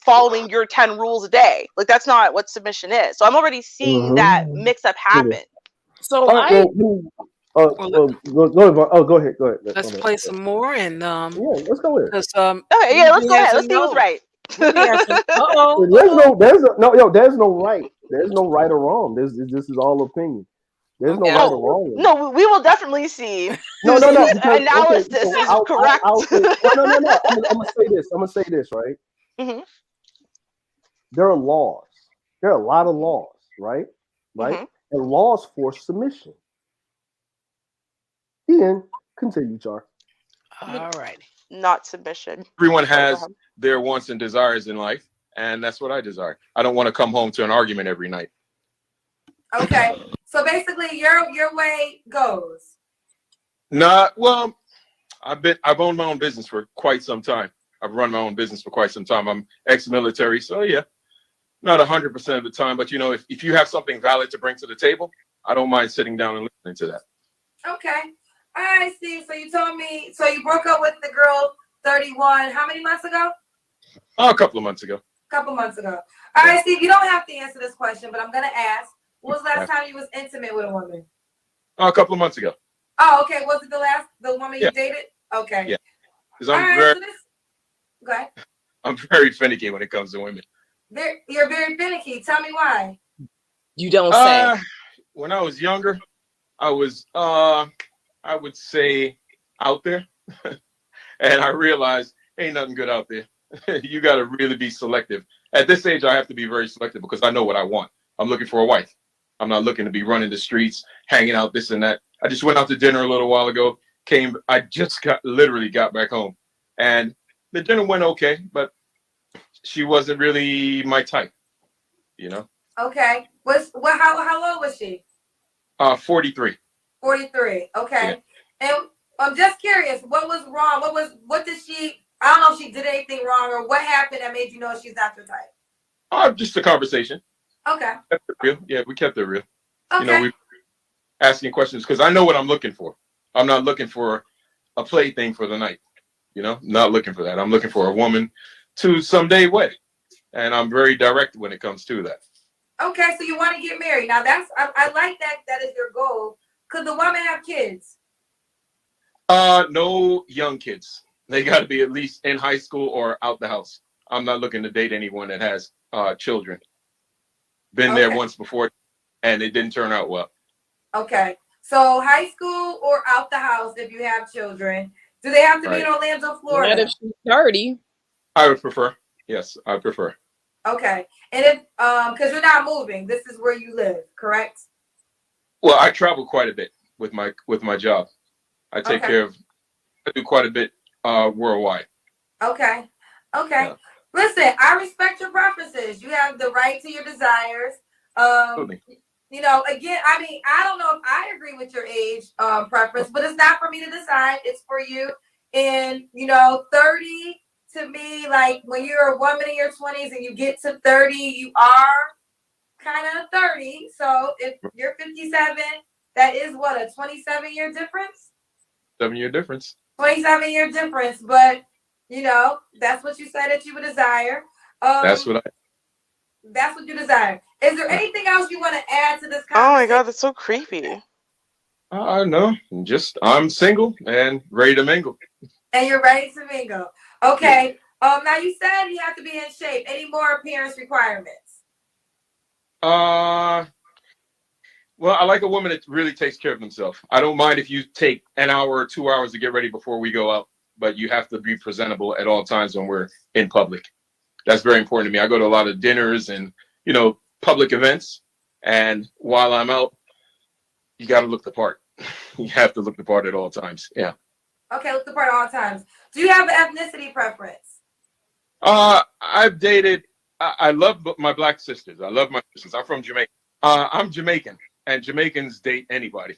following your 10 rules a day. Like, that's not what submission is. So I'm already seeing that mix up happen. So go ahead. Let's play some more and let's go ahead. Let's go ahead. Let's see who's right. There's no right. There's no right or wrong. This is all opinion. There's no right or wrong. No, we will definitely see. No. Analysis is correct. I'm gonna say this, right? Mm-hmm. There are laws. There are a lot of laws, right? And laws force submission. Ian, continue, Char. All right. Not submission. Everyone has their wants and desires in life, and that's what I desire. I don't want to come home to an argument every night. Okay, so basically, your way goes. Well, I've owned my own business for quite some time. I've run my own business for quite some time. I'm ex-military, so yeah, not 100% of the time, but if you have something valid to bring to the table, I don't mind sitting down and listening to that. Okay. All right, Steve. So you told me, so you broke up with the girl 31. How many months ago? A couple of months ago. All right, Steve. You don't have to answer this question, but I'm gonna ask. When was the last time you was intimate with a woman? A couple of months ago. Oh, okay. Was it the woman you dated? Okay. Yeah. Because Go ahead. I'm very finicky when it comes to women. You're very finicky. Tell me why. You don't say. When I was younger, I was I would say out there. And I realized ain't nothing good out there. You got to really be selective. At this age, I have to be very selective because I know what I want. I'm looking for a wife. I'm not looking to be running the streets, hanging out, this and that. I just went out to dinner a little while ago. I just literally got back home. And the dinner went okay, but she wasn't really my type, Okay. How old was she? 43. 43. Okay. Yeah. And I'm just curious, what was wrong? What did she, I don't know if she did anything wrong or what happened that made you know she's not your type? Just a conversation. Okay. Kept it real. Yeah, we kept it real. Okay. We asking questions because I know what I'm looking for. I'm not looking for a plaything for the night. Not looking for that. I'm looking for a woman to someday wed. And I'm very direct when it comes to that. Okay, so you want to get married. Now I like that is your goal. Could the woman have kids? No young kids. They got to be at least in high school or out the house. I'm not looking to date anyone that has children. Been there once before, and it didn't turn out well. Okay, so high school or out the house if you have children. Do they have to be in Orlando, Florida? Not if she's 30. I would prefer. Yes, I prefer. Okay, and if because you're not moving, this is where you live, correct? Well, I travel quite a bit with my job. I do quite a bit worldwide. Okay. Yeah. Listen, I respect your preferences. You have the right to your desires. Again, I don't know if I agree with your age preference, but it's not for me to decide. It's for you. And 30 to me, like when you're a woman in your 20s and you get to 30, you are kind of 30. So if you're 57, that is what, a 27-year difference? 7-year difference. 27-year difference, but that's what you said that you would desire. That's what you desire. Is there anything else you want to add to this conversation? Oh my God, that's so creepy. No, I'm single and ready to mingle. And you're ready to mingle. Okay. Now you said you have to be in shape. Any more appearance requirements? Well, I like a woman that really takes care of themselves. I don't mind if you take an hour or 2 hours to get ready before we go out, but you have to be presentable at all times when we're in public. That's very important to me. I go to a lot of dinners and, public events. And while I'm out, you got to look the part. You have to look the part at all times. Yeah. Okay, look the part at all times. Do you have an ethnicity preference? I've dated. I love my black sisters. I love my sisters. I'm from Jamaica. I'm Jamaican, and Jamaicans date anybody.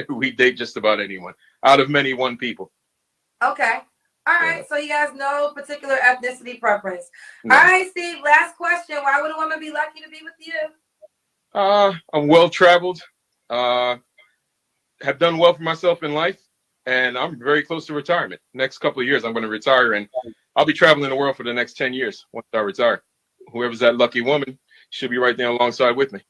We date just about anyone out of many one people. Okay. All right. So you guys no particular ethnicity preference. No. All right, Steve. Last question. Why would a woman be lucky to be with you? I'm well traveled. Have done well for myself in life, and I'm very close to retirement. Next couple of years, I'm going to retire, and I'll be traveling the world for the next 10 years once I retire. Whoever's that lucky woman should be right there alongside with me.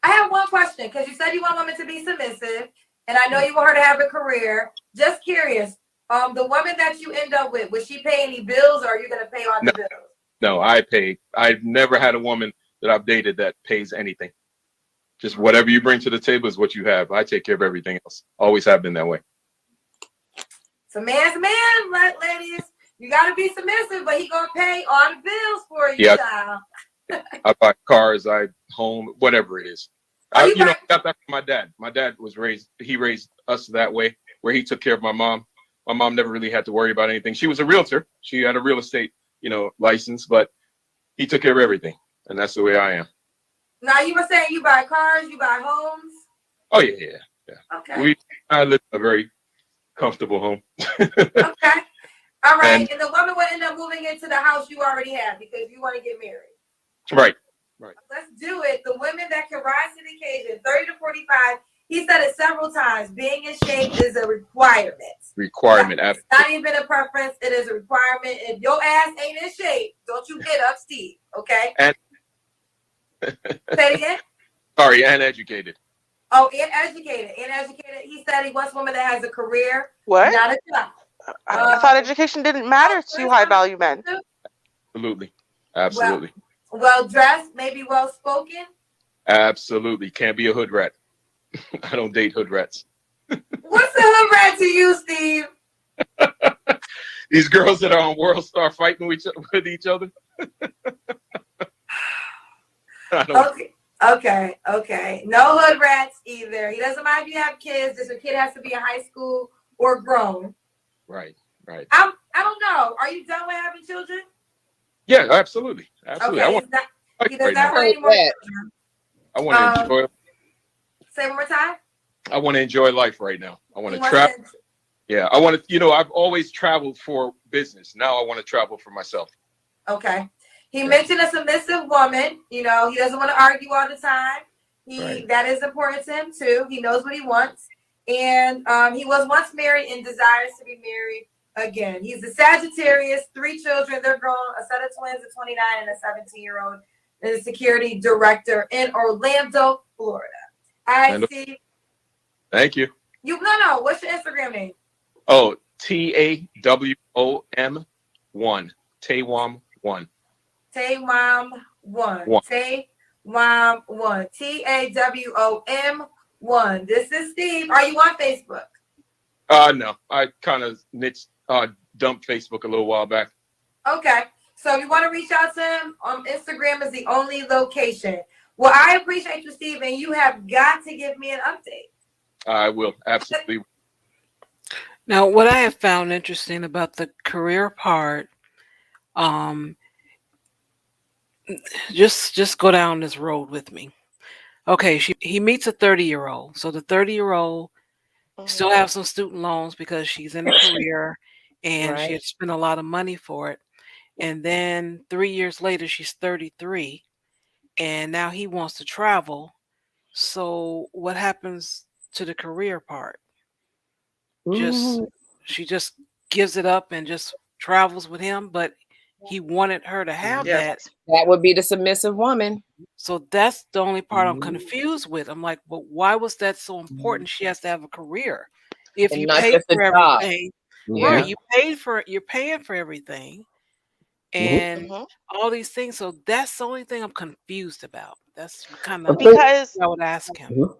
I have one question, because you said you want women to be submissive, and I know you want her to have a career. Just curious, the woman that you end up with, would she pay any bills, or are you going to pay all the bills? No, I pay. I've never had a woman that I've dated that pays anything. Just whatever you bring to the table is what you have. I take care of everything else. Always have been that way. So man's man, ladies. You got to be submissive, but he going to pay all the bills for you, child. I buy cars, home, whatever it is. I got that from my dad. My dad he raised us that way, where he took care of my mom. My mom never really had to worry about anything. She was a realtor. She had a real estate, license, but he took care of everything. And that's the way I am. Now, you were saying you buy cars, you buy homes? Oh, yeah. Okay. I live in a very comfortable home. Okay. All right. And the woman would end up moving into the house you already have because you want to get married. Right. Let's do it. The women that can rise to the occasion, 30 to 45, he said it several times, being in shape is a requirement. Absolutely. Not even a preference. It is a requirement. If your ass ain't in shape, don't you hit up Steve, okay? And say it again? Sorry, and educated. Oh, and educated. He said he wants a woman that has a career. What? Not a job. I thought education didn't matter to high value men. Absolutely. Well dressed, maybe well spoken. Absolutely. Can't be a hood rat. I don't date hood rats. What's a hood rat to you, Steve? These girls that are on World Star fighting with each other. Okay. No hood rats either. He doesn't mind if you have kids. Just a kid has to be in high school or grown. Right. I don't know. Are you done with having children? Yeah, absolutely. Okay. He does not want any more children. I want to enjoy. Say one more time. I want to enjoy life right now. I want to travel. Yeah, I want to. I've always traveled for business. Now I want to travel for myself. Okay. He mentioned a submissive woman. He doesn't want to argue all the time. That is important to him too. He knows what he wants, and he was once married and desires to be married again. He's a Sagittarius, 3 children. They're grown. A set of twins, a 29 and a 17-year-old. And a security director in Orlando, Florida. I see. Thank you. No. What's your Instagram name? Oh, TAWOM1. Tawom1. Tawom1. Tawom1. TAWOM1. This is Steve. Are you on Facebook? No. I kind of dumped Facebook a little while back. Okay. So if you want to reach out to him, Instagram is the only location. Well, I appreciate you, Steve, and you have got to give me an update. I will. Absolutely. Now, what I have found interesting about the career part, just go down this road with me. Okay, he meets a 30-year-old. So the 30-year-old still have some student loans because she's in a career and she had spent a lot of money for it. And then 3 years later, she's 33, and now he wants to travel. So what happens to the career part? She just gives it up and just travels with him, but he wanted her to have that. That would be the submissive woman. So that's the only part I'm confused with. I'm like, but why was that so important? She has to have a career. If you pay for everything, you're paying for everything. And all these things. So that's the only thing I'm confused about. That's kind of because I would ask him.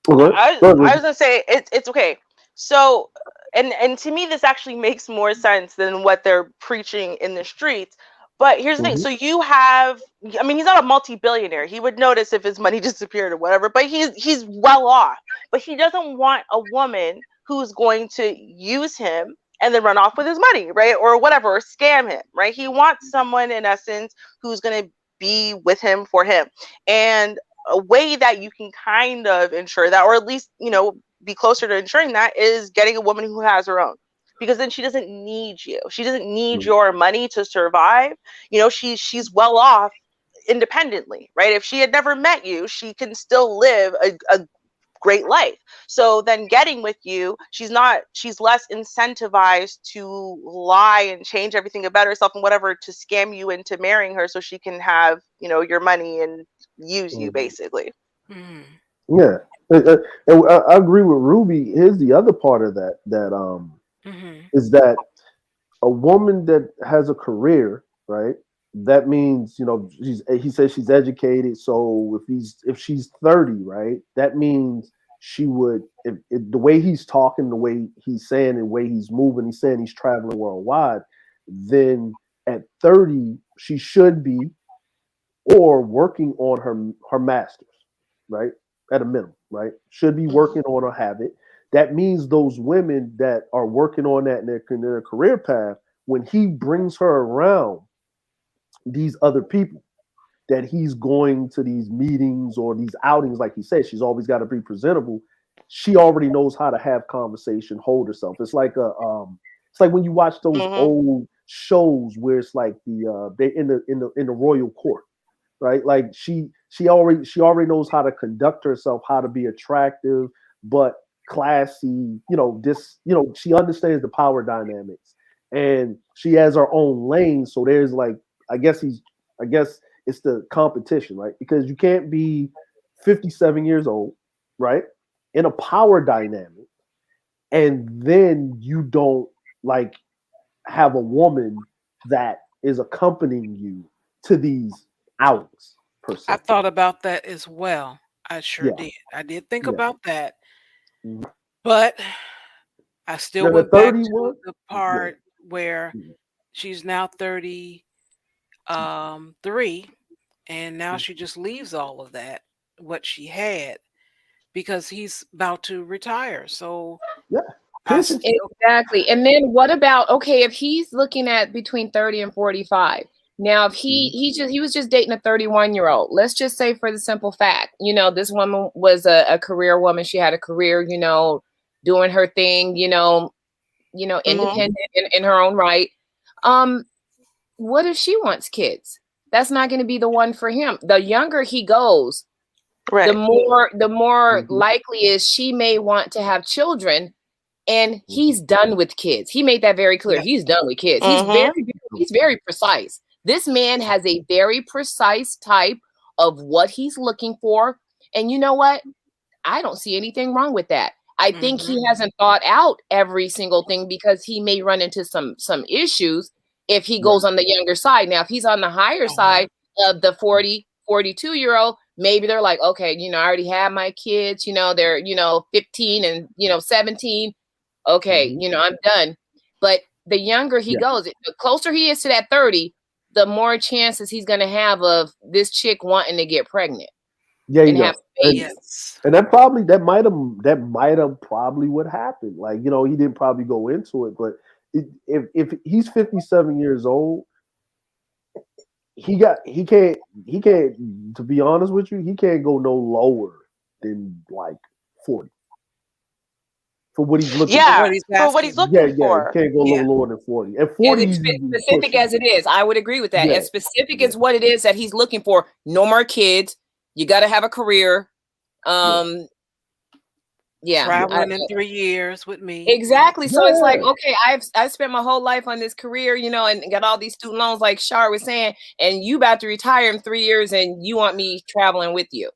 I was gonna say it's okay. So and to me this actually makes more sense than what they're preaching in the streets. But here's the thing. So you have, I mean, he's not a multi-billionaire. He would notice if his money disappeared or whatever, but he's well off. But he doesn't want a woman who's going to use him and then run off with his money, right? Or whatever, or scam him, right? He wants someone, in essence, who's going to be with him for him. And a way that you can kind of ensure that, or at least, you know, be closer to ensuring that, is getting a woman who has her own. Because then she doesn't need you. She doesn't need your money to survive. You know, she's well off independently, right? If she had never met you, she can still live a great life. So then getting with you, she's less incentivized to lie and change everything about herself and whatever to scam you into marrying her so she can have, you know, your money and use you basically. Yeah. And I agree with Ruby. Here's the other part of that is that a woman that has a career, right? That means, you know, he says she's educated. So if she's 30, right? That means she would, if the way he's talking, the way he's saying, the way he's moving, he's saying he's traveling worldwide, then at 30 she should be or working on her master's, right? At a minimum, right? Should be working on or have it. That means those women that are working on that in their career path, when he brings her around these other people, that he's going to these meetings or these outings, like he said, she's always got to be presentable. She already knows how to have conversation, hold herself. It's like it's like when you watch those old shows where it's like they in the royal court, right? Like she already knows how to conduct herself, how to be attractive but classy. You know, she understands the power dynamics, and she has her own lane. So there's like, I guess it's the competition, right? Because you can't be 57 years old, right, in a power dynamic, and then you don't like have a woman that is accompanying you to these outings, per se. I thought about that as well. I sure did. I did think about that. But I still went back to the part where she's now 33, and now she just leaves all of that, what she had, because he's about to retire. So exactly. And then what about, okay, if he's looking at between 30 and 45, now if he was just dating a 31-year-old, let's just say, for the simple fact, you know, this woman was a career woman. She had a career, you know, doing her thing, you know, independent in her own right. What if she wants kids? That's not going to be the one for him. The younger he goes, the more likely is she may want to have children, and he's done with kids. He made that very clear. He's done with kids. He's very precise. This man has a very precise type of what he's looking for. And you know what? I don't see anything wrong with that. I think he hasn't thought out every single thing, because he may run into some issues if he goes on the younger side. Now, if he's on the higher side of the 40, 42-year-old, maybe they're like, okay, you know, I already have my kids, you know, they're, you know, 15 and, you know, 17. Okay, you know, I'm done. But the younger he goes, the closer he is to that 30, the more chances he's going to have of this chick wanting to get pregnant. And have babies. And that might have probably what happened. Like, you know, he didn't probably go into it, but if he's 57 years old, he can't, to be honest with you, he can't go no lower than like 40. For what he's looking for. For what he's looking for. He can't go no lower than 40. And 40 is specific as it is. I would agree with that. As specific as what it is that he's looking for. No more kids. You got to have a career. Traveling in 3 years with me. Exactly. So it's like, okay, I've spent my whole life on this career, you know, and got all these student loans, like Char was saying, and you about to retire in 3 years, and you want me traveling with you.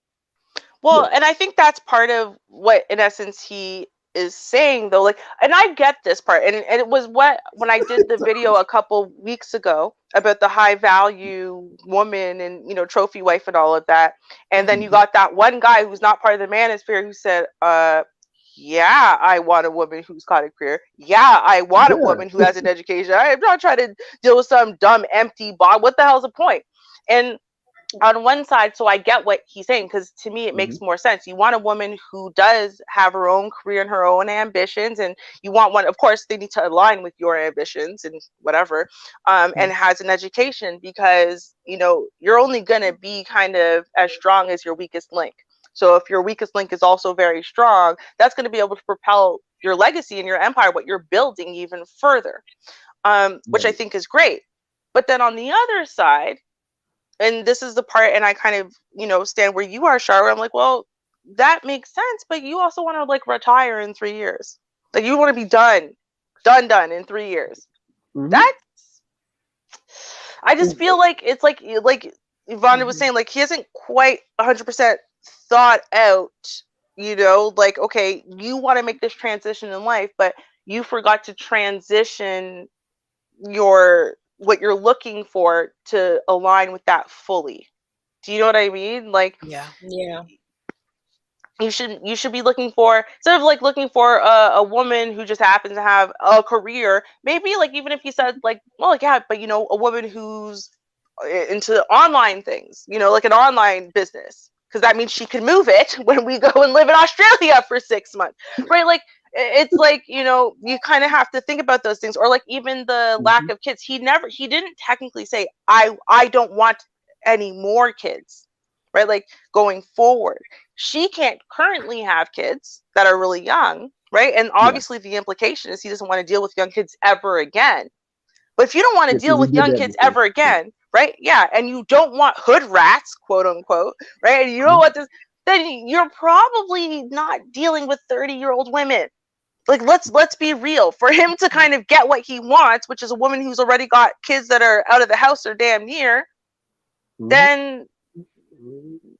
Well, and I think that's part of what, in essence, he is saying, though. Like, and I get this part, and it was when I did the video a couple weeks ago about the high value woman and, you know, trophy wife and all of that, and then you got that one guy who's not part of the manosphere who said Yeah, I want a woman who's got a career. Yeah, I want a woman who has an education. I'm not trying to deal with some dumb, empty bot. What the hell's the point? And on one side, so I get what he's saying, because to me it makes more sense. You want a woman who does have her own career and her own ambitions, and you want one, of course they need to align with your ambitions and whatever, and has an education, because you're only going to be kind of as strong as your weakest link. So if your weakest link is also very strong, that's going to be able to propel your legacy and your empire, what you're building, even further, which I think is great. But then on the other side, and this is the part, and I kind of, stand where you are, Char, where I'm like, well, that makes sense, but you also want to like retire in 3 years. Like you want to be done in 3 years. That's, I just feel like it's like Yvonne was saying, like he hasn't quite 100% thought out, like, okay, you want to make this transition in life, but you forgot to transition what you're looking for to align with that fully. Do you know what I mean? Like, yeah. You should be looking for, instead of like looking for a woman who just happens to have a career, maybe like, even if you said like, well, like, yeah, but a woman who's into online things, like an online business, because that means she can move it when we go and live in Australia for 6 months, right? Like, it's like, you kind of have to think about those things. Or like even the lack of kids, he didn't technically say I don't want any more kids, right? Like going forward, she can't currently have kids that are really young, right? And obviously the implication is he doesn't want to deal with young kids ever again. But if you don't want to deal with young kids ever again, right? Yeah, and you don't want hood rats, quote unquote, right? And you don't want this, then you're probably not dealing with 30-year-old women. Like, let's be real. For him to kind of get what he wants, which is a woman who's already got kids that are out of the house or damn near, then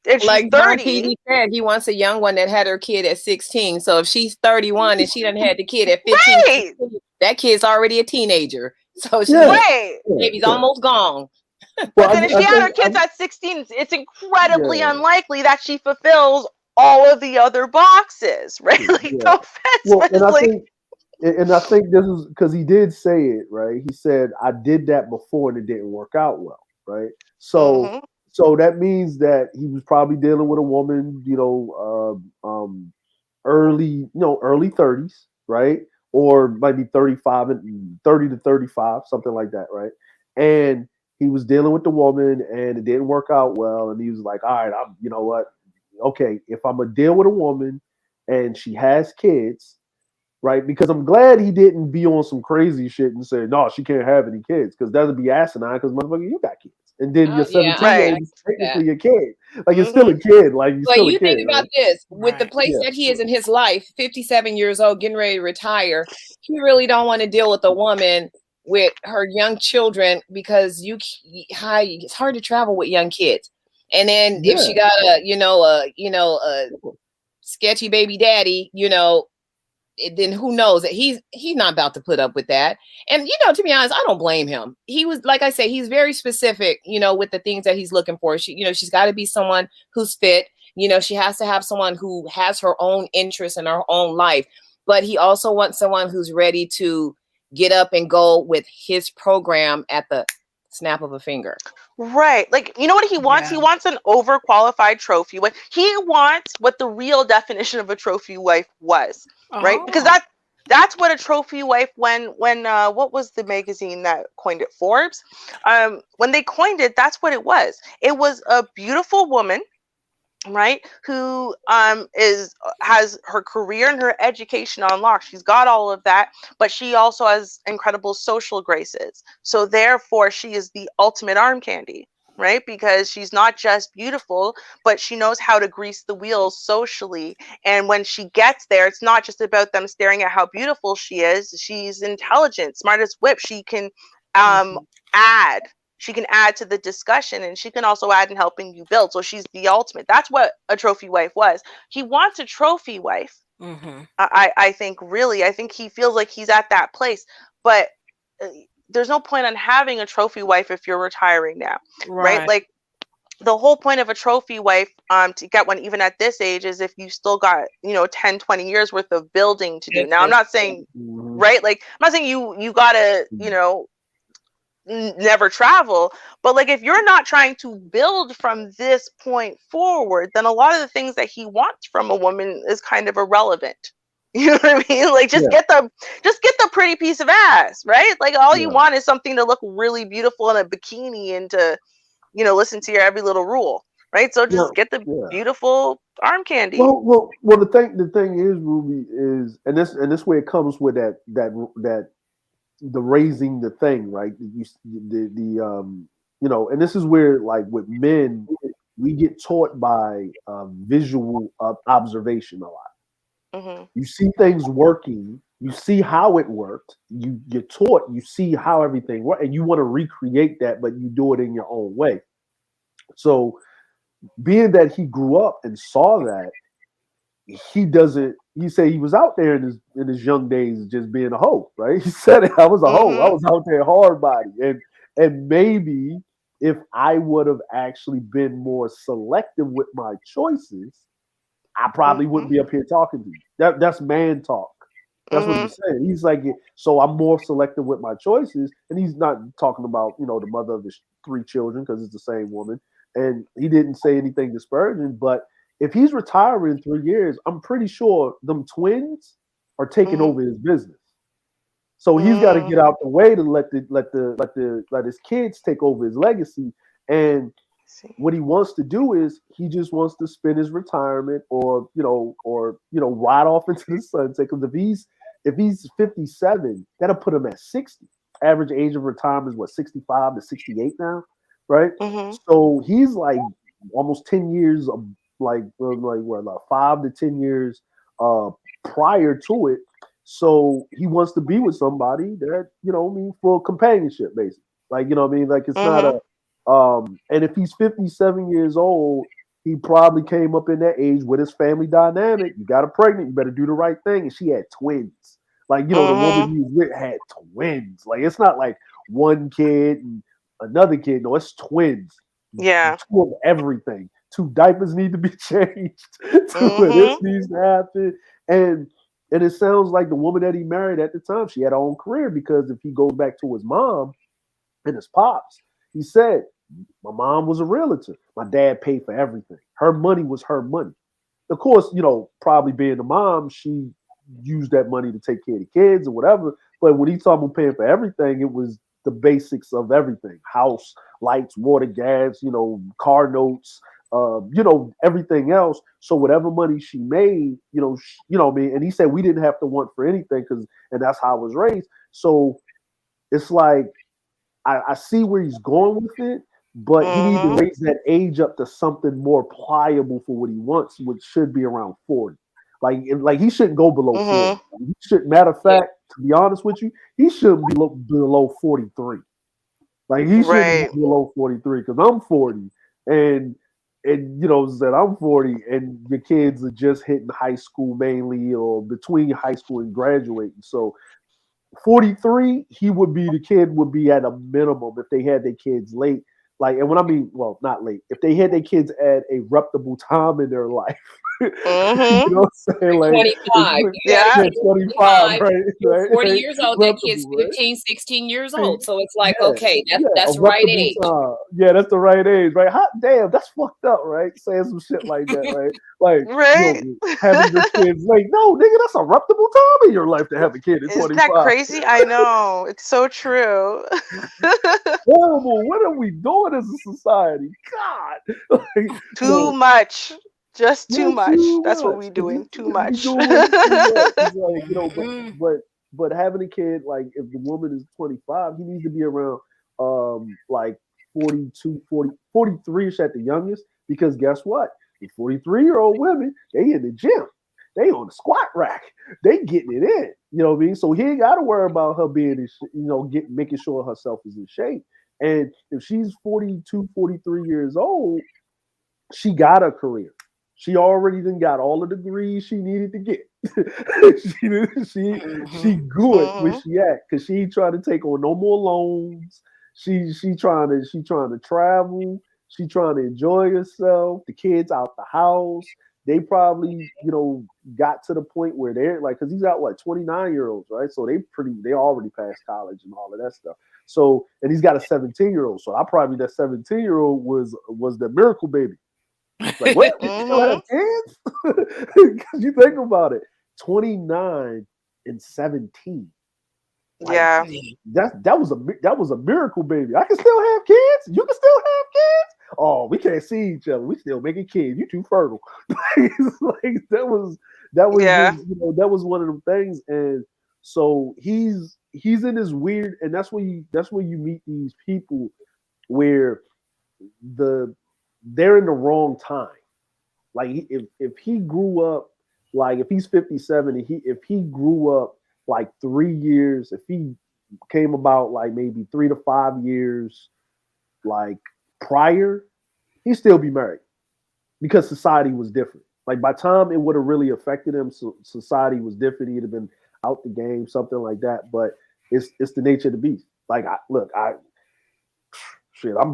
if like she's 30, he said, he wants a young one that had her kid at 16. So if she's 31 and she done had the kid at 15, right, that kid's already a teenager. So she's baby's almost gone. But then if she had her kids at 16, it's incredibly unlikely that she fulfills all of the other boxes, right? Like, no offense, but I think this is because he did say it, right? He said, I did that before and it didn't work out well, right? So so that means that he was probably dealing with a woman, early 30s, right? Or might be 35 and 30 to 35, something like that, right? And he was dealing with the woman and it didn't work out well. And he was like, all right, you know what? Okay, if I'm gonna deal with a woman and she has kids, right? Because I'm glad he didn't be on some crazy shit and say, no, she can't have any kids, because that'd be asinine, because motherfucker, you got kids. And then your 17-year-old is technically a kid. Like, you're still a kid. Like, you're still a kid. Think about this. With the place that he is in his life, 57 years old, getting ready to retire, he really don't want to deal with a woman with her young children, because it's hard to travel with young kids. And then if she got a sketchy baby daddy, then who knows that he's not about to put up with that. And to be honest, I don't blame him. He was, like I say, he's very specific, with the things that he's looking for. She's got to be someone who's fit. She has to have someone who has her own interests in her own life. But he also wants someone who's ready to get up and go with his program at the snap of a finger. Right. Like, you know what he wants? He wants an overqualified trophy wife. He wants what the real definition of a trophy wife was, right? Because that's what a trophy wife, when what was the magazine that coined it? Forbes. When they coined it, that's what it was. It was a beautiful woman, right, who has her career and her education on lock. She's got all of that, but she also has incredible social graces. So therefore, she is the ultimate arm candy, right? Because she's not just beautiful, but she knows how to grease the wheels socially. And when she gets there, it's not just about them staring at how beautiful she is. She's intelligent, smart as whip. She can add. She can add to the discussion, and she can also add in helping you build. So she's the ultimate. That's what a trophy wife was. He wants a trophy wife. I think he feels like he's at that place, but there's no point on having a trophy wife if you're retiring now, right? Like, the whole point of a trophy wife, to get one even at this age, is if you still got, 10, 20 years worth of building to do. Now, I'm not saying, right? Like, I'm not saying you gotta, never travel, but like, if you're not trying to build from this point forward, then a lot of the things that he wants from a woman is kind of irrelevant. You know what I mean? Like, just get the pretty piece of ass, right? Like, all you want is something to look really beautiful in a bikini and to, listen to your every little rule, right? So just get the beautiful arm candy. Well, the thing is, Ruby, is, and this way it comes with that the raising the thing, right? And this is where, like, with men, we get taught by visual observation a lot. Mm-hmm. You see things working, you see how it worked, you get taught, you see how everything worked, and you want to recreate that, but you do it in your own way. So, being that he grew up and saw that, he doesn't. He said he was out there in his young days just being a hoe, right? He said I was a hoe. I was out there hard body, and maybe if I would have actually been more selective with my choices, I probably wouldn't be up here talking to you. That's man talk. That's what he's saying. He's like, so I'm more selective with my choices, and he's not talking about the mother of his 3 children, because it's the same woman, and he didn't say anything disparaging. But if he's retiring in 3 years, I'm pretty sure them twins are taking over his business. So he's got to get out the way to let his kids take over his legacy. And what he wants to do is he just wants to spend his retirement, or ride off into the sunset. Because if he's 57, that'll put him at 60. Average age of retirement is what, 65 to 68 now, right? So he's like almost 10 years of like 5 to 10 years prior to it. So he wants to be with somebody that, for companionship, basically. Like, like, it's not a and if he's 57 years old, he probably came up in that age with his family dynamic. You got her pregnant, you better do the right thing. And she had twins. Like, the woman he was with had twins. Like, it's not like one kid and another kid. No, it's twins. Yeah. 2 of everything. 2 diapers need to be changed. 2 of this needs to happen. And it sounds like the woman that he married at the time, she had her own career, because if he goes back to his mom and his pops, he said, my mom was a realtor. My dad paid for everything. Her money was her money. Of course, probably being the mom, she used that money to take care of the kids or whatever. But when he talked about paying for everything, it was the basics of everything: house, lights, water, gas, car notes, everything else. So whatever money she made, what I mean. And he said we didn't have to want for anything, and that's how I was raised. So it's like, I see where he's going with it, but he needs to raise that age up to something more pliable for what he wants, which should be around 40. Like he shouldn't go below 40. He should. Matter of fact, to be honest with you, he shouldn't be below 43. Like, he shouldn't be below 43, because I'm 40, and said I'm 40, and the kids are just hitting high school mainly, or between high school and graduating. So 43, the kid would be at a minimum if they had their kids late. Like, and when I mean, well, not late, if they had their kids at a reputable time in their life. You know what I'm saying? Like, 25. 25, right? 40 years old, that kid's 15, 16 years old. So it's like, okay, that's the right age. Yeah, that's the right age, right? Hot damn, that's fucked up, right? Saying some shit like that, right? Like, having your kids late. No, nigga, that's a reputable time in your life to have a kid at 25. Isn't that crazy? I know. It's so true. Horrible. What are we doing as a society? God. Like, too much. Just too much. That's what we're doing. Too much. But having a kid, like, if the woman is 25, he needs to be around like 42, 40, 43ish at the youngest, because guess what? The 43-year-old women, they in the gym. They on the squat rack. They getting it in. You know what I mean? So he ain't got to worry about her being, making sure herself is in shape. And if she's 42, 43 years old, she got a career. She already then got all the degrees she needed to get. she good where she at, because she ain't trying to take on no more loans. She trying to travel. She trying to enjoy herself. The kids out the house. They probably, got to the point where they're like, because he's got what 29-year-olds, right? So they already passed college and all of that stuff. So, and he's got a 17-year-old. So I probably that 17-year-old was the miracle baby. Like, what? You still have kids? Because you think about it, 29 and 17. Like, Yeah. that was a miracle baby. I can still have kids. You can still have kids. Oh, we can't see each other. We still making kids. You too fertile. Like that was Yeah. just, that was one of them things. And so he's in this weird, and that's when you meet these people where they're in the wrong time. Like if he grew up, like if he's 57 and if he grew up like 3 years, if he came about like maybe 3 to 5 years like prior, he'd still be married because society was different. Like by the time it would have really affected him, so society was different. He'd have been out the game, something like that. But it's the nature of the beast. Like I'm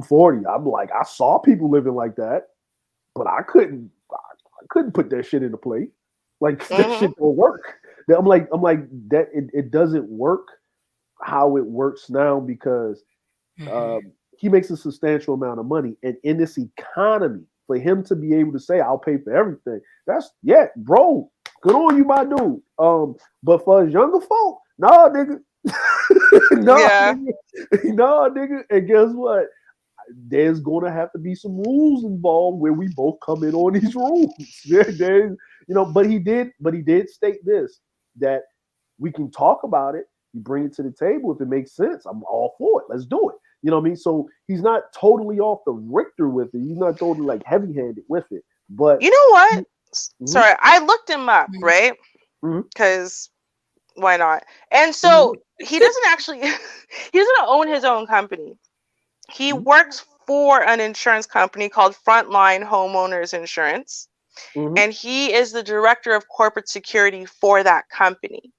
40. I'm like, I saw people living like that, but I couldn't put that shit into play. Like that shit don't work. I'm like that it doesn't work how it works now because he makes a substantial amount of money, and in this economy, for him to be able to say, "I'll pay for everything," bro, good on you, my dude. But for us younger folk, nah, nigga, nigga, and guess what? There's gonna have to be some rules involved where we both come in on these rules. But he did state this, that we can talk about it. You bring it to the table if it makes sense. I'm all for it. Let's do it. You know what I mean? So he's not totally off the Richter with it. He's not totally like heavy-handed with it. But you know what? Sorry, I looked him up, right? Because why not? And so he doesn't actually he doesn't own his own company. He works for an insurance company called Frontline Homeowners Insurance. And he is the director of corporate security for that company.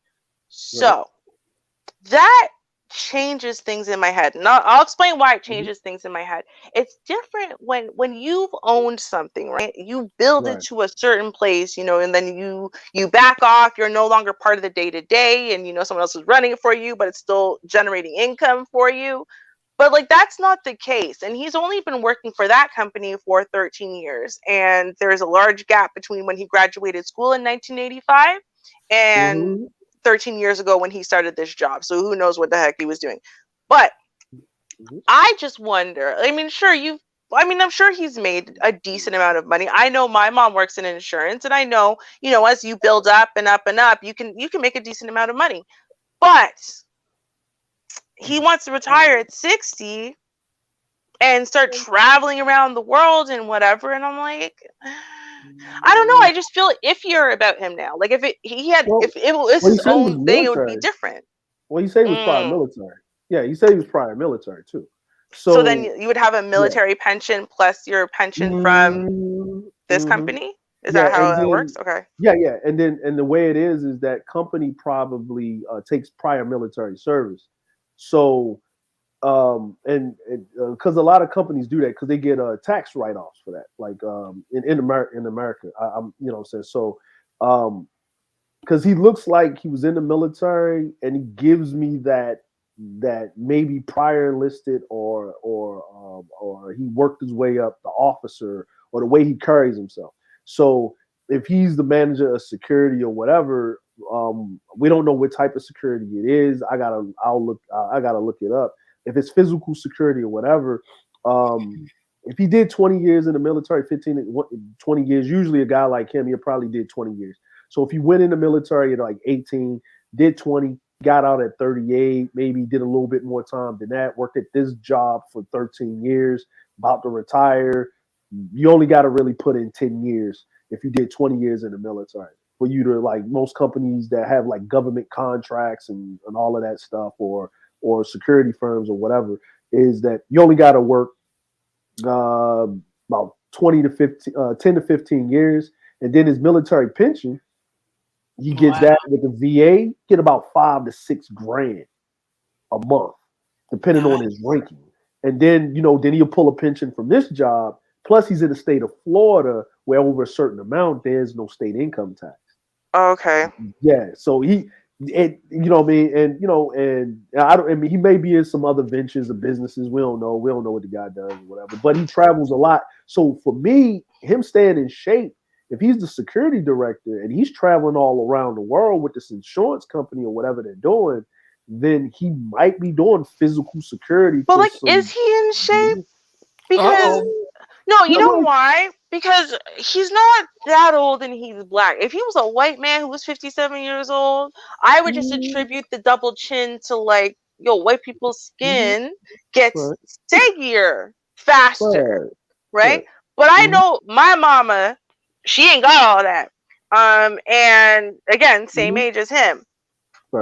So that changes things in my head. And I'll explain why it changes things in my head. It's different when you've owned something, right? You build it to a certain place, and then you back off. You're no longer part of the day-to-day, and someone else is running it for you, but it's still generating income for you. But like that's not the case. And he's only been working for that company for 13 years. And there's a large gap between when he graduated school in 1985 and 13 years ago when he started this job. So who knows what the heck he was doing. But I just wonder, I'm sure he's made a decent amount of money. I know my mom works in insurance, and I know, as you build up and up and up, you can make a decent amount of money. But he wants to retire at 60 and start traveling around the world and whatever. And I'm like, I don't know. I just feel iffier about him now. Like if it was his own thing, it would be different. Well, you say he was prior military. Yeah, you say he was prior military too. So then you would have a military pension plus your pension from this company. Is that how it works? Okay. Yeah. And the way it is that company probably takes prior military service. So, and because a lot of companies do that because they get tax write-offs for that. Like in America, I'm so because he looks like he was in the military, and he gives me that maybe prior enlisted or he worked his way up the officer or the way he carries himself. So if he's the manager of security or whatever, we don't know what type of security it is. I gotta look it up. If it's physical security or whatever, if he did 20 years in the military, 20 years, usually a guy like him, he probably did 20 years. So if he went in the military at like 18, did 20, got out at 38, maybe did a little bit more time than that, worked at this job for 13 years, about to retire, you only got to really put in 10 years if you did 20 years in the military for you to, like most companies that have like government contracts and all of that stuff or security firms or whatever, is that you only got to work about 10 to 15 years. And then his military pension, he gets that with the VA, get about $5 to $6 grand a month, depending on his ranking. And then, then he'll pull a pension from this job. Plus, he's in the state of Florida where over a certain amount, there's no state income tax. Okay. Yeah. So you know what I mean? And, and I mean, he may be in some other ventures or businesses. We don't know. We don't know what the guy does or whatever, but he travels a lot. So for me, him staying in shape, if he's the security director and he's traveling all around the world with this insurance company or whatever they're doing, then he might be doing physical security. But like, is he in shape? Because no, you know why? Because he's not that old and he's black. If he was a white man who was 57 years old, I would just attribute the double chin to like, white people's skin gets saggier faster, right? But I know my mama, she ain't got all that. And again, same age as him.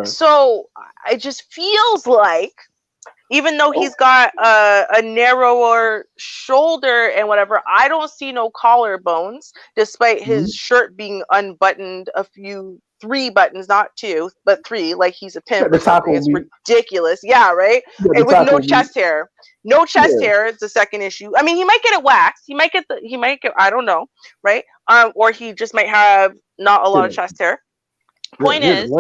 So it just feels like, even though he's got a narrower shoulder and whatever, I don't see no collarbones, despite his shirt being unbuttoned three buttons, not two, but three, like he's a pimp. It's ridiculous. Yeah, right? And with no chest hair. No chest hair is the second issue. I mean, he might get it waxed. He might get, I don't know, right? Or he just might have not a lot of chest hair. Point is,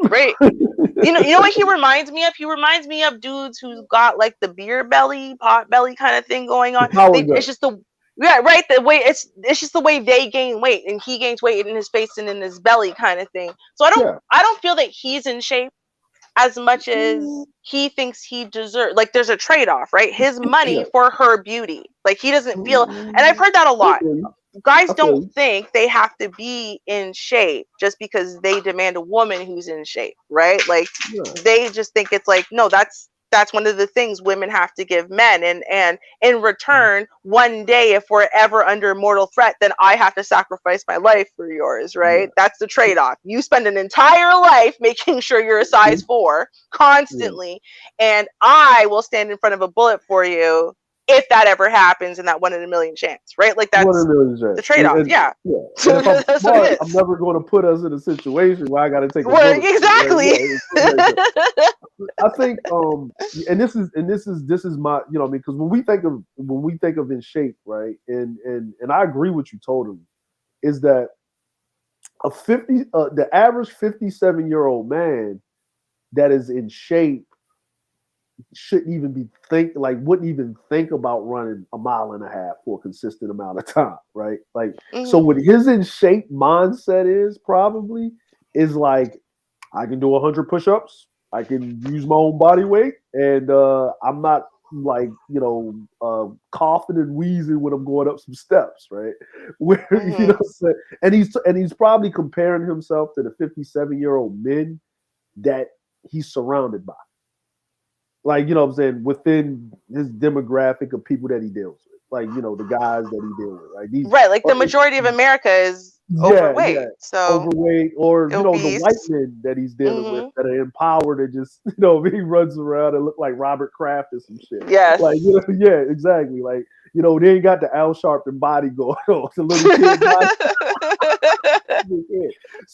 right. You know what he reminds me of? He reminds me of dudes who's got like the beer belly, pot belly kind of thing going on. It's just the way it's just the way they gain weight, and he gains weight in his face and in his belly kind of thing. So I don't feel that he's in shape as much as he thinks he deserves. Like, there's a trade-off, right? His money for her beauty. Like, he doesn't feel, and I've heard that a lot. Guys don't think they have to be in shape just because they demand a woman who's in shape, right? Like, they just think it's like, no, that's one of the things women have to give men, and in return, one day, if we're ever under mortal threat, then I have to sacrifice my life for yours, right? That's the trade-off. You spend an entire life making sure you're a size 4 constantly, and I will stand in front of a bullet for you if that ever happens in that 1 in a million chance, right? Like, that's the trade-off. I'm never going to put us in a situation where I got to take a bullet. Exactly. I think, and this is my, because when we think of in shape, right, and I agree with you totally, is that the average 57-year-old man that is in shape shouldn't even wouldn't even think about running a mile and a half for a consistent amount of time, right? Like, so what his in shape mindset is like, I can do 100 push-ups, I can use my own body weight, and I'm not like, coughing and wheezing when I'm going up some steps, right? Where you know what I'm saying? And he's probably comparing himself to the 57-year-old men that he's surrounded by. Like, you know what I'm saying, within his demographic of people that he deals with. Like, the guys that he deals with. Right. Like, the majority of America is overweight. Yeah. So overweight, or the white men that he's dealing with that are empowered and just, he runs around and look like Robert Kraft or some shit. Yes. Like, yeah, exactly. Like, they ain't got the Al Sharpton body going on. The little kid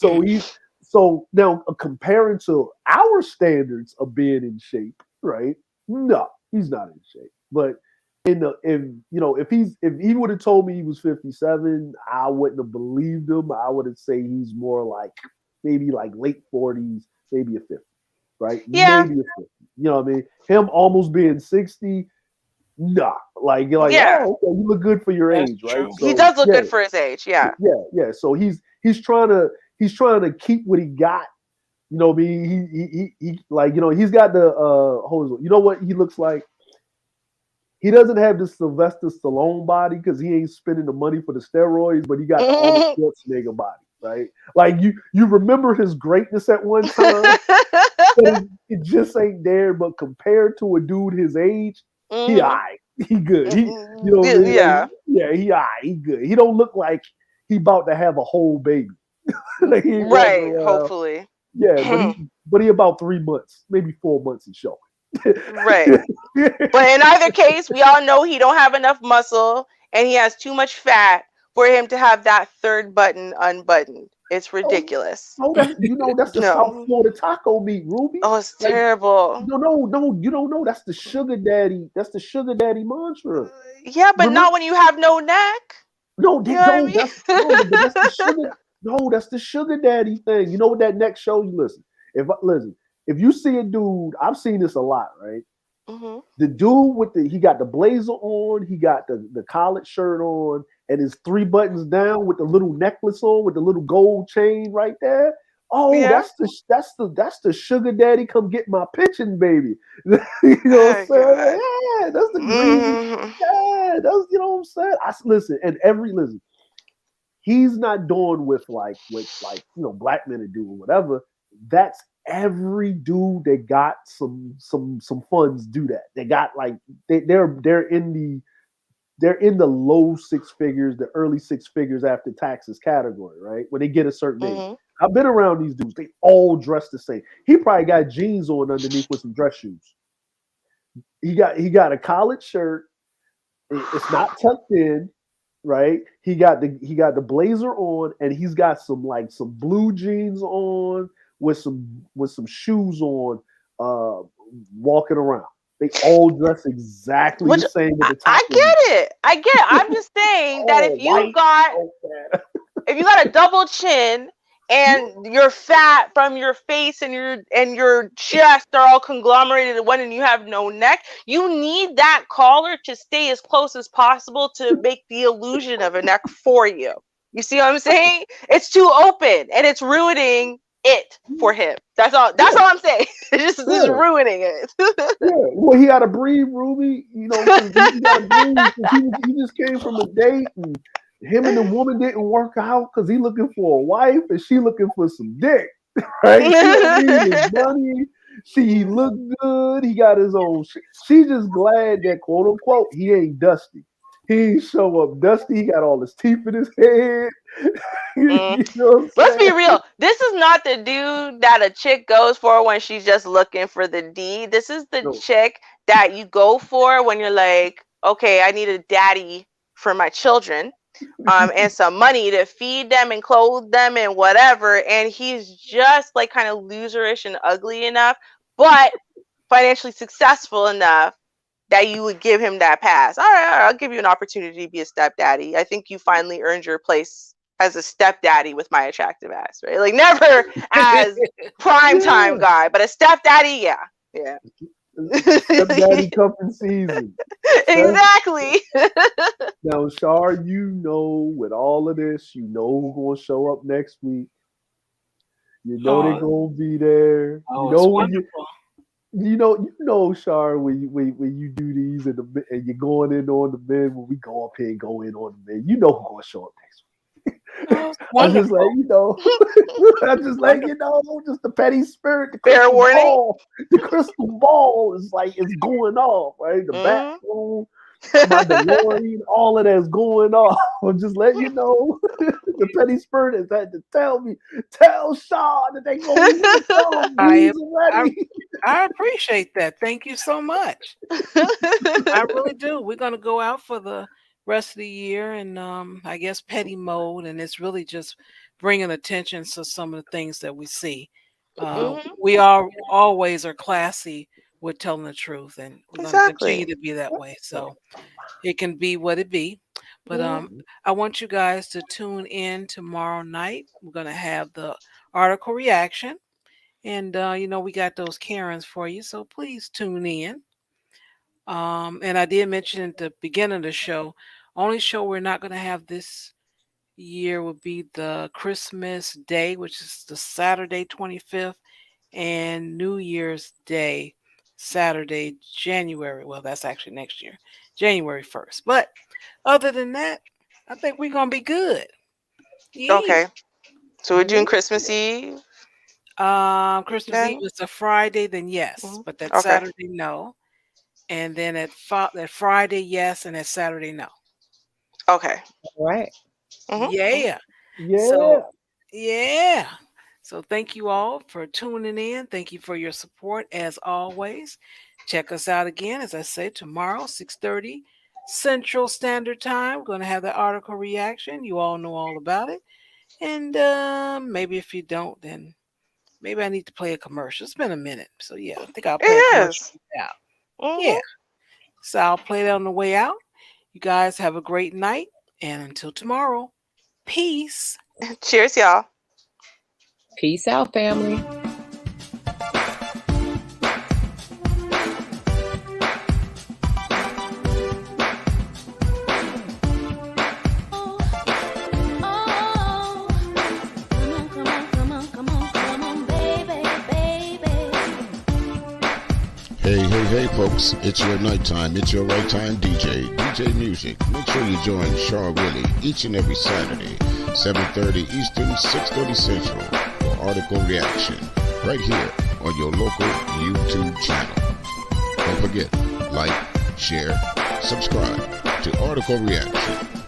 body. So now comparing to our standards of being in shape, right? No, he's not in shape. But if he would have told me he was 57, I wouldn't have believed him. I would have say he's more like maybe like late 40s, maybe a 50, right? Yeah. Maybe a 50. You know what I mean? Him almost being 60, nah. Like, you're like, oh, okay, you look good for your age, right? So, he does look good for his age, yeah. Yeah. So he's trying to keep what he got. You know what I mean? He like, he's got the you know what he looks like? He doesn't have the Sylvester Stallone body because he ain't spending the money for the steroids, but he got the Arnold Schwarzenegger body, right? Like, you remember his greatness at one time, but it just ain't there. But compared to a dude his age, he alright. He good. He, yeah. He alright. He good. He don't look like he about to have a whole baby. Like, right, hopefully. Yeah, but he about 3 months, maybe 4 months in showing. Right. But in either case, we all know he don't have enough muscle and he has too much fat, for him to have that third button unbuttoned. It's Oh, ridiculous. oh, that's the South No. Florida taco meat, Ruby. Oh, it's Like, terrible. no, you don't know. That's the sugar daddy. That's the sugar daddy mantra. Yeah, but Remember? not when you have no neck. No, You they know what I don't. mean? That's no, but that's the sugar. No, that's the sugar daddy thing. You know what that next show? You listen. Listen, if you see a dude, I've seen this a lot, right? Hmm. The dude with he got the blazer on, he got the collared shirt on, and his three buttons down with the little necklace on with the little gold chain right there. Oh, Yeah. that's the sugar daddy. Come get my pension, baby. You know what I'm Oh saying? God. Yeah, that's the greasy. Hmm. Yeah, that's you know what I'm saying. Listen, and listen, he's not doing with like black men are doing whatever. That's every dude that got some funds do that. They got like they're in the low six figures, the early six figures after taxes category, right? When they get a certain age. Hmm. I've been around these dudes. They all dress the same. He probably got jeans on underneath with some dress shoes. He got a collared shirt. It's not tucked in, right? He got the blazer on, and he's got some blue jeans on with some shoes on, uh, walking around. They all dress exactly the Which same at I, the I top of the get it. I get it. I'm just saying that all white. Oh man. if you got a double chin and you're fat from your face and your chest are all conglomerated in one and you have no neck, you need that collar to stay as close as possible to make the illusion of a neck for you. You see what I'm saying? It's too open and it's ruining it for him. That's all I'm saying. It's just Yeah. ruining it. Yeah, well, he got to breathe, Ruby. Because he got to breathe. 'Cause he just came from a date, and him and the woman didn't work out because he looking for a wife and she looking for some dick, right? She don't need his money. He look good. He got his own. She just glad that quote unquote he ain't dusty. He ain't show up dusty. He got all his teeth in his head. Mm. You know what I'm Let's be saying? real. This is not the dude that a chick goes for when she's just looking for the D. This is the No. chick that you go for when you're like, okay, I need a daddy for my children, and some money to feed them and clothe them and whatever. And he's just like kind of loserish and ugly enough, but financially successful enough that you would give him that pass. All right, I'll give you an opportunity to be a stepdaddy. I think you finally earned your place as a stepdaddy with my attractive ass, right? Like never as prime time Yeah. guy, but a stepdaddy, yeah. Yeah. Stepdaddy cuffing season. Exactly. Now, Shar, with all of this, who's gonna show up next week. You know they're Oh, gonna be there. oh, it's wonderful. Shar, when you do these and you're going in on the men, when we go up here and go in on the men, who's gonna show up next week. Oh, it's I just wonderful. I just just the petty spirit, the Fair crystal warning. ball. The crystal ball is like it's going off, right? The bathroom, my DeLorean, all of that's going off. I'm just letting you know the petty spirit has had to tell Shaw that they gonna be tell him I he's ready. I appreciate that. Thank you so much. I really do. We're gonna go out for the rest of the year, and I guess petty mode, and it's really just bringing attention to some of the things that we see. Mhm. We are always are classy with telling the truth, and we're going to continue Exactly. to be that way. So it can be what it be. But Mhm. I want you guys to tune in tomorrow night. We're going to have the article reaction, and we got those Karens for you. So please tune in. And I did mention at the beginning of the show, only show we're not going to have this year will be the Christmas Day, which is the Saturday 25th, and New Year's Day, Saturday, January. Well, that's actually next year, January 1st. But other than that, I think we're going to be good. Yeah. Okay. So we're doing Christmas Eve Christmas Eve then? is a Friday, then yes, Mhm. but that Okay. Saturday, no. And then that Friday, yes, and that Saturday, no. Okay. Right. Mhm. Yeah. Yeah. So, yeah. So thank you all for tuning in. Thank you for your support as always. Check us out again, as I said, tomorrow, 6:30 Central Standard Time. We're going to have the article reaction. You all know all about it. And maybe if you don't, then maybe I need to play a commercial. It's been a minute. So, yeah, I think I'll play a commercial out. Yeah. So I'll play that on the way out. You guys have a great night. And until tomorrow, peace. Cheers, y'all. Peace out, family. Hey, folks, it's your nighttime. It's your right time DJ Music. Make sure you join Char Willie each and every Saturday, 7:30 Eastern, 6:30 Central, for article reaction, right here on your local YouTube channel. Don't forget, like, share, subscribe to Article Reaction.